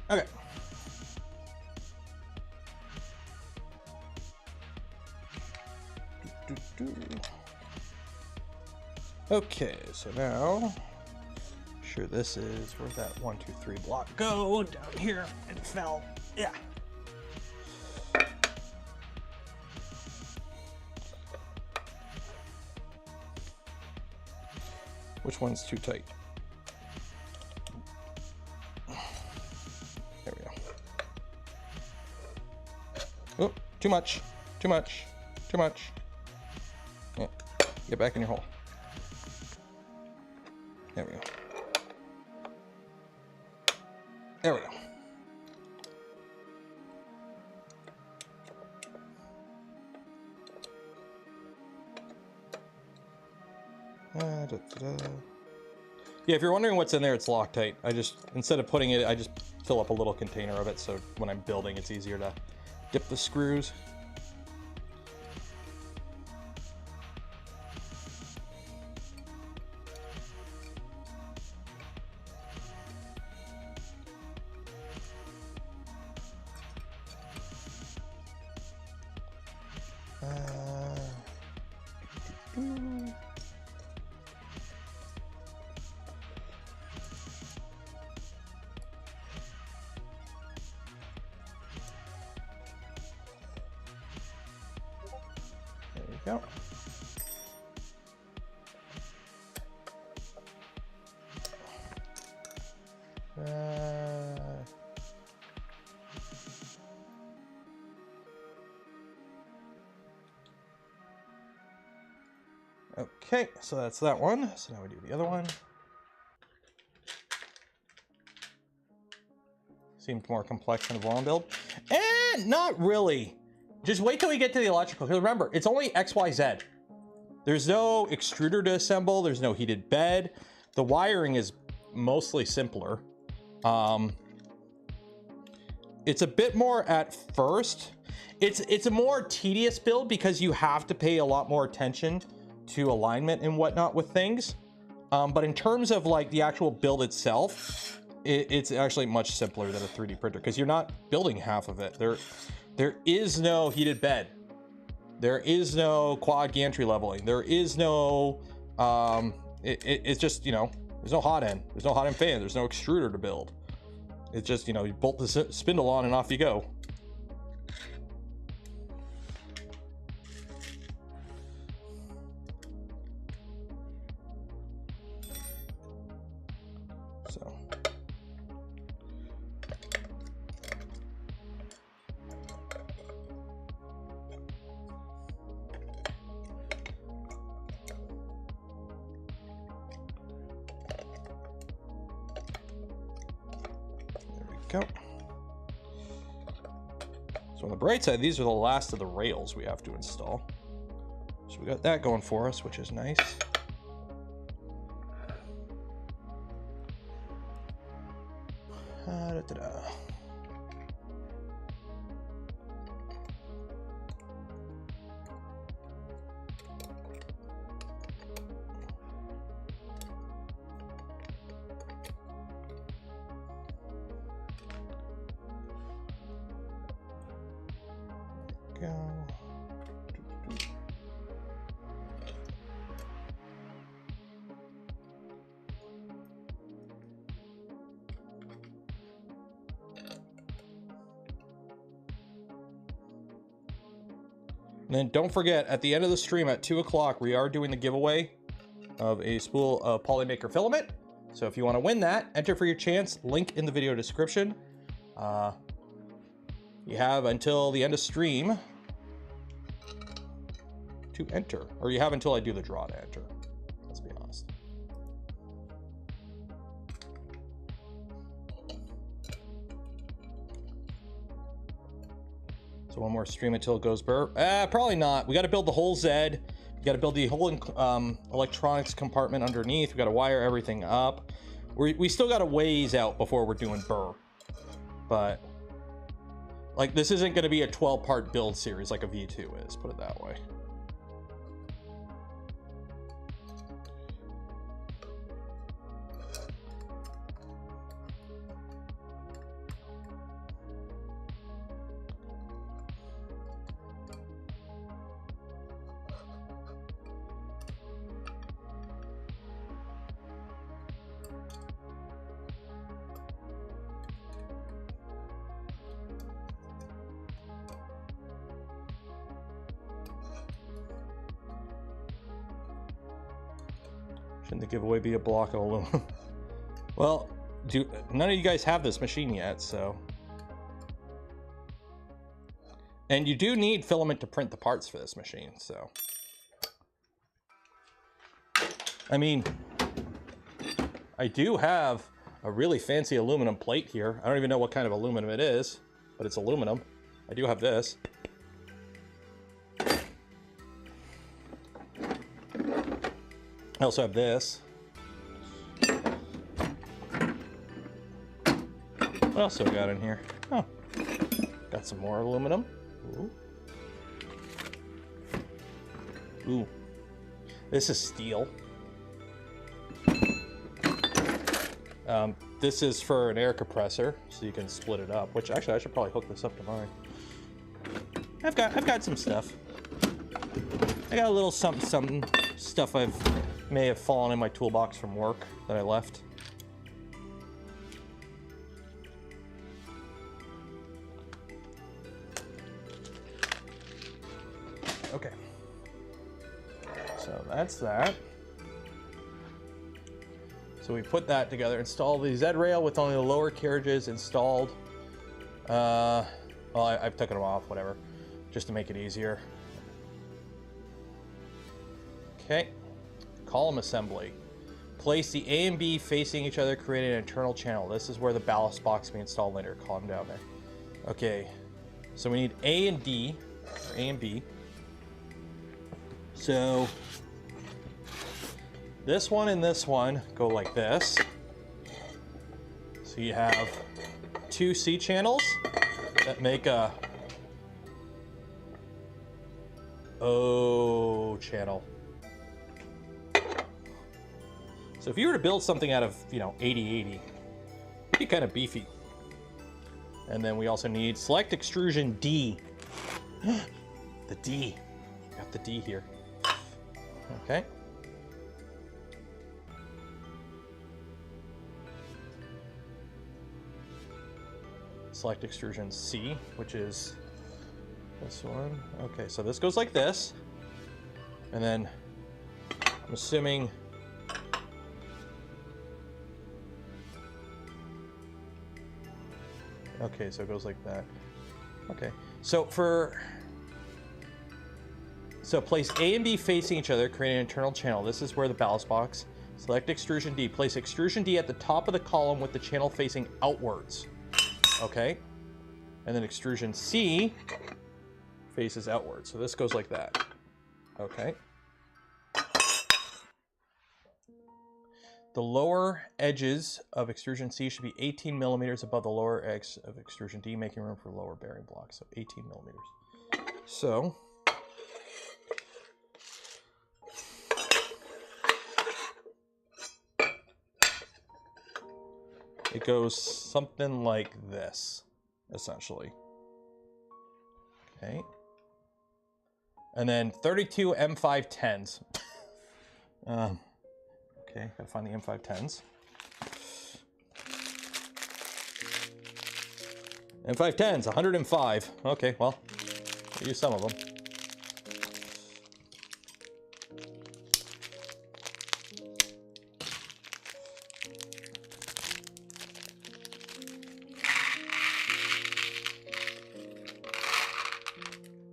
Okay. Okay, so now, sure this is, where'd that 1, 2, 3 block go? Down here, it fell. Yeah. Which one's too tight? There we go. Oh, too much, too much, too much. Yeah. Get back in your hole. There we go. There we go. Yeah, if you're wondering what's in there, it's Loctite. I just, instead of putting it, I just fill up a little container of it, so when I'm building, it's easier to dip the screws. Go. Okay, so that's that one. So now we do the other one. Seemed more complex than a long build. And not really. Just wait till we get to the electrical. Because remember, it's only XYZ. There's no extruder to assemble. There's no heated bed. The wiring is mostly simpler. It's a bit more at first. It's a more tedious build because you have to pay a lot more attention to alignment and whatnot with things. But in terms of like the actual build itself, it's actually much simpler than a 3D printer because you're not building half of it. There is no heated bed. There is no quad gantry leveling. There is no, it's just, you know, there's no hot end. There's no hot end fan. There's no extruder to build. It's just, you know, you bolt the spindle on and off you go. So. Go. So on the bright side, these are the last of the rails we have to install. So we got that going for us, which is nice. Da-da-da. Go. And then don't forget, at the end of the stream at 2 o'clock, we are doing the giveaway of a spool of Polymaker filament. So if you want to win that, enter for your chance. Link in the video description. You have until the end of stream to enter, or you have until I do the draw to enter. Let's be honest. So one more stream until it goes burr. Probably not. We got to build the whole Z. We got to build the whole electronics compartment underneath. We got to wire everything up. We still got a ways out before we're doing burr, but. Like, this isn't going to be a 12-part build series like a V2 is, put it that way. Shouldn't the giveaway be a block of aluminum? Well, none of you guys have this machine yet, so. And you do need filament to print the parts for this machine, so. I mean, I do have a really fancy aluminum plate here. I don't even know what kind of aluminum it is, but it's aluminum. I do have this. I also have this. What else have we got in here? Oh, got some more aluminum. Ooh. Ooh. This is steel. This is for an air compressor, so you can split it up, which actually I should probably hook this up to mine. I've got some stuff. I got a little something stuff may have fallen in my toolbox from work that I left. Okay. So that's that. So we put that together, install the Z rail with only the lower carriages installed. Well, I've taken them off, whatever, just to make it easier. Okay, column assembly. Place the A and B facing each other, create an internal channel. This is where the ballast box will be installed later. Column down there. Okay, so we need A and D, or A and B. So this one and this one go like this. So you have two C channels, that make a O channel. So if you were to build something out of, you know, 80/80, it'd be kind of beefy. And then we also need select extrusion D. The D. Got the D here. Okay. Select extrusion C, which is this one. Okay, so this goes like this. And then I'm assuming okay, so it goes like that. Okay, so place A and B facing each other, create an internal channel. This is where the ballast box. Select extrusion D. Place extrusion D at the top of the column with the channel facing outwards. Okay, and then extrusion C faces outwards. So this goes like that. Okay. The lower edges of extrusion C should be 18 millimeters above the lower edge of extrusion D, making room for lower bearing blocks. So 18 millimeters. So it goes something like this, essentially. Okay. And then 32 M510s. Okay, gotta find the M510s. M510s, 105. Okay, well, I'll use some of them.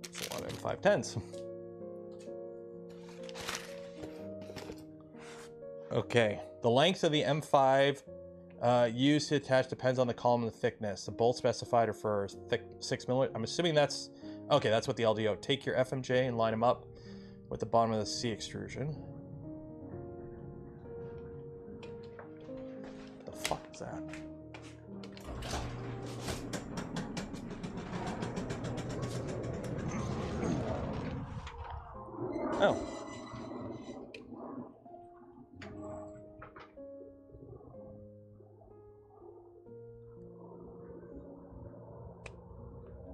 That's a lot of M510s. Okay, the length of the M5 used to attach depends on the column and the thickness. The bolt specified are for thick 6 millimeter. I'm assuming that's, okay, that's what the LDO. Take your FMJ and line them up with the bottom of the C extrusion. What the fuck is that? Oh.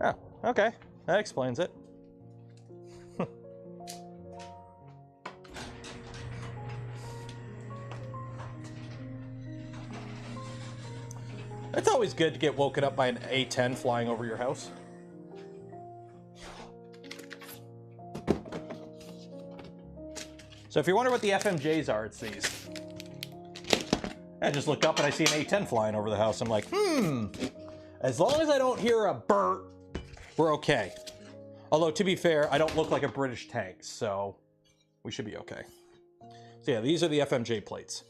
Oh, okay. That explains it. It's always good to get woken up by an A10 flying over your house. So if you're wondering what the FMJs are, it's these. I just look up and I see an A10 flying over the house. I'm like, as long as I don't hear a burp, we're okay. Although, to be fair, I don't look like a British tank, so we should be okay. So yeah, these are the FMJ plates.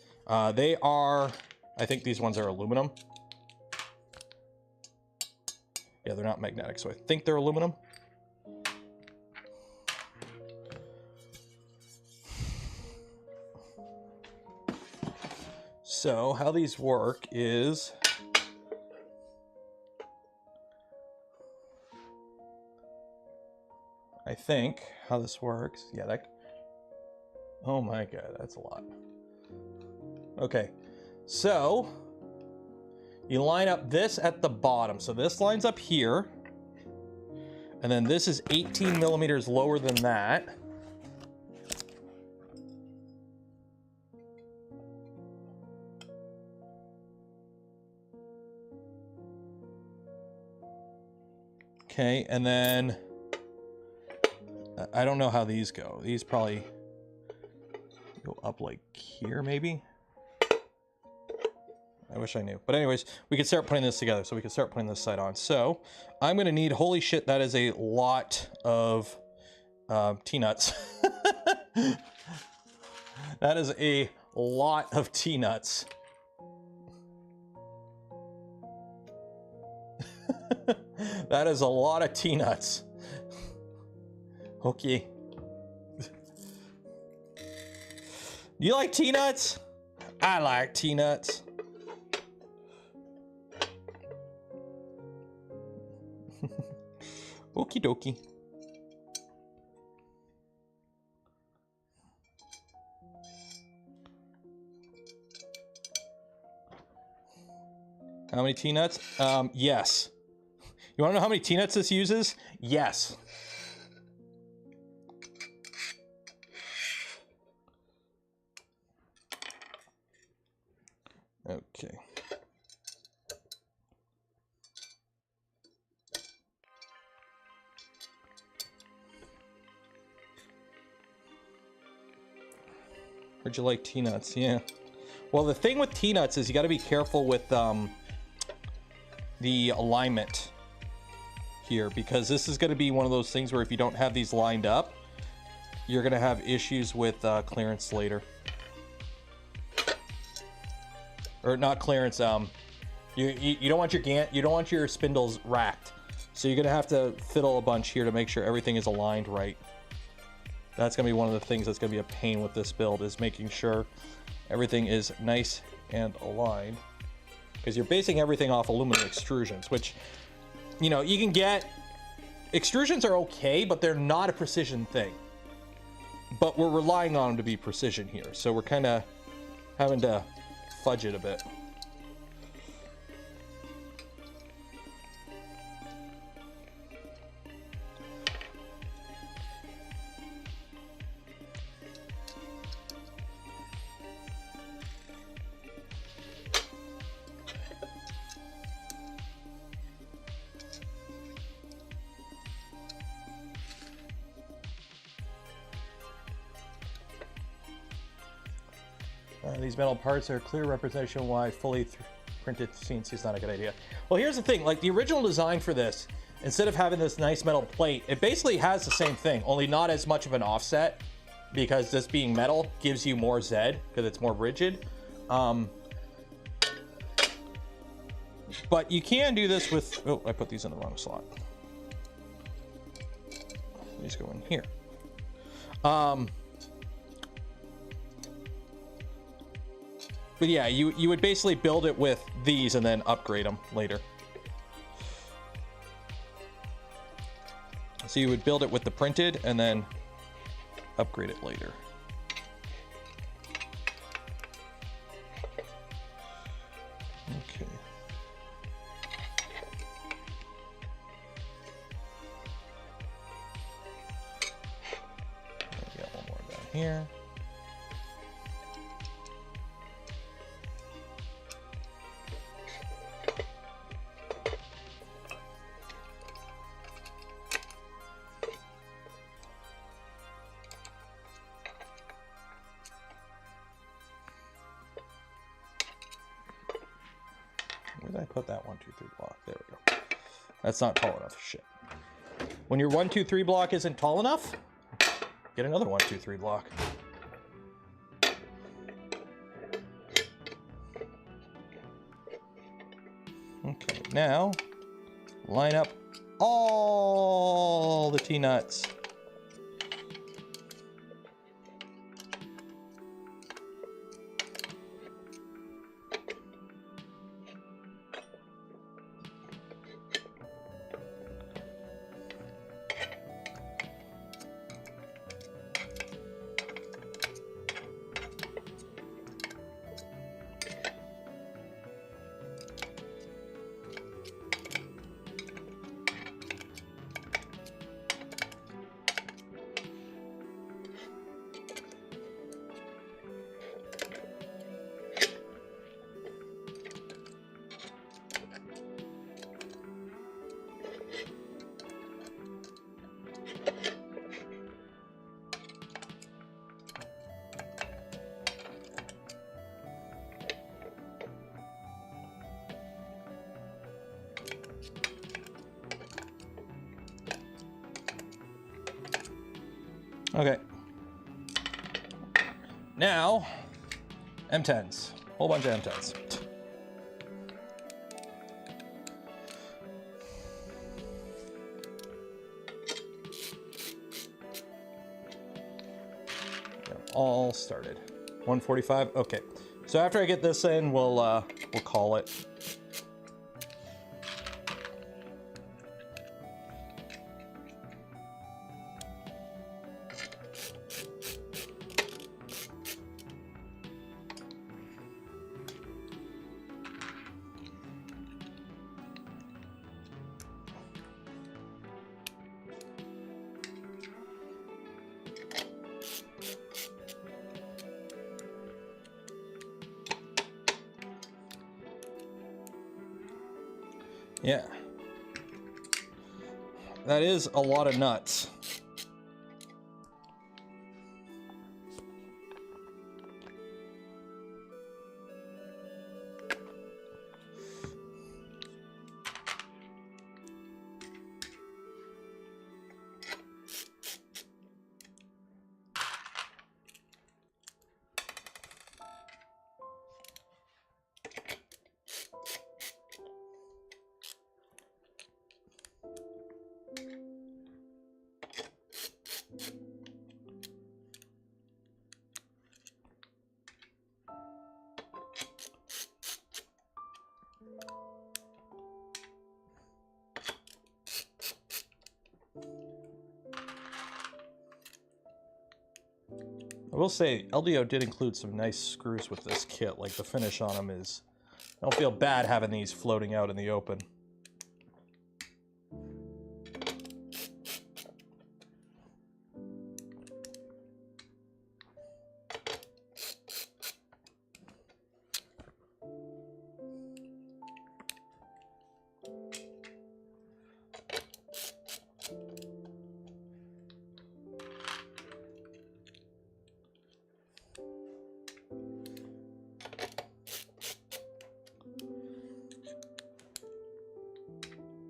They are, I think these ones are aluminum. Yeah, they're not magnetic, so I think they're aluminum. So how these work is I think how this works. Yeah, that. Oh my god, that's a lot. Okay, so you line up this at the bottom. So this lines up here, and then this is 18 millimeters lower than that. Okay, and then I don't know how these go. These probably go up like here, maybe? I wish I knew. But anyways, we can start putting this together. So we can start putting this side on. So I'm going to need, holy shit, that is a lot of T-nuts. That is a lot of T-nuts. That is a lot of T-nuts. Okay. Do you like T-nuts? I like T-nuts. Okie dokie. How many T-nuts? Yes. You want to know how many T-nuts this uses? Yes. Okay. Heard you like T-nuts, yeah. Well, the thing with T-nuts is you got to be careful with the alignment here, because this is going to be one of those things where if you don't have these lined up, you're going to have issues with clearance later. Or not clearance. You don't want your spindles racked, so you're going to have to fiddle a bunch here to make sure everything is aligned right. That's going to be one of the things that's going to be a pain with this build, is making sure everything is nice and aligned, because you're basing everything off aluminum extrusions, which, you know, you can get. Extrusions are okay, but they're not a precision thing. But we're relying on them to be precision here, so we're kind of having to fudge it a bit. These metal parts are a clear representation why fully printed CNC is not a good idea. Well, here's the thing, like the original design for this, instead of having this nice metal plate, it basically has the same thing, only not as much of an offset, because this being metal gives you more Z, because it's more rigid. But you can do this with, oh, I put these in the wrong slot. These go in here. But yeah, you would basically build it with these and then upgrade them later. So you would build it with the printed and then upgrade it later. Okay. Got one more down here. Where did I put that 1, 2, 3 block? There we go. That's not tall enough. Shit. When your 1, 2, 3 block isn't tall enough, get another 1, 2, 3 block. Okay, now line up all the T-nuts. Okay. Now, M10s. Whole bunch of M10s. All started. 145. Okay. So after I get this in, we'll call it. Yeah. That is a lot of nuts. I will say, LDO did include some nice screws with this kit. Like, the finish on them is... I don't feel bad having these floating out in the open.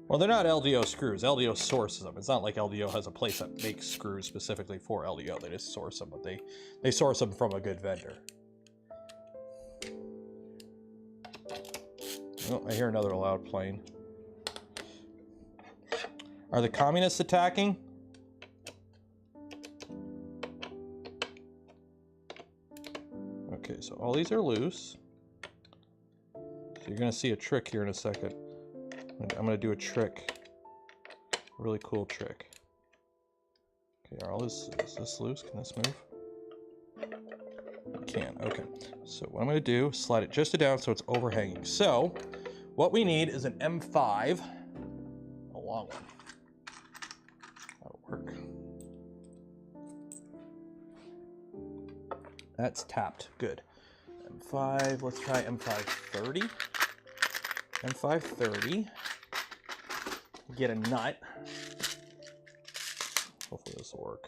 Well, they're not LDO screws. LDO sources them. It's not like LDO has a place that makes screws specifically for LDO. They just source them, but they source them from a good vendor. Oh, I hear another loud plane. Are the communists attacking? Okay, so all these are loose. So you're gonna see a trick here in a second. I'm gonna do a trick, a really cool trick. Okay, is this loose? Can this move? It can, okay. So what I'm gonna do is slide it just down so it's overhanging. So what we need is an M5, a long one. That'll work. That's tapped, good. M5, let's try M530. M530. Get a nut. Hopefully this will work.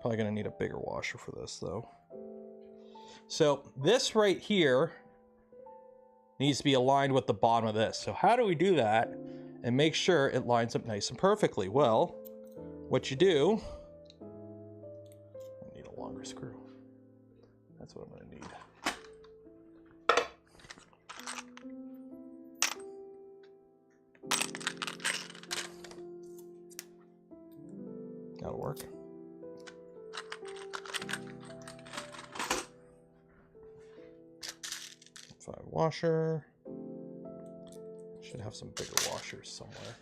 Probably gonna need a bigger washer for this though. So this right here needs to be aligned with the bottom of this. So how do we do that and make sure it lines up nice and perfectly? Well, what you do, I need a longer screw. That's what I'm gonna need. That'll work. M5 washer. Should have some bigger washers somewhere.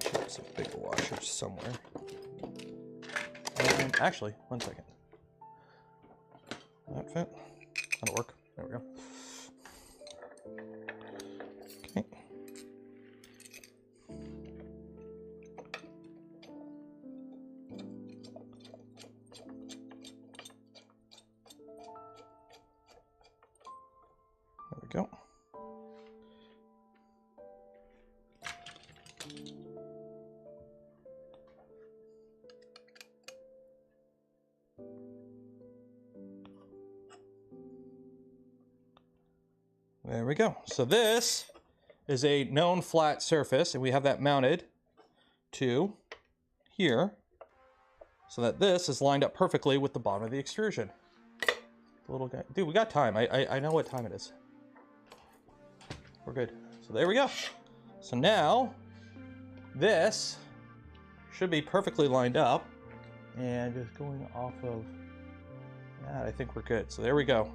Should have some bigger washers somewhere. Actually, one second. That fit? That'll work. There we go. Okay. There we go. There we go. So this is a known flat surface, and we have that mounted to here so that this is lined up perfectly with the bottom of the extrusion. The little guy. Dude, we got time. I know what time it is. We're good. So there we go. So now this should be perfectly lined up, and just going off of that, I think we're good. So there we go.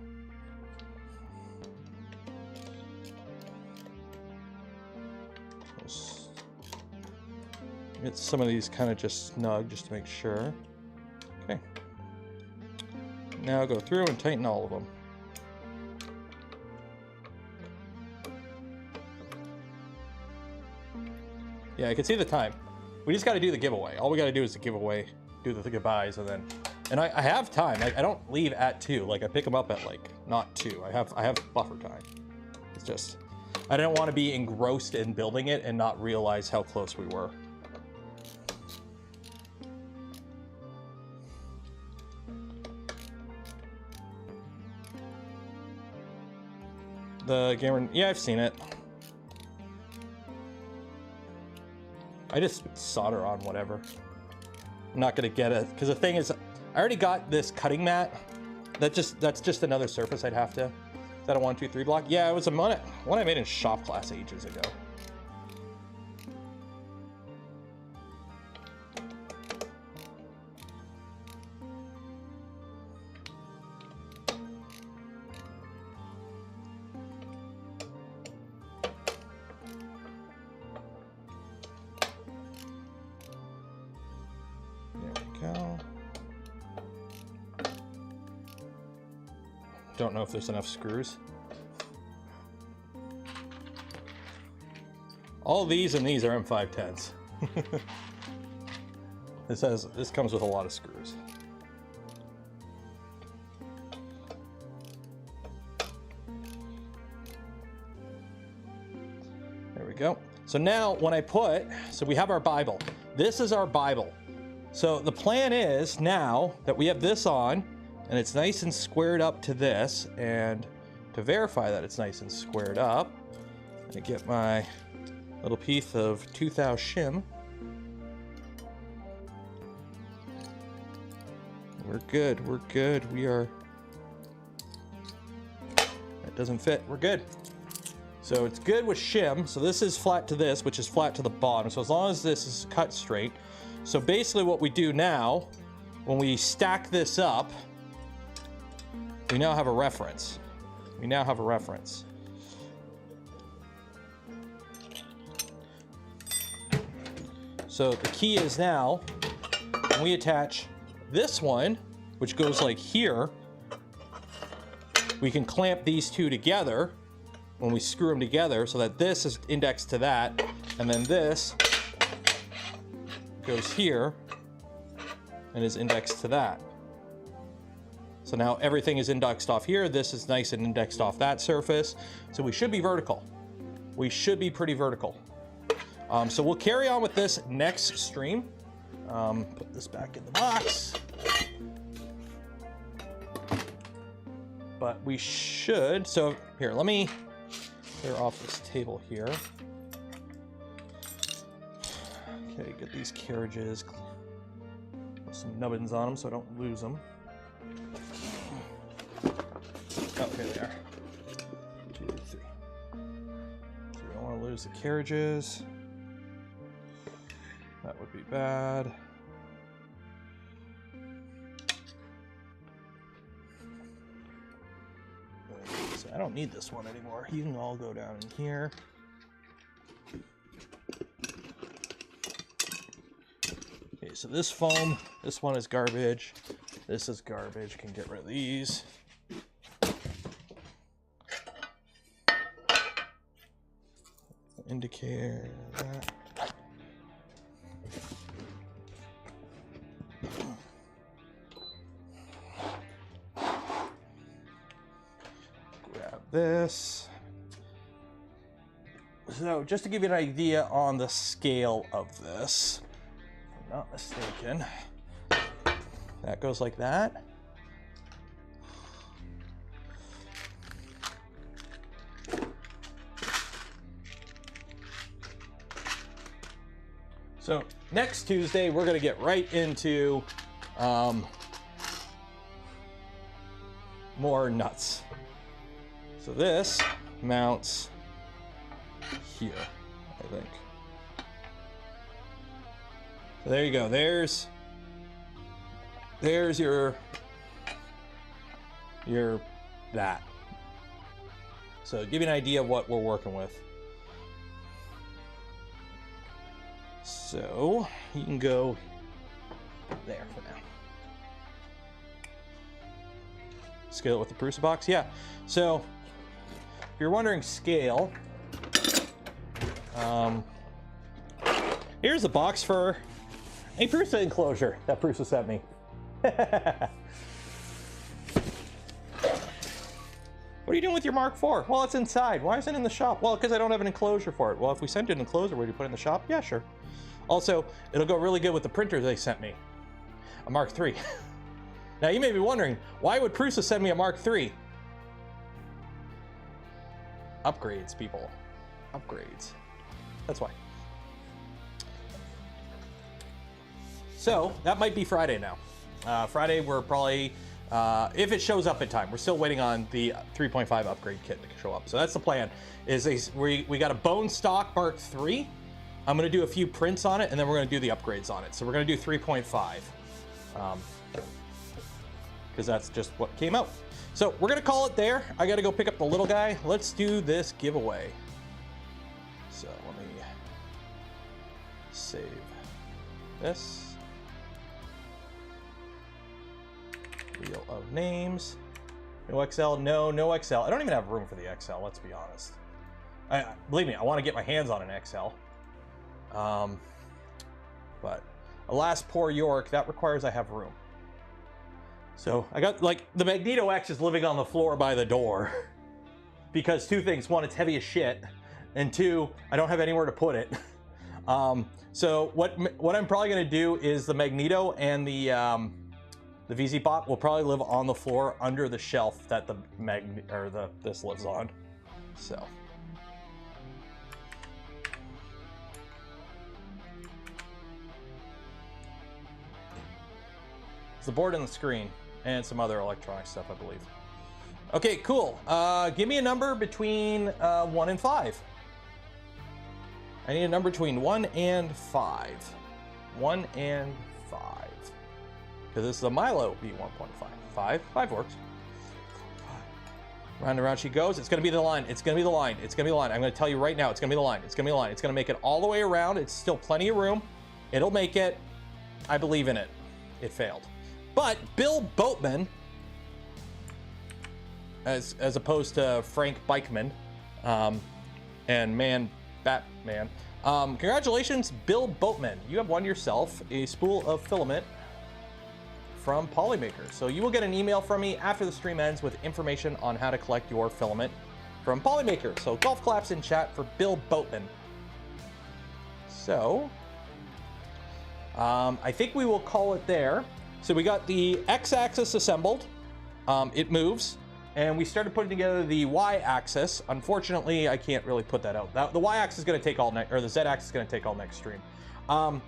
Get some of these kind of just snug just to make sure. Okay. Now go through and tighten all of them. Yeah, I can see the time. We just got to do the giveaway. All we got to do is the giveaway, do the goodbyes, and then... And I have time. Like, I don't leave at 2. Like, I pick them up at, like, not 2. I have buffer time. It's just, I didn't want to be engrossed in building it and not realize how close we were. The gamer, yeah, I've seen it. I just solder on whatever. I'm not gonna get it, because the thing is, I already got this cutting mat. That's just another surface I'd have to. Is that a 1, 2, 3 block? Yeah, it was one I made in shop class ages ago. Don't know if there's enough screws. All these and these are M510s. This comes with a lot of screws. There we go. So now when I so we have our Bible. This is our Bible. So the plan is now that we have this on, and it's nice and squared up to this, and to verify that it's nice and squared up, I get my little piece of 2000 shim. We're good, we're good. We are, that doesn't fit, we're good. So it's good with shim. So this is flat to this, which is flat to the bottom. So as long as this is cut straight. So basically what we do now, when we stack this up, we now have a reference. We now have a reference. So the key is now, when we attach this one, which goes like here, we can clamp these two together when we screw them together so that this is indexed to that, and then this goes here and is indexed to that. So now everything is indexed off here. This is nice and indexed off that surface. So we should be vertical. We should be pretty vertical. So we'll carry on with this next stream. Put this back in the box. But we should, so here, let me clear off this table here. Okay, get these carriages, put some nubbins on them so I don't lose them. Oh, here they are. 2, 3. So we don't want to lose the carriages. That would be bad. So I don't need this one anymore. You can all go down in here. Okay, so this foam, this one is garbage. This is garbage. Can get rid of these. Indicator, that. Grab this. So just to give you an idea on the scale of this, if I'm not mistaken, that goes like that. So next Tuesday, we're going to get right into more nuts. So this mounts here, I think. So there you go. There's your that. So give you an idea of what we're working with. So you can go there for now. Scale it with the Prusa box, yeah. So if you're wondering scale, here's a box for a Prusa enclosure that Prusa sent me. What are you doing with your Mark IV? Well, it's inside. Why is it in the shop? Well, because I don't have an enclosure for it. Well, if we sent it an enclosure, would you put it in the shop? Yeah, sure. Also, it'll go really good with the printer they sent me. A Mark III. Now, you may be wondering, why would Prusa send me a Mark III? Upgrades, people. Upgrades. That's why. So, that might be Friday now. Friday, we're probably... if it shows up in time, we're still waiting on the 3.5 upgrade kit to show up. So that's the plan. We got a bone stock Mark III. I'm going to do a few prints on it, and then we're going to do the upgrades on it. So we're going to do 3.5, because that's just what came out. So we're going to call it there. I got to go pick up the little guy. Let's do this giveaway. So let me save this. Wheel of names. No XL. No XL. I don't even have room for the XL, let's be honest. Believe me, I want to get my hands on an XL. But alas, poor York, that requires I have room. So I got, like, the Magneto X is living on the floor by the door. Because two things. One, it's heavy as shit. And two, I don't have anywhere to put it. So what I'm probably going to do is the Magneto and the VZ bot will probably live on the floor under the shelf that this lives on. So it's the board and the screen and some other electronic stuff, I believe. Okay, cool. Give me a number between 1 and 5. I need a number between 1 and 5. 1 and 5. Because this is a Milo V1.5. 5 works. Round and around she goes. It's going to be the line. It's going to be the line. It's going to be the line. I'm going to tell you right now. It's going to be the line. It's going to be the line. It's going to make it all the way around. It's still plenty of room. It'll make it. I believe in it. It failed. But Bill Boatman, as opposed to Frank Bikeman, and Batman. Congratulations, Bill Boatman. You have won yourself a spool of filament from Polymaker. So you will get an email from me after the stream ends with information on how to collect your filament from Polymaker. So golf claps in chat for Bill Boatman. So I think we will call it there. So we got the X-axis assembled. It moves. And we started putting together the Y-axis. Unfortunately, I can't really put that out. The Y-axis is going to take all next, or the Z-axis is going to take all next stream. So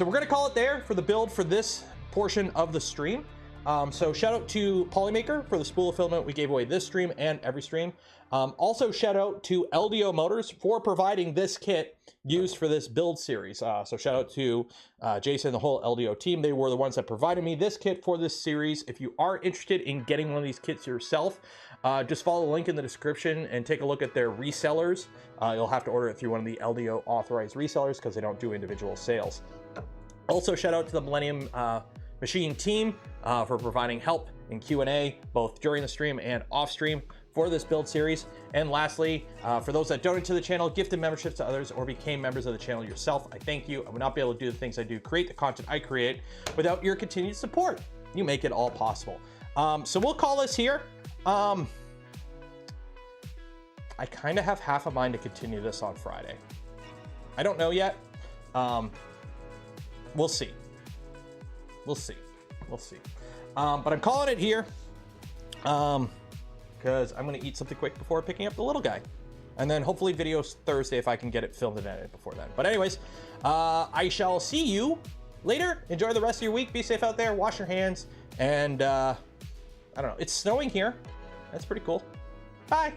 we're going to call it there for the build for this portion of the stream. So shout out to Polymaker for the spool of filament we gave away this stream and every stream. Also shout out to LDOmotors for providing this kit used for this build series. So shout out to Jason and the whole LDO team. They were the ones that provided me this kit for this series. If you are interested in getting one of these kits yourself, just follow the link in the description and take a look at their resellers. You'll have to order it through one of the LDO authorized resellers because they don't do individual sales. Also shout out to the Millennium Machine team for providing help in Q&A both during the stream and off stream for this build series. And lastly, for those that donate to the channel, gifted memberships to others, or became members of the channel yourself, I thank you. I would not be able to do the things I do, create the content I create, without your continued support. You make it all possible. So we'll call this here. I kind of have half a mind to continue this on Friday. I don't know yet. We'll see. We'll see. We'll see. But I'm calling it here. Because I'm going to eat something quick before picking up the little guy. And then hopefully videos Thursday if I can get it filmed and edited before then. But anyways, I shall see you later. Enjoy the rest of your week. Be safe out there. Wash your hands. And I don't know. It's snowing here. That's pretty cool. Bye.